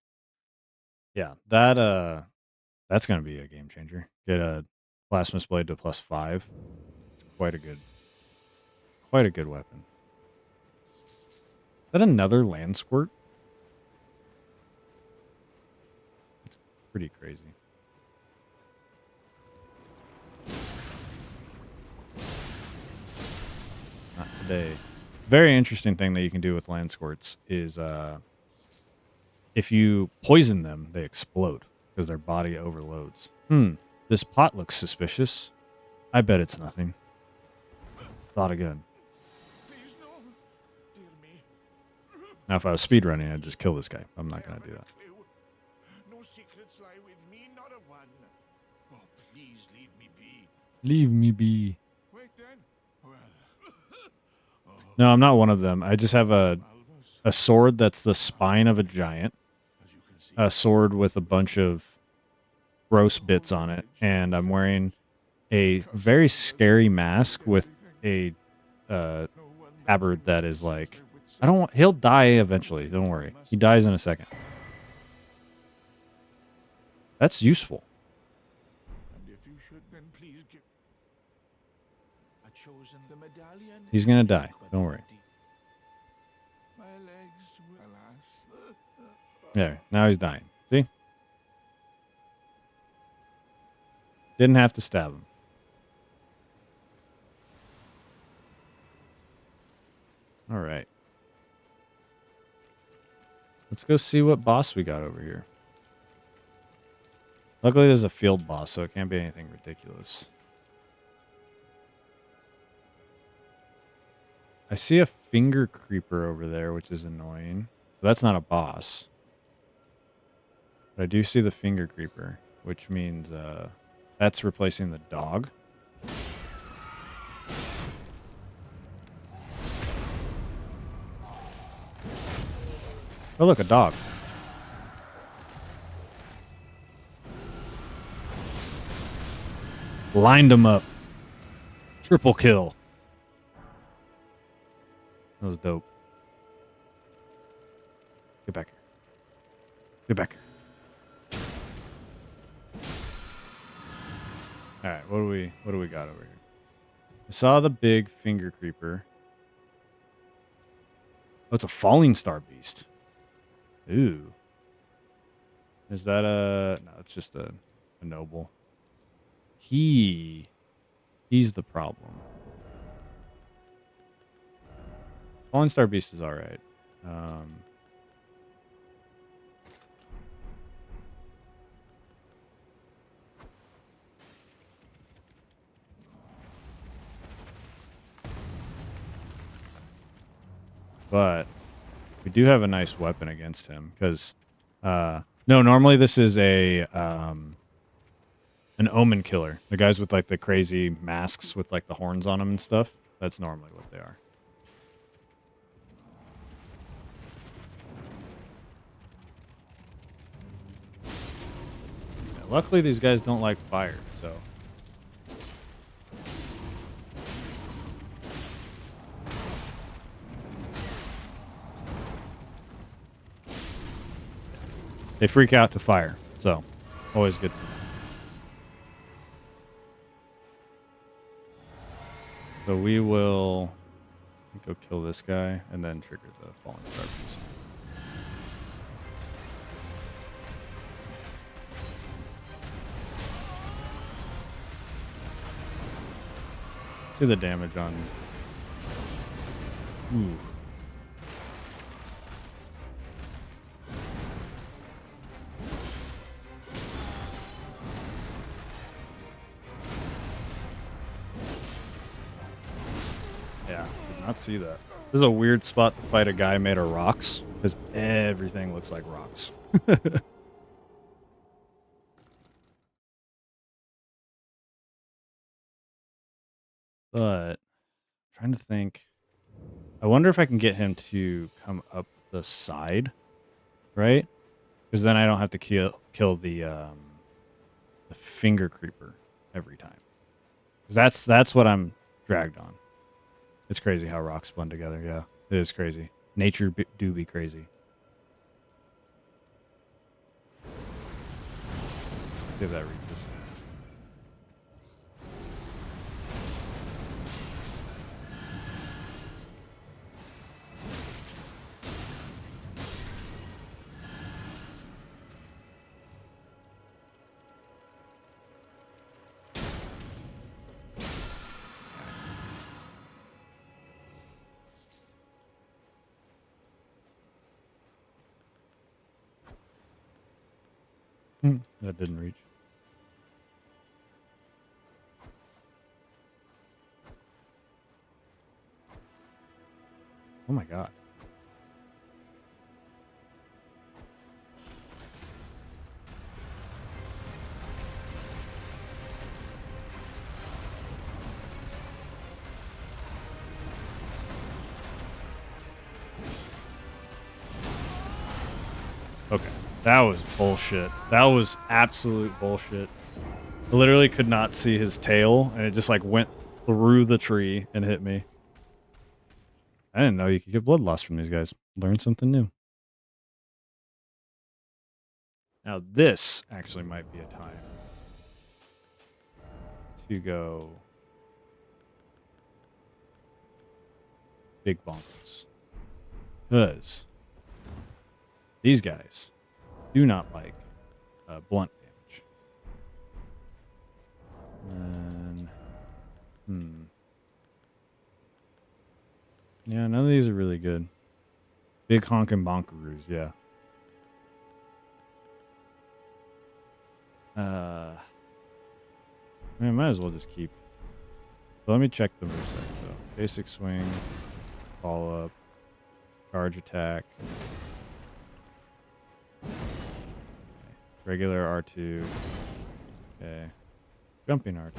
Yeah, that's gonna be a game changer. Get a Blasphemous Blade to +5. It's quite a good weapon. Is that another land squirt? It's pretty crazy. Not today. Very interesting thing that you can do with land squirts is if you poison them, they explode because their body overloads. This pot looks suspicious. I bet it's nothing. Thought again. Please no. Dear me. Now, if I was speedrunning, I'd just kill this guy. I'm not going to do that. Clue. No secrets lie with me, not a one. Oh, please leave me be. Leave me be. Wait then. Well. No, I'm not one of them. I just have a Albus, sword that's the spine of a giant. as you can see. A sword with a bunch of gross bits on it. And I'm wearing a very scary mask with a tabard that is like... he'll die eventually. Don't worry. He dies in a second. That's useful. And if you should, then please give. I chosen the medallion. He's gonna die. Don't worry. My legs, alas. There. Now he's dying. See? Didn't have to stab him. All right. Let's go see what boss we got over here. Luckily, there's a field boss, so it can't be anything ridiculous. I see a finger creeper over there, which is annoying. But that's not a boss. But I do see the finger creeper, which means that's replacing the dog. Oh, look, a dog. Lined him up. Triple kill. That was dope. Get back here. Get back here. All right, what do we got over here? I saw the big finger creeper. Oh, it's a falling star beast. Ooh. Is that no, it's just a noble. He's the problem. Falling Star Beast is alright. But we do have a nice weapon against him because no, normally this is a an omen killer. The guys with like the crazy masks with like the horns on them and stuff. That's normally what they are. Yeah, luckily these guys don't like fire, so. They freak out to fire, so always good to know. So we will go kill this guy and then trigger the Fallen Star Beast. See the damage on... Ooh. Yeah, did not see that. This is a weird spot to fight a guy made of rocks, because everything looks like rocks. But, I'm trying to think. I wonder if I can get him to come up the side, right? Because then I don't have to kill the finger creeper every time. Because that's what I'm dragged on. It's crazy how rocks blend together. Yeah, it is crazy. Nature do be crazy. See if that reaches. That didn't reach. Oh my god. Okay. That was bullshit. That was absolute bullshit. I literally could not see his tail, and it just like went through the tree and hit me. I didn't know you could get blood loss from these guys. Learned something new. Now this actually might be a time to go big bonkers. Because these guys do not like blunt damage. And, yeah, none of these are really good. Big honkin' bonkaroos, yeah. I mean, might as well just keep. So let me check the moveset though. Basic swing, follow up, charge attack, okay. Regular R2, okay, jumping R2.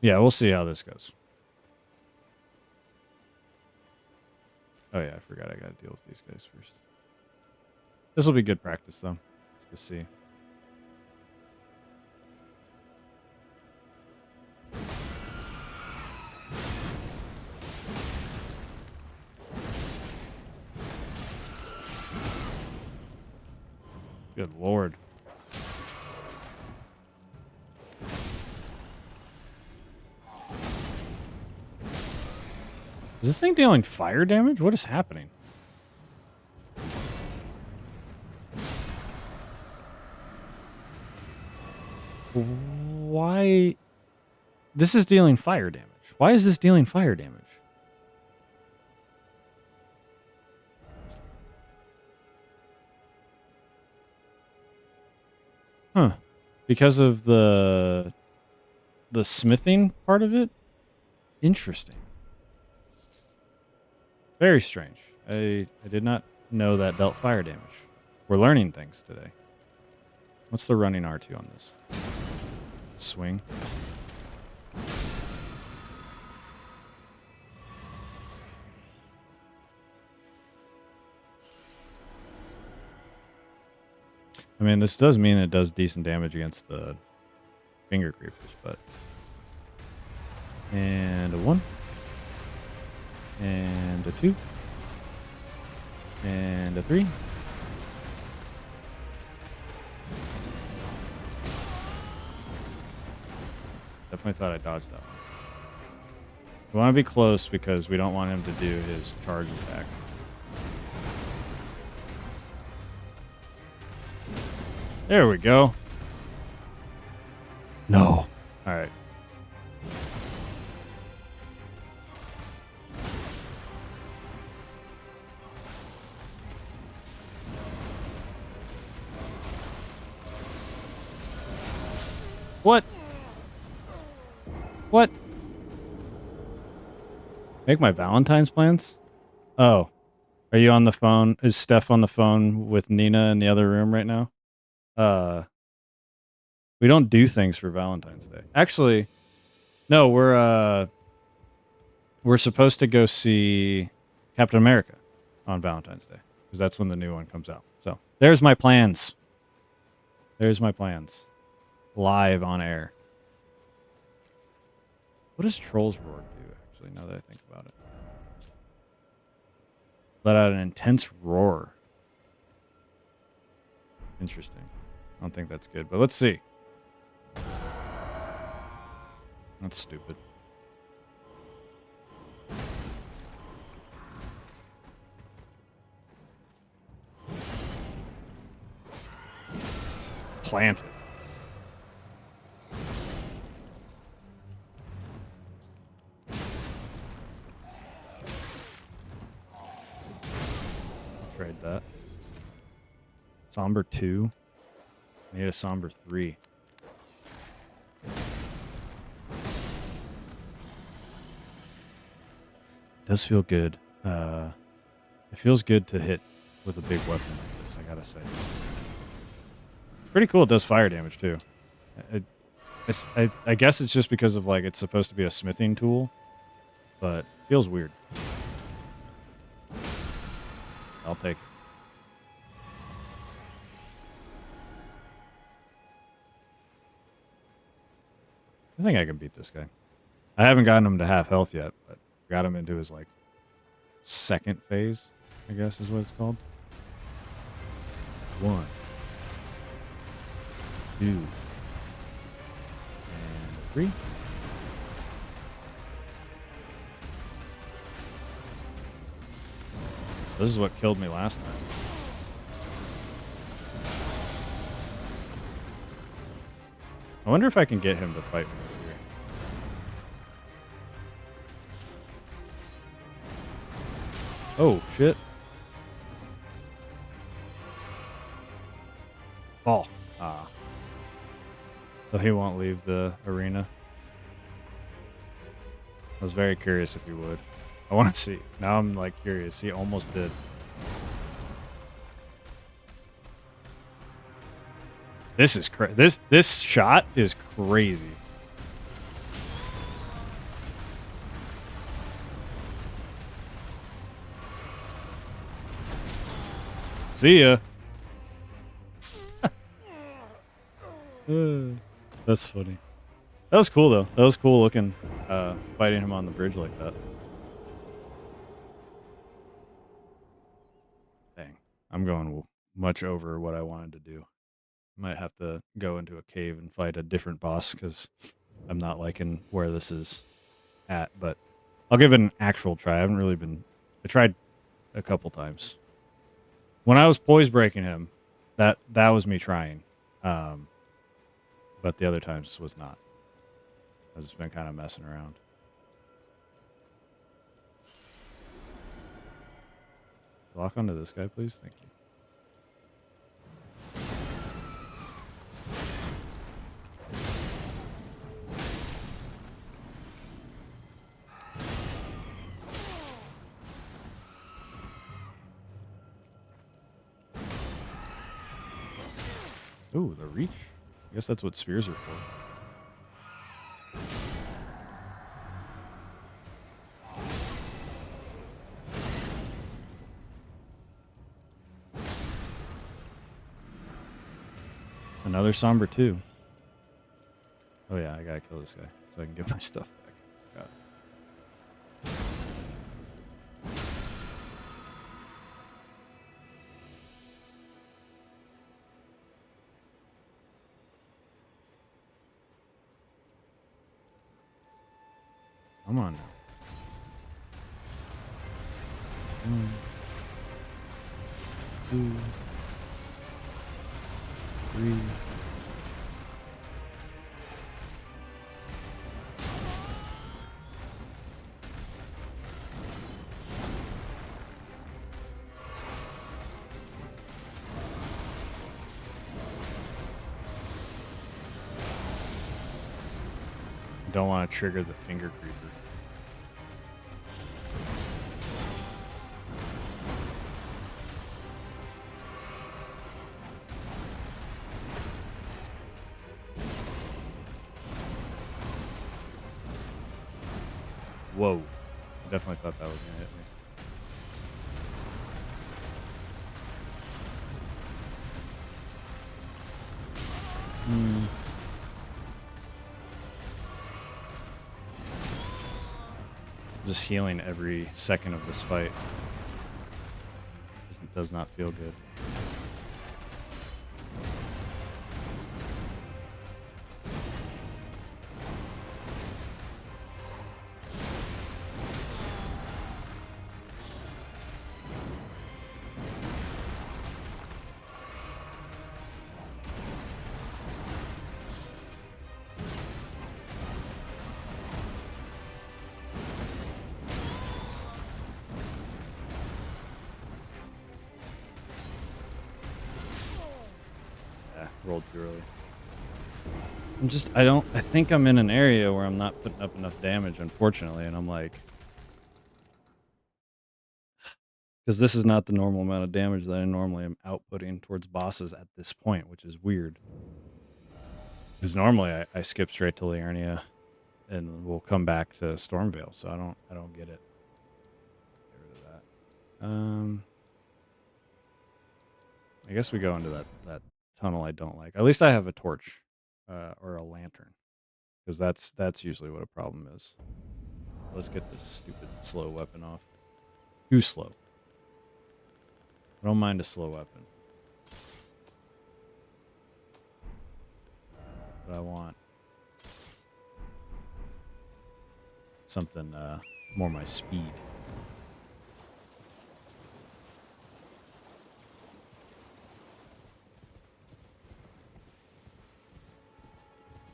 Yeah, we'll see how this goes. Oh yeah, I forgot I gotta deal with these guys first. This will be good practice though, just to see. Good lord. Is this thing dealing fire damage? What is happening? Why? This is dealing fire damage. Why is this dealing fire damage? Huh. Because of the smithing part of it? Interesting. Very strange. I did not know that dealt fire damage. We're learning things today. What's the running R2 on this? Swing. I mean, this does mean it does decent damage against the finger creepers, but... And a 1. And a 2. And a 3. Definitely thought I dodged that one. We want to be close because we don't want him to do his charge attack. There we go. No. All right. What? What? Make my Valentine's plans? Oh. Are you on the phone? Is Steph on the phone with Nina in the other room right now? We don't do things for Valentine's Day. Actually, no, we're supposed to go see Captain America on Valentine's Day because that's when the new one comes out. So, there's my plans. There's my plans. Live on air. What does Troll's Roar do, actually, now that I think about it? Let out an intense roar. Interesting. I don't think that's good, but let's see. That's stupid. Planted. Trade that. Somber 2. Need a somber 3. Does feel good. It feels good to hit with a big weapon like this, I gotta say. It's pretty cool. It does fire damage too. I guess it's just because of like it's supposed to be a smithing tool, but it feels weird. I'll take it. I think I can beat this guy. I haven't gotten him to half health yet, but got him into his like second phase, I guess is what it's called. 1, 2, and 3. This is what killed me last time. I wonder if I can get him to fight me over here. Oh, shit. Ball. Ah. So he won't leave the arena. I was very curious if he would. I want to see. Now I'm like curious. He almost did. This is this shot is crazy. See ya. That's funny. That was cool though. That was cool looking, fighting him on the bridge like that. Dang, I'm going much over what I wanted to do. Might have to go into a cave and fight a different boss because I'm not liking where this is at. But I'll give it an actual try. I haven't really been. I tried a couple times. When I was poise breaking him, that was me trying. But the other times was not. I've just been kind of messing around. Lock onto this guy, please. Thank you. Ooh, the reach. I guess that's what spears are for. Another somber 2. Oh yeah, I gotta kill this guy so I can get my stuff back. Got it. Come on now. 1, 2, 3. Don't want to trigger the finger creeper. Whoa. I definitely thought that was going to hit me. Just healing every second of this fight. Does not feel good. rolled too early. I think I'm in an area where I'm not putting up enough damage, unfortunately, and I'm like, because this is not the normal amount of damage that I normally am outputting towards bosses at this point, which is weird. Because normally I skip straight to Liurnia, and we'll come back to Stormvale, so I don't get it. Get rid of that. I guess we go into that tunnel I don't like. At least I have a torch, or a lantern, because that's usually what a problem is. Let's get this stupid slow weapon off. Too slow. I don't mind a slow weapon. But I want something more my speed.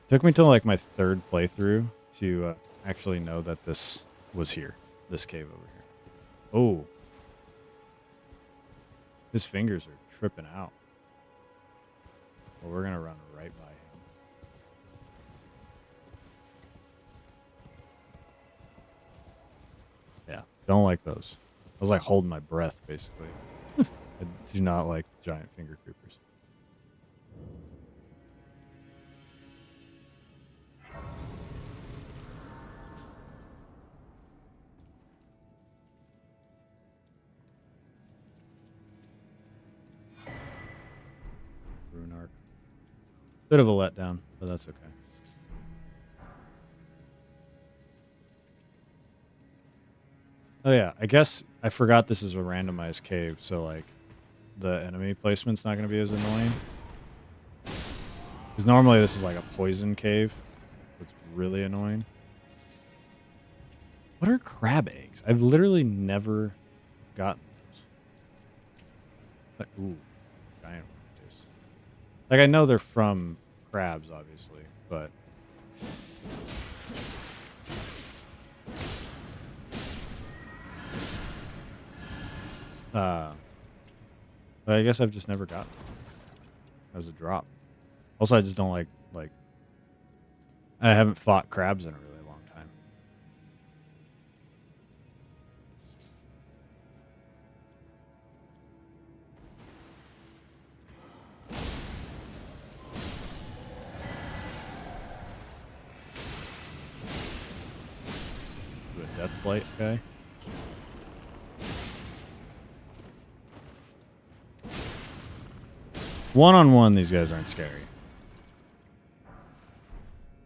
Took me till like my third playthrough to actually know that this was here. This cave over here. Oh. His fingers are tripping out. Well, we're going to run right by him. Yeah, don't like those. I was like holding my breath, basically. I do not like giant finger creepers. Rune arc. Bit of a letdown, but that's okay. Oh yeah, I guess I forgot this is a randomized cave, so like the enemy placement's not going to be as annoying. Because normally this is like a poison cave. It's really annoying. What are crab eggs? I've literally never gotten those. Like, ooh, giant ones. Like I know they're from crabs, obviously, but but I guess I've just never gotten it as a drop. Also, I just don't like I haven't fought crabs in a really long time. Do a death blight guy. One-on-one, these guys aren't scary.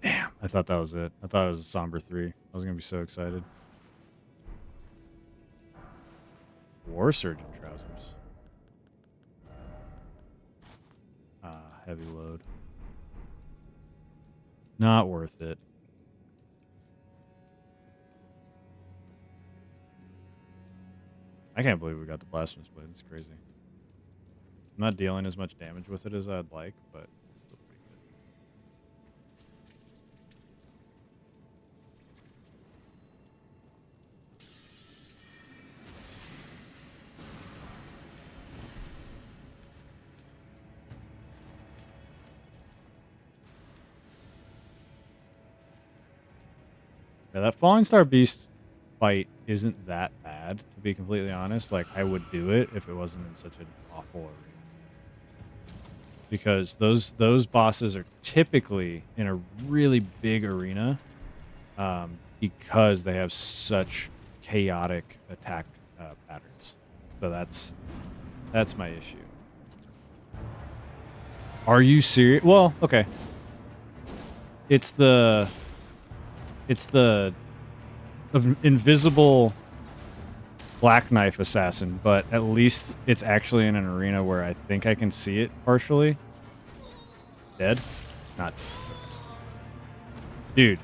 Damn, I thought that was it. I thought it was a Somber 3. I was going to be so excited. War Surgeon trousers. Heavy load. Not worth it. I can't believe we got the Blasphemous Blade. It's crazy. I'm not dealing as much damage with it as I'd like, but it's still pretty good. Yeah, that Falling Star Beast fight isn't that bad, to be completely honest. Like, I would do it if it wasn't in such an awful arena. Because those bosses are typically in a really big arena, because they have such chaotic attack patterns. So that's my issue. Are you serious? Well, okay. It's the invisible Black Knife assassin, but at least it's actually in an arena where I think I can see it partially. Dead? Not dead. Dude.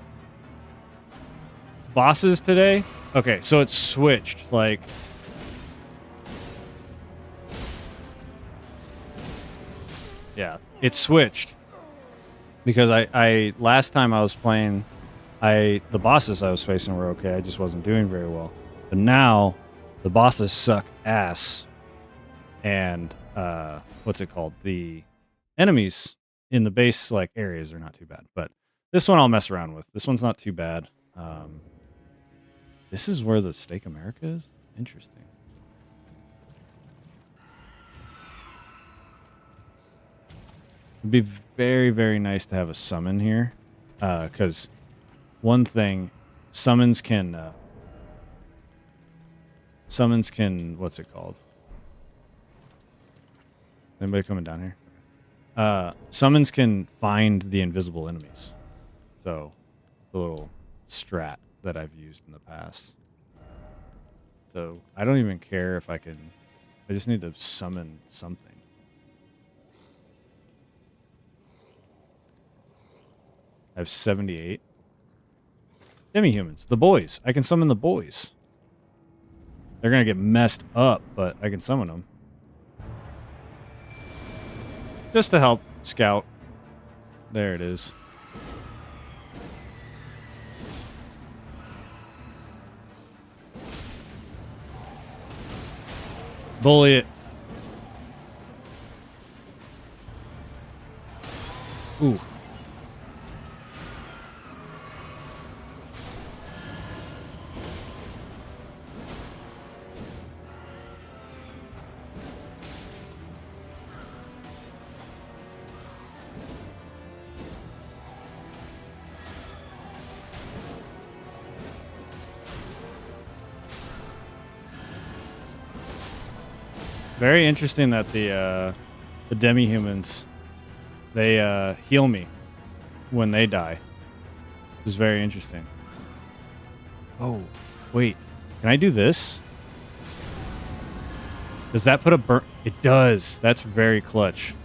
Bosses today? Okay, so it's switched. Like, yeah, it's switched. Because I last time I was playing, the bosses I was facing were okay. I just wasn't doing very well. But now the bosses suck ass, and what's it called? The enemies in the base like areas are not too bad, but this one I'll mess around with. This one's not too bad. This is where the Stake America is? Interesting. It'd be very, very nice to have a summon here. Because one thing, summons can, what's it called? Anybody coming down here? Summons can find the invisible enemies. So, the little strat that I've used in the past. So, I don't even care if I can... I just need to summon something. I have 78. Demi-humans. The boys. I can summon the boys. They're going to get messed up, but I can summon them. Just to help scout. There it is. Bully it. Ooh. Very interesting that the demi-humans, they heal me when they die. It's very interesting. Oh, wait. Can I do this? Does that put a burn? It does. That's very clutch.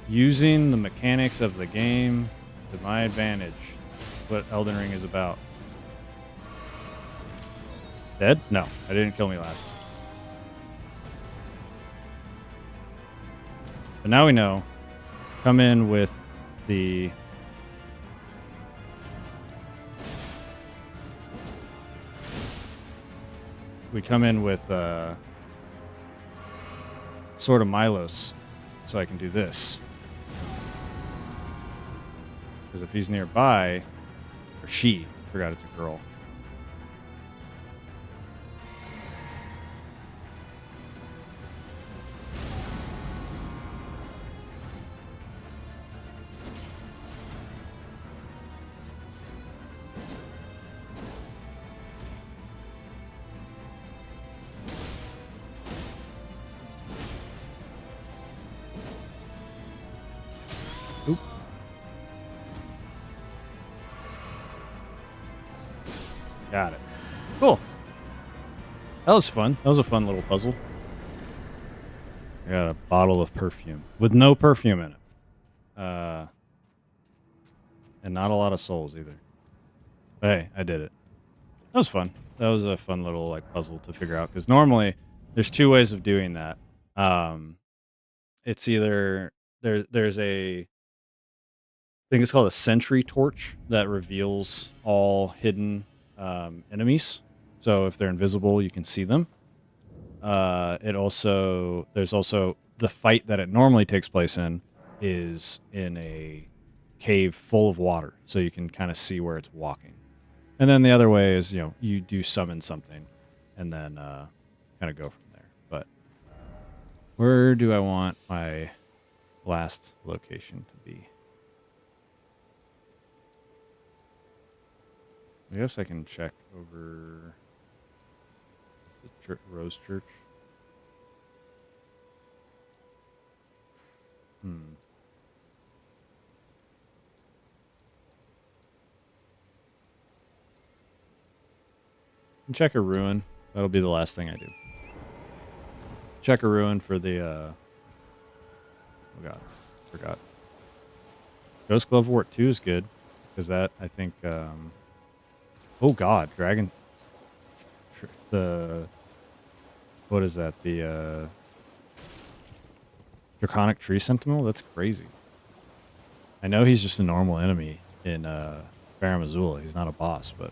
Using the mechanics of the game to my advantage. What Elden Ring is about. Dead? No, I didn't kill me last. But now we know. Come in with the... We come in with Sword of Milos, so I can do this. Because if he's nearby, or she, forgot it's a girl. Oop. Got it. Cool. That was fun. That was a fun little puzzle. I got a bottle of perfume with no perfume in it. And not a lot of souls either. But hey, I did it. That was fun. That was a fun little like puzzle to figure out because normally there's two ways of doing that. It's either there's a I think it's called a sentry torch that reveals all hidden enemies. So if they're invisible, you can see them. There's also the fight that it normally takes place in is in a cave full of water, so you can kind of see where it's walking. And then the other way is, you do summon something and then kind of go from there. But where do I want my last location to be? I guess I can check over the Rose Church. And check a ruin. That'll be the last thing I do. Check a ruin for the oh god, forgot. Ghost Glovewort 2 is good because that I think oh god, dragon what is that? The Draconic Tree Sentinel? That's crazy. I know he's just a normal enemy in Farum Azula. He's not a boss, but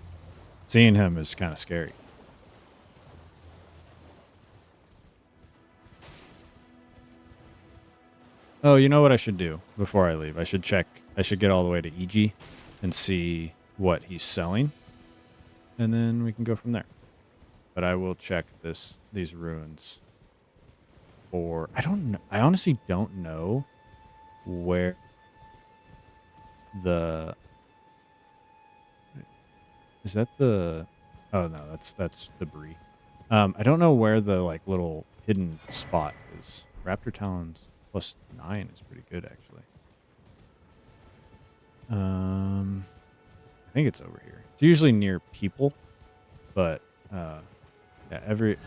seeing him is kind of scary. Oh, you know what I should do before I leave? I should check. I should get all the way to EG and see what he's selling, and then we can go from there. But I will check these ruins for. I don't know. I honestly don't know where the. Is that the? Oh no, that's debris. I don't know where the like little hidden spot is. Raptor Talons +9 is pretty good actually. I think it's over here. It's usually near people, but yeah.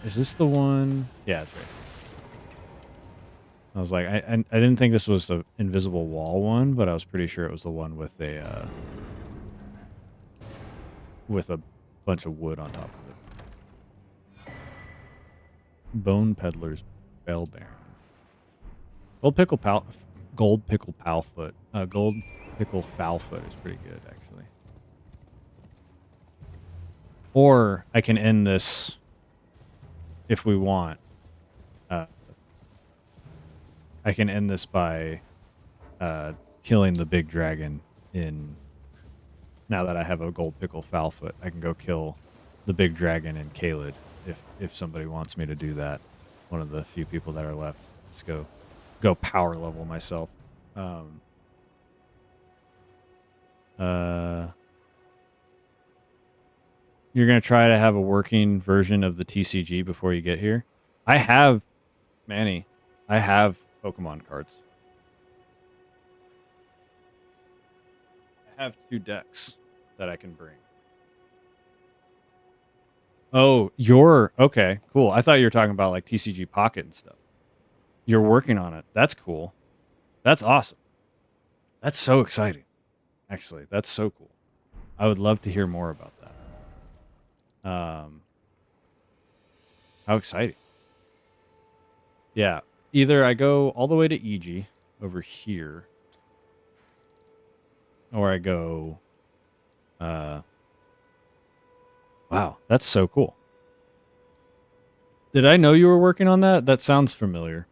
Is this the one? Yeah, it's right. I was like, I didn't think this was the invisible wall one, but I was pretty sure it was the one with a bunch of wood on top of it. Bone Peddler's Bell Baron. Gold Pickle Palfoot. Gold Pickle Foulfoot is pretty good, actually. Or I can end this if we want. I can end this by killing the big dragon in. Now that I have a Gold Pickle Foulfoot, I can go kill the big dragon in Caelid if somebody wants me to do that. One of the few people that are left. Just go power level myself. You're going to try to have a working version of the TCG before you get here? I have, Manny, I have Pokemon cards. I have 2 decks that I can bring. Oh, okay, cool. I thought you were talking about like TCG Pocket and stuff. You're working on it. That's cool. That's awesome. That's so exciting. Actually, that's so cool. I would love to hear more about that. How exciting. Yeah, either I go all the way to EG over here, or I go, wow, that's so cool. Did I know you were working on that? That sounds familiar.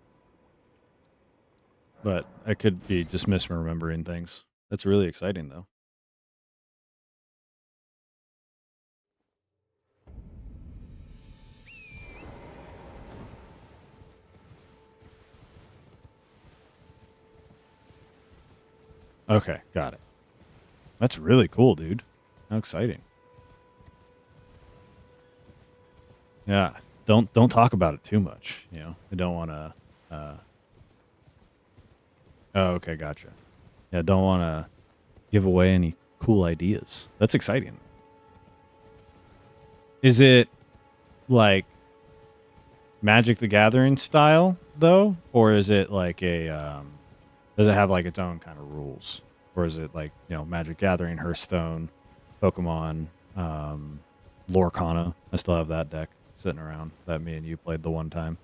But I could be just misremembering things. That's really exciting, though. Okay, got it. That's really cool, dude. How exciting. Yeah, don't talk about it too much. You know, I don't want to. Oh, okay, gotcha. Yeah, don't want to give away any cool ideas. That's exciting. Is it like Magic the Gathering style though, or is it like a? Does it have like its own kind of rules, or is it like Magic Gathering, Hearthstone, Pokemon, Lorcana? I still have that deck sitting around that me and you played the one time.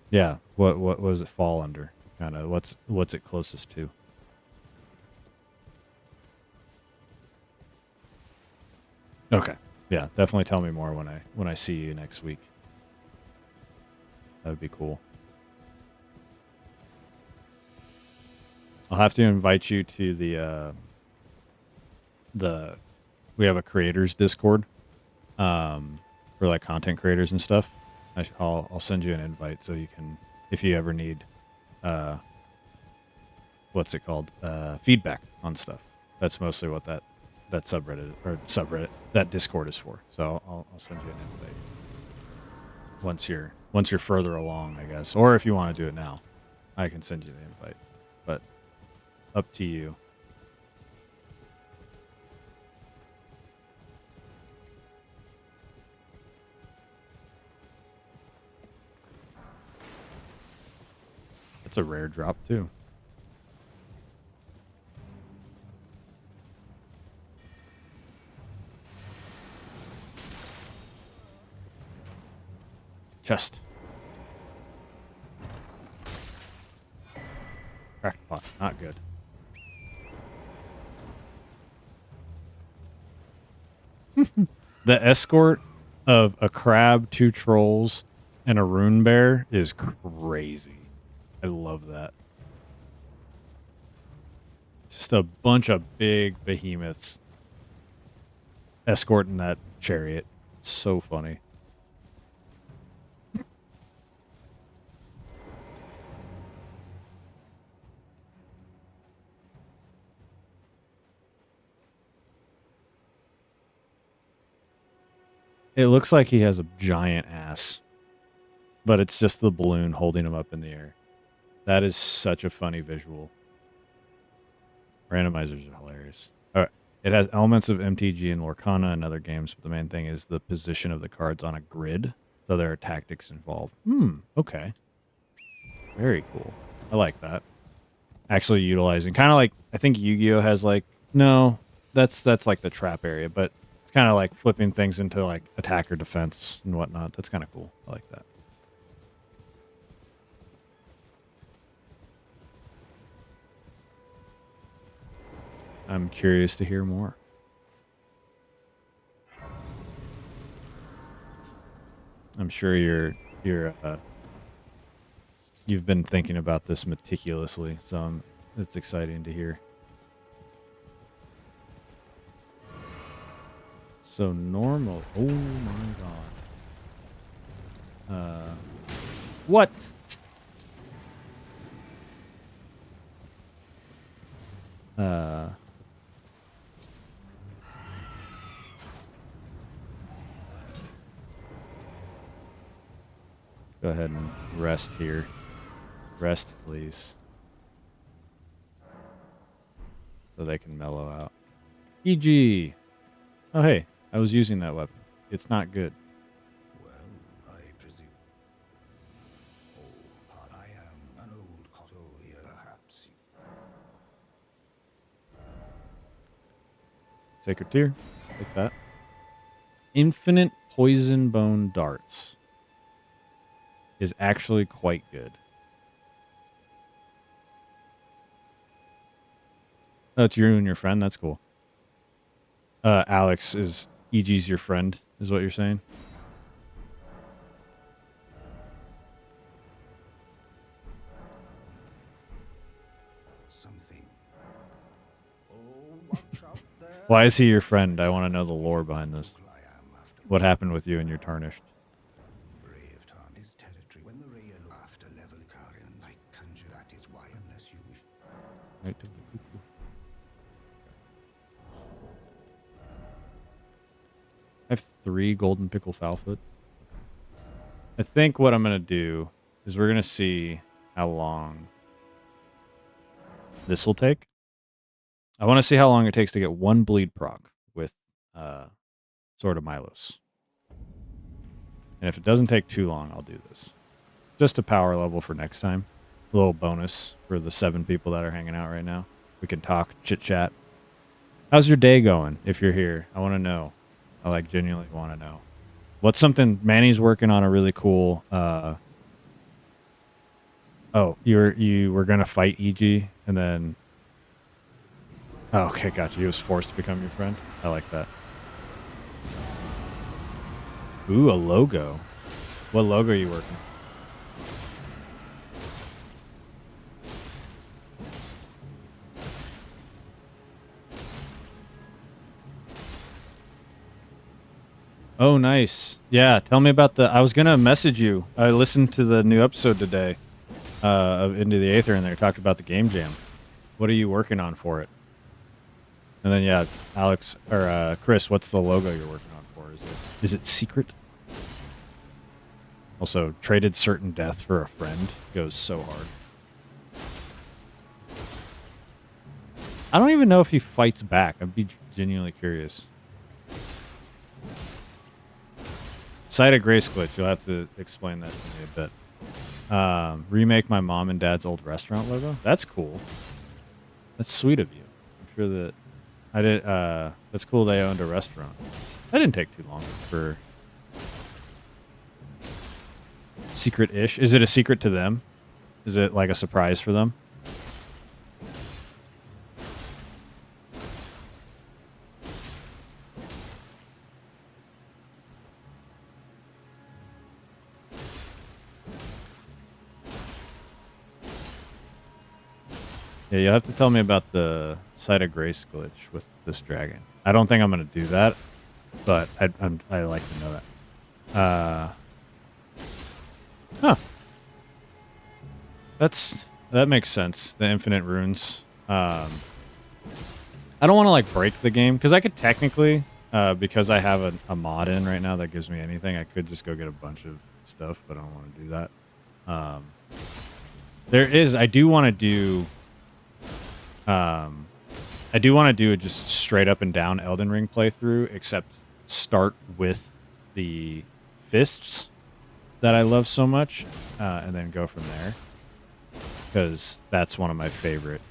Yeah. What does it fall under? Kind of what's it closest to? Okay. Yeah, definitely tell me more when I see you next week. That would be cool. I'll have to invite you to the we have a creators Discord for like content creators and stuff. I'll send you an invite so you can, if you ever need what's it called, feedback on stuff. That's mostly what that subreddit that Discord is for. So I'll send you an invite once you're further along, I guess, or if you want to do it now, I can send you the invite. But up to you. That's a rare drop too. Chest. Crackpot. Not good. The escort of a crab, 2 trolls, and a rune bear is crazy. I love that. Just a bunch of big behemoths escorting that chariot. So funny. It looks like he has a giant ass, but it's just the balloon holding him up in the air. That is such a funny visual. Randomizers are hilarious. All right. It has elements of MTG and Lorcana and other games, but the main thing is the position of the cards on a grid. So there are tactics involved. Okay. Very cool. I like that. Actually utilizing kind of like I think Yu-Gi-Oh has like no, that's like the trap area, but it's kind of like flipping things into like attack or defense and whatnot. That's kind of cool. I like that. I'm curious to hear more. I'm sure you've been thinking about this meticulously, so it's exciting to hear. So normal. Oh my god. What? Let's go ahead and rest here. Rest, please. So they can mellow out. EG. Oh, hey. I was using that weapon. It's not good. Well, I presume. Oh, I am an old so here, perhaps. Sacred Tear. Take that. Infinite Poison Bone Darts is actually quite good. Oh, it's you and your friend? That's cool. Alex is EG's your friend, is what you're saying? Something. Oh, watch out there. Why is he your friend? I want to know the lore behind this. I am after What happened with you and your Tarnished? brave time is territory. When the real after level Karian, I conjure that is why unless you wish. Right to the cuckoo. I have 3 golden pickle foulfoot. I think what I'm going to do is we're going to see how long this will take. I want to see how long it takes to get 1 bleed proc with Sword of Milos. And if it doesn't take too long, I'll do this. Just a power level for next time. A little bonus for the 7 people that are hanging out right now. We can talk, chit-chat. How's your day going if you're here? I want to know. I like genuinely want to know. What's something Manny's working on a really cool oh, you were gonna fight EG and then oh, okay, gotcha. He was forced to become your friend. I like that. Ooh, a logo. What logo are you working? Oh, nice. Yeah, tell me about I was going to message you. I listened to the new episode today of Into the Aether, and they talked about the game jam. What are you working on for it? And then, yeah, Alex, or Chris, what's the logo you're working on for? Is it secret? Also, traded certain death for a friend goes so hard. I don't even know if he fights back. I'd be genuinely curious. Site of Grace Glitch. You'll have to explain that to me a bit. Remake my mom and dad's old restaurant logo. That's cool. That's sweet of you. I'm sure that I did. That's cool. They owned a restaurant. That didn't take too long for secret-ish. Is it a secret to them? Is it like a surprise for them? Yeah, you'll have to tell me about the Site of Grace glitch with this dragon. I don't think I'm going to do that, but I like to know that. Huh. That makes sense. The infinite runes. I don't want to like break the game because I could technically, because I have a mod in right now that gives me anything, I could just go get a bunch of stuff, but I don't want to do that. I do want to do a just straight up and down Elden Ring playthrough, except start with the fists that I love so much, and then go from there. Because that's one of my favorite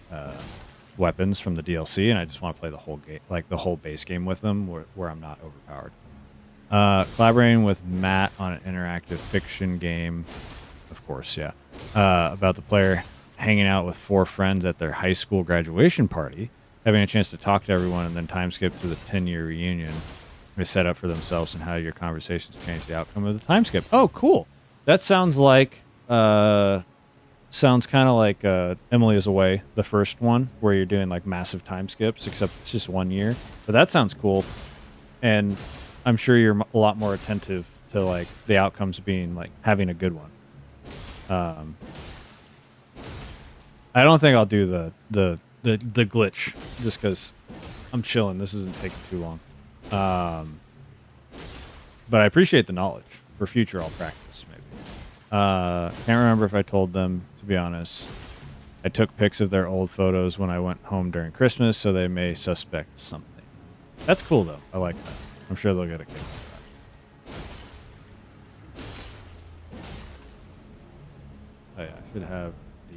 weapons from the DLC, and I just want to play the whole game, like the whole base game with them, where I'm not overpowered. Collaborating with Matt on an interactive fiction game, of course, yeah, about the player hanging out with 4 friends at their high school graduation party, having a chance to talk to everyone, and then time skip to the 10-year reunion they set up for themselves, and how your conversations change the outcome of the time skip. Oh, cool! That sounds like sounds kind of like Emily is Away, the first one, where you're doing like massive time skips, except it's just 1 year. But that sounds cool, and I'm sure you're a lot more attentive to like the outcomes being like having a good one. I don't think I'll do the glitch just because I'm chilling. This isn't taking too long. But I appreciate the knowledge. For future, I'll practice maybe. Can't remember if I told them, to be honest. I took pics of their old photos when I went home during Christmas, so they may suspect something. That's cool, though. I like that. I'm sure they'll get a kick out of that. Oh, yeah. I should have the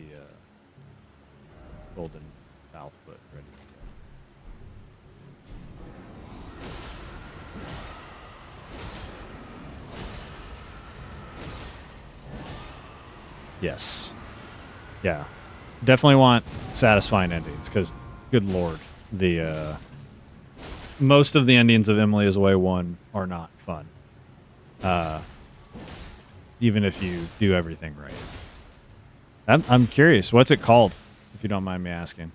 golden foul foot ready to go. Yes. Yeah. Definitely want satisfying endings, because, good lord, the most of the endings of Emily is Away 1 are not fun. Even if you do everything right. I'm curious. What's it called, if you don't mind me asking?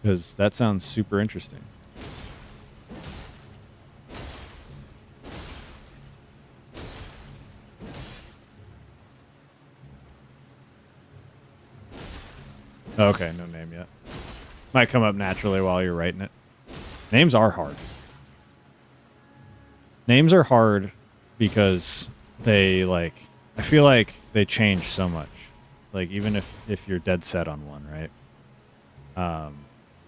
Because that sounds super interesting. Okay, no name yet. Might come up naturally while you're writing it. Names are hard. Names are hard because they, like, I feel like they change so much. Like, even if you're dead set on one, right?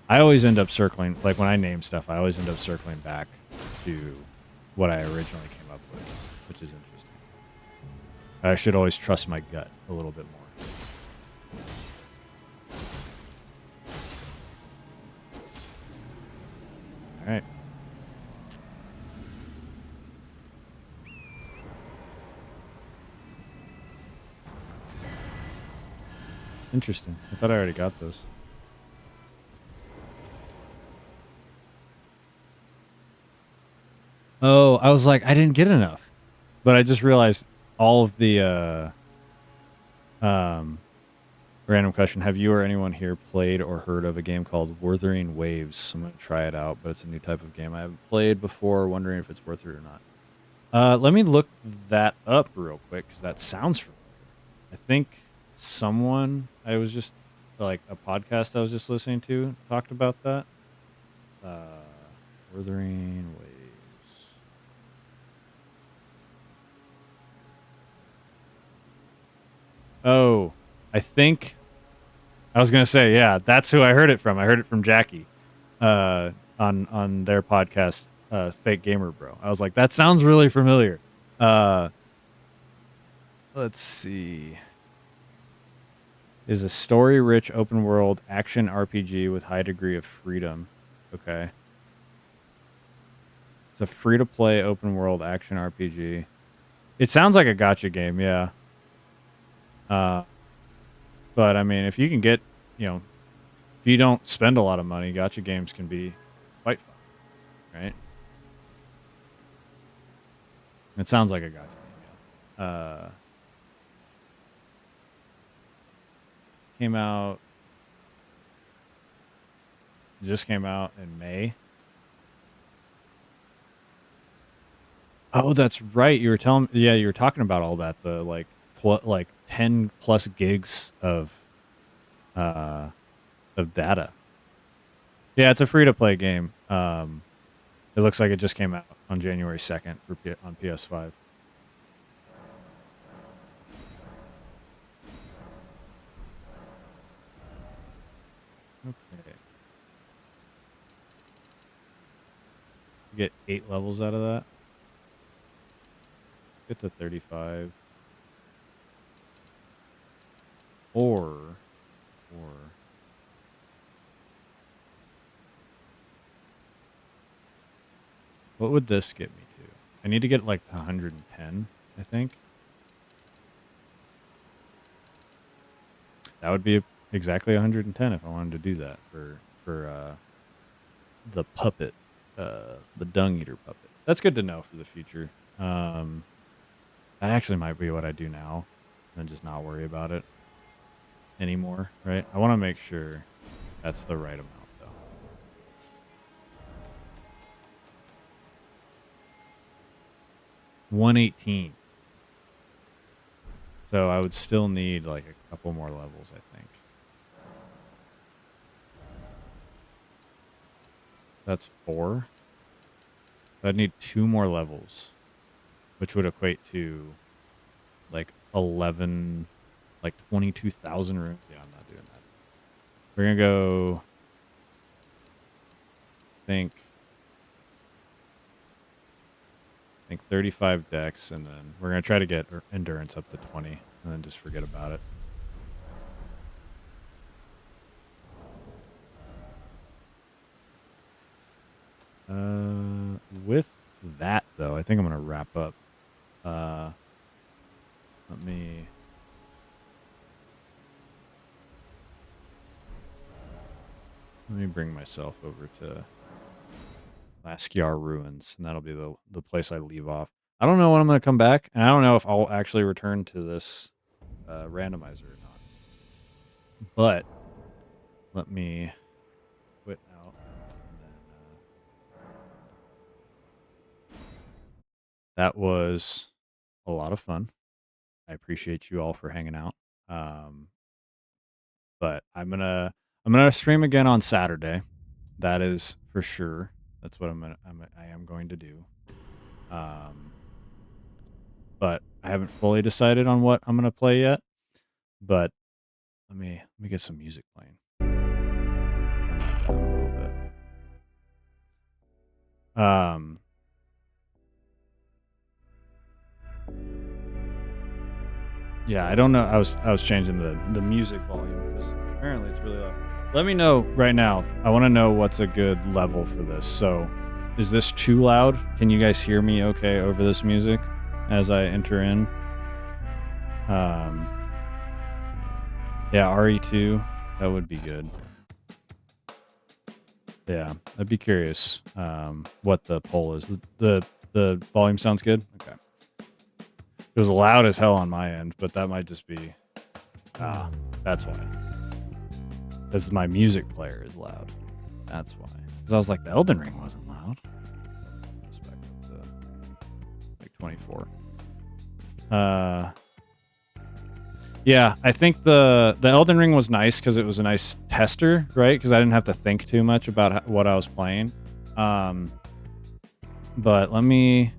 I always end up circling, like when I name stuff, I always end up circling back to what I originally came up with, which is interesting. I should always trust my gut a little bit more. All right. Interesting. I thought I already got those. Oh, I was like, I didn't get enough. But I just realized all of the random question. Have you or anyone here played or heard of a game called Wuthering Waves? I'm going to try it out, but it's a new type of game I haven't played before, wondering if it's worth it or not. Let me look that up real quick, because that sounds familiar. I think someone, I was just, like, a podcast I was just listening to talked about that. Wuthering Waves. Oh, I think I was gonna say, yeah, that's who I heard it from. I heard it from Jackie, on their podcast, Fake Gamer Bro. I was like, that sounds really familiar. Let's see. Is a story-rich open-world action RPG with high degree of freedom. Okay. It's a free-to-play open-world action RPG. It sounds like a gacha game, yeah. But I mean, if you can get, if you don't spend a lot of money, gacha games can be quite fun, right? It sounds like a gacha game, yeah. came out. It just came out in May. Oh, that's right. You were telling, yeah, you were talking about all that. The like 10 plus gigs of data. Yeah, it's a free to play game. It looks like it just came out on January 2nd on PS5. Okay. You get 8 levels out of that. Get to 35. Or what would this get me to? I need to get like 110, I think. That would be exactly 110 if I wanted to do that for the puppet, the dung eater puppet. That's good to know for the future. That actually might be what I do now, and just not worry about it anymore, right? I want to make sure that's the right amount, though. $118. So I would still need like a couple more levels, I think. That's 4. I'd need 2 more levels, which would equate to like 11, like 22,000 rooms. Yeah, I'm not doing that. We're going to go, I think 35 decks, and then we're going to try to get endurance up to 20, and then just forget about it. With that, though, I think I'm going to wrap up. Let me bring myself over to Laskiar Ruins, and that'll be the place I leave off. I don't know when I'm going to come back, and I don't know if I'll actually return to this randomizer or not. But let me quit out, and then that was a lot of fun. I appreciate you all for hanging out. But I'm gonna stream again on Saturday. That is for sure. That's what I am going to do. But I haven't fully decided on what I'm gonna play yet. But let me get some music playing. A little bit. Yeah, I don't know. I was changing the music volume because apparently it's really loud. Let me know right now. I want to know what's a good level for this. So, is this too loud? Can you guys hear me okay over this music as I enter in? Yeah, RE2, that would be good. Yeah, I'd be curious what the poll is. The volume sounds good? Okay. It was loud as hell on my end, but that might just be... that's why. Because my music player is loud. That's why. Because I was like, the Elden Ring wasn't loud. Let's back up to like 24. Yeah, I think the Elden Ring was nice because it was a nice tester, right? Because I didn't have to think too much about what I was playing. But let me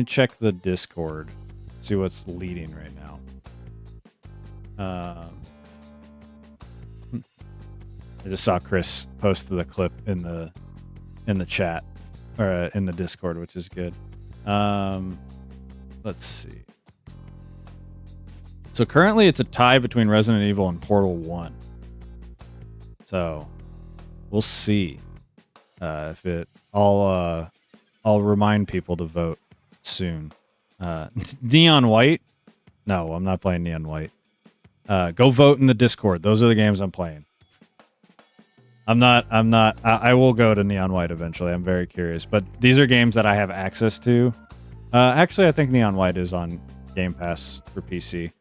check the Discord, see what's leading right now. I just saw Chris post the clip in the chat or in the Discord, which is good. Let's see. So currently it's a tie between Resident Evil and Portal 1. So we'll see if it. I'll remind people to vote soon. Neon White? No, I'm not playing Neon White. Go vote in the Discord. Those are the games I'm playing. I'm not. I will go to Neon White eventually. I'm very curious, but these are games that I have access to. Actually, I think Neon White is on Game Pass for PC.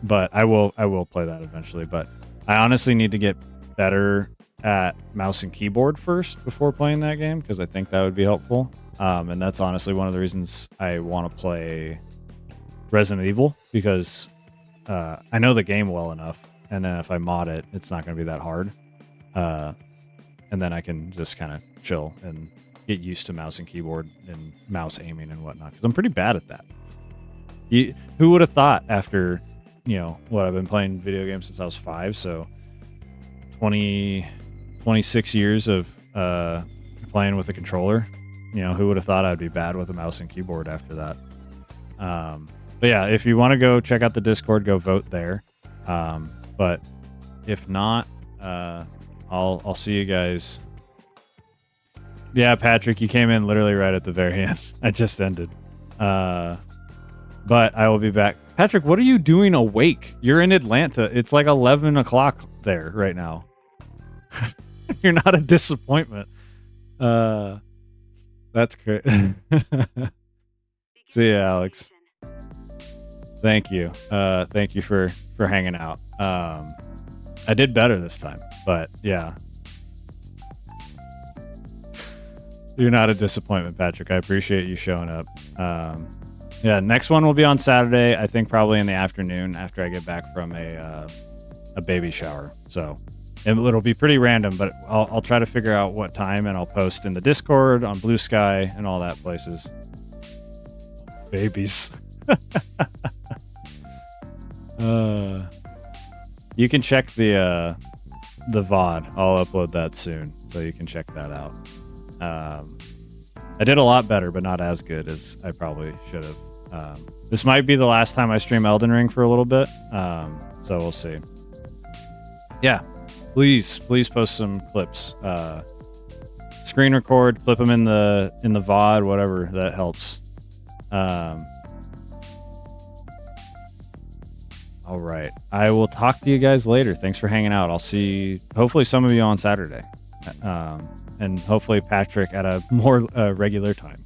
but I will play that eventually. But I honestly need to get better at mouse and keyboard first before playing that game, because I think that would be helpful. And that's honestly one of the reasons I want to play Resident Evil, because I know the game well enough, and then if I mod it, it's not going to be that hard. And then I can just kind of chill and get used to mouse and keyboard and mouse aiming and whatnot, because I'm pretty bad at that. Who would have thought after, what I've been playing video games since I was 5, so 26 years of playing with a controller. Who would have thought I'd be bad with a mouse and keyboard after that? But yeah, if you want to go check out the Discord, go vote there. But if not, I'll see you guys. Yeah, Patrick, you came in literally right at the very end. I just ended. But I will be back. Patrick, what are you doing awake? You're in Atlanta. It's like 11 o'clock there right now. You're not a disappointment. That's great. See ya, Alex. Thank you. Thank you for hanging out. I did better this time, but yeah. You're not a disappointment, Patrick. I appreciate you showing up. Yeah, next one will be on Saturday. I think probably in the afternoon after I get back from a baby shower. So it'll be pretty random, but I'll try to figure out what time, and I'll post in the Discord, on Blue Sky, and all that places. Babies. You can check the VOD. I'll upload that soon, so you can check that out. I did a lot better, but not as good as I probably should have. This might be the last time I stream Elden Ring for a little bit, so we'll see. Yeah, please post some clips. Screen record, clip them in the VOD, whatever that helps. All right, I will talk to you guys later. Thanks for hanging out. I'll see hopefully some of you on Saturday, and hopefully Patrick at a more regular time.